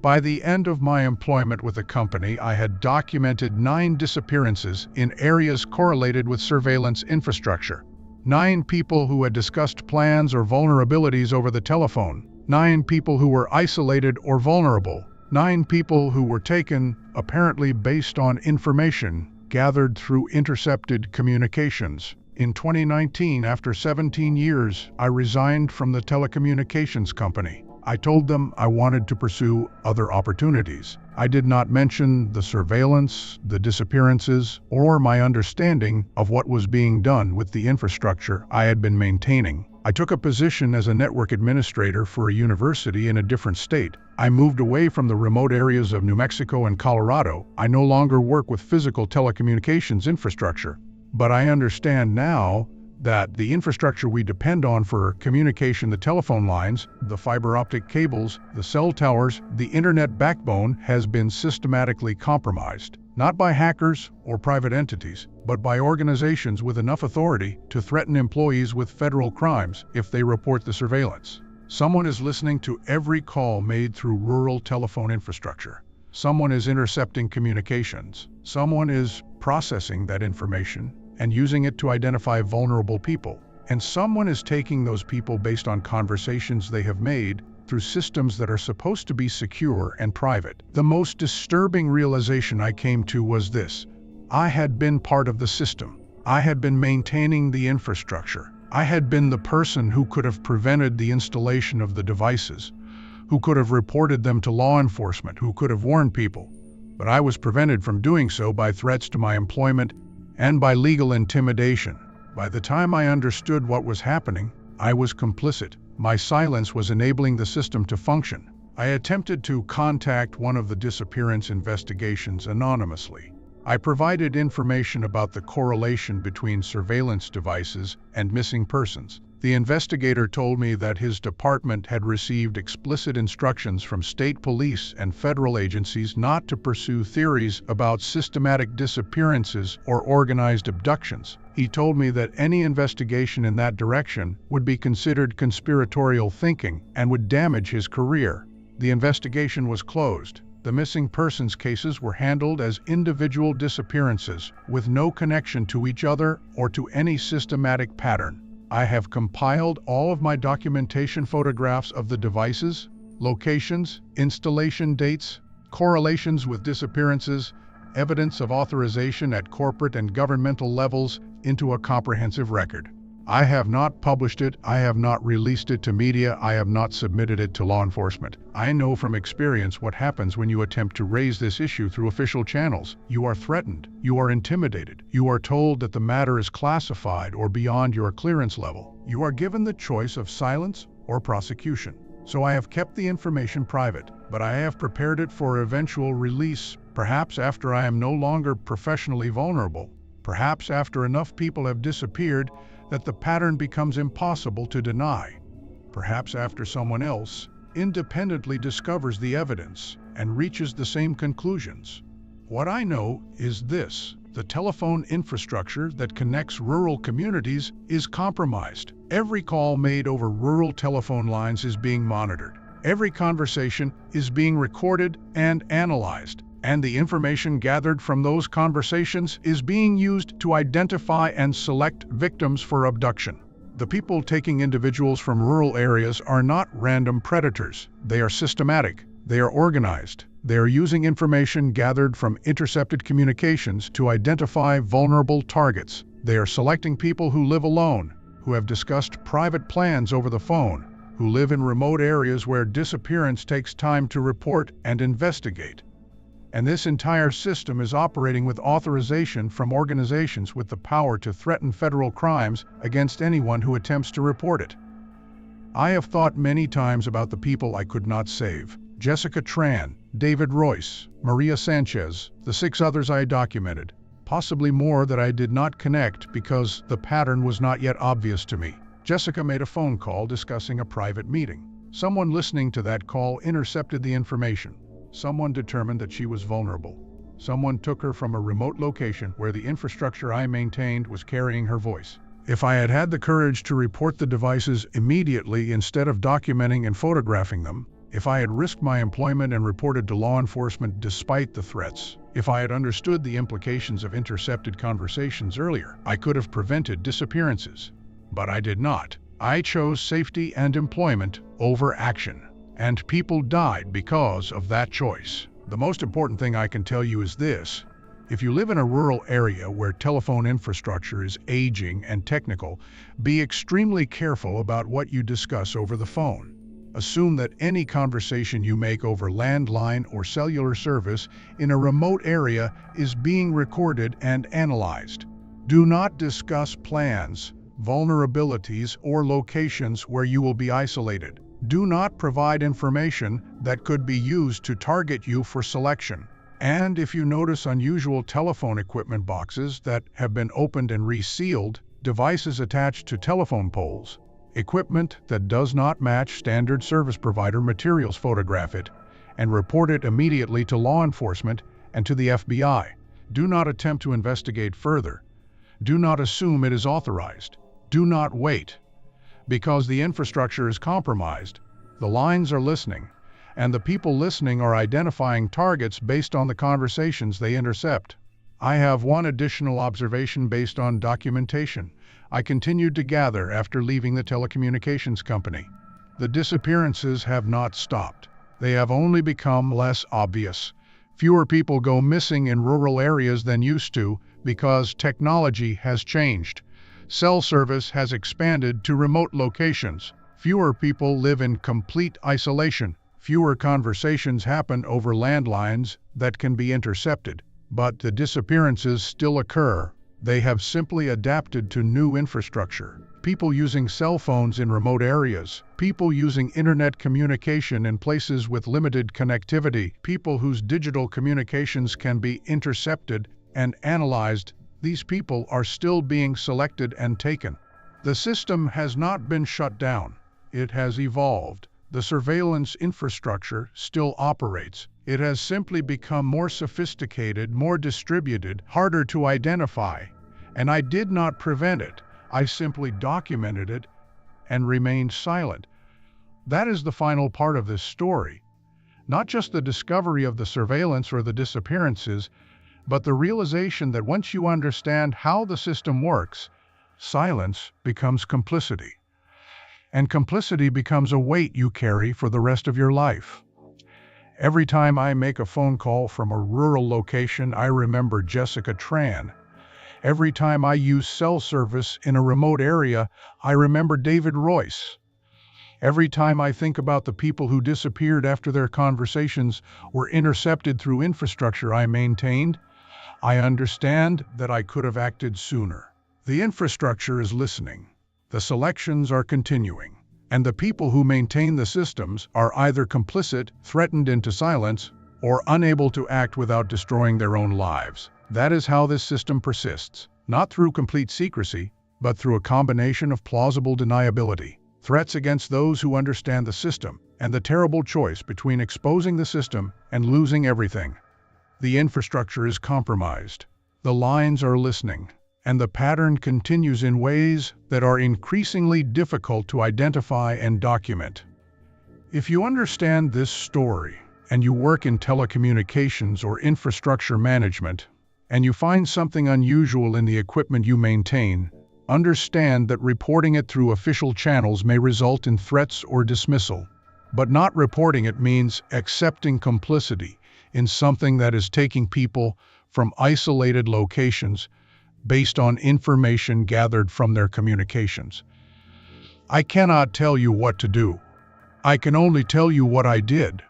By the end of my employment with the company, I had documented 9 disappearances in areas correlated with surveillance infrastructure. 9 people who had discussed plans or vulnerabilities over the telephone. 9 people who were isolated or vulnerable. 9 people who were taken, apparently based on information gathered through intercepted communications. In 2019, after 17 years, I resigned from the telecommunications company. I told them I wanted to pursue other opportunities. I did not mention the surveillance, the disappearances, or my understanding of what was being done with the infrastructure I had been maintaining. I took a position as a network administrator for a university in a different state. I moved away from the remote areas of New Mexico and Colorado. I no longer work with physical telecommunications infrastructure. But I understand now that the infrastructure we depend on for communication, the telephone lines, the fiber optic cables, the cell towers, the internet backbone, has been systematically compromised, not by hackers or private entities, but by organizations with enough authority to threaten employees with federal crimes if they report the surveillance. Someone is listening to every call made through rural telephone infrastructure. Someone is intercepting communications. Someone is processing that information and using it to identify vulnerable people. And someone is taking those people based on conversations they have made through systems that are supposed to be secure and private. The most disturbing realization I came to was this: I had been part of the system. I had been maintaining the infrastructure. I had been the person who could have prevented the installation of the devices, who could have reported them to law enforcement, who could have warned people. But I was prevented from doing so by threats to my employment and by legal intimidation. By the time I understood what was happening, I was complicit. My silence was enabling the system to function. I attempted to contact one of the disappearance investigations anonymously. I provided information about the correlation between surveillance devices and missing persons. The investigator told me that his department had received explicit instructions from state police and federal agencies not to pursue theories about systematic disappearances or organized abductions. He told me that any investigation in that direction would be considered conspiratorial thinking and would damage his career. The investigation was closed. The missing persons cases were handled as individual disappearances with no connection to each other or to any systematic pattern. I have compiled all of my documentation, photographs of the devices, locations, installation dates, correlations with disappearances, evidence of authorization at corporate and governmental levels into a comprehensive record. I have not published it, I have not released it to media, I have not submitted it to law enforcement. I know from experience what happens when you attempt to raise this issue through official channels. You are threatened, you are intimidated, you are told that the matter is classified or beyond your clearance level. You are given the choice of silence or prosecution. So I have kept the information private, but I have prepared it for eventual release, perhaps after I am no longer professionally vulnerable, perhaps after enough people have disappeared that the pattern becomes impossible to deny. Perhaps after someone else independently discovers the evidence and reaches the same conclusions. What I know is this: the telephone infrastructure that connects rural communities is compromised. Every call made over rural telephone lines is being monitored. Every conversation is being recorded and analyzed. And the information gathered from those conversations is being used to identify and select victims for abduction. The people taking individuals from rural areas are not random predators. They are systematic. They are organized. They are using information gathered from intercepted communications to identify vulnerable targets. They are selecting people who live alone, who have discussed private plans over the phone, who live in remote areas where disappearance takes time to report and investigate. And this entire system is operating with authorization from organizations with the power to threaten federal crimes against anyone who attempts to report it. I have thought many times about the people I could not save: Jessica Tran, David Royce, Maria Sanchez, the 6 others I documented, possibly more that I did not connect because the pattern was not yet obvious to me. Jessica made a phone call discussing a private meeting. Someone listening to that call intercepted the information. Someone determined that she was vulnerable. Someone took her from a remote location where the infrastructure I maintained was carrying her voice. If I had had the courage to report the devices immediately instead of documenting and photographing them, if I had risked my employment and reported to law enforcement despite the threats, if I had understood the implications of intercepted conversations earlier, I could have prevented disappearances. But I did not. I chose safety and employment over action. And people died because of that choice. The most important thing I can tell you is this: if you live in a rural area where telephone infrastructure is aging and technical, be extremely careful about what you discuss over the phone. Assume that any conversation you make over landline or cellular service in a remote area is being recorded and analyzed. Do not discuss plans, vulnerabilities, or locations where you will be isolated. Do not provide information that could be used to target you for selection. And if you notice unusual telephone equipment boxes that have been opened and resealed, devices attached to telephone poles, equipment that does not match standard service provider materials, photograph it and report it immediately to law enforcement and to the FBI. Do not attempt to investigate further. Do not assume it is authorized. Do not wait. Because the infrastructure is compromised, the lines are listening, and the people listening are identifying targets based on the conversations they intercept. I have one additional observation based on documentation I continued to gather after leaving the telecommunications company. The disappearances have not stopped. They have only become less obvious. Fewer people go missing in rural areas than used to because technology has changed. Cell service has expanded to remote locations. Fewer people live in complete isolation. Fewer conversations happen over landlines that can be intercepted. But the disappearances still occur. They have simply adapted to new infrastructure. People using cell phones in remote areas, people using internet communication in places with limited connectivity, people whose digital communications can be intercepted and analyzed. These people are still being selected and taken. The system has not been shut down. It has evolved. The surveillance infrastructure still operates. It has simply become more sophisticated, more distributed, harder to identify. And I did not prevent it. I simply documented it and remained silent. That is the final part of this story. Not just the discovery of the surveillance or the disappearances, but the realization that once you understand how the system works, silence becomes complicity. And complicity becomes a weight you carry for the rest of your life. Every time I make a phone call from a rural location, I remember Jessica Tran. Every time I use cell service in a remote area, I remember David Royce. Every time I think about the people who disappeared after their conversations were intercepted through infrastructure I maintained, I understand that I could have acted sooner. The infrastructure is listening. The selections are continuing. And the people who maintain the systems are either complicit, threatened into silence, or unable to act without destroying their own lives. That is how this system persists, not through complete secrecy, but through a combination of plausible deniability, threats against those who understand the system, and the terrible choice between exposing the system and losing everything. The infrastructure is compromised. The lines are listening. And the pattern continues in ways that are increasingly difficult to identify and document. If you understand this story, and you work in telecommunications or infrastructure management, and you find something unusual in the equipment you maintain, understand that reporting it through official channels may result in threats or dismissal. But not reporting it means accepting complicity in something that is taking people from isolated locations based on information gathered from their communications. I cannot tell you what to do. I can only tell you what I did.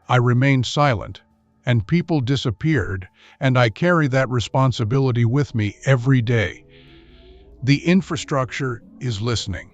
I remained silent, and people disappeared, and I carry that responsibility with me every day. The infrastructure is listening.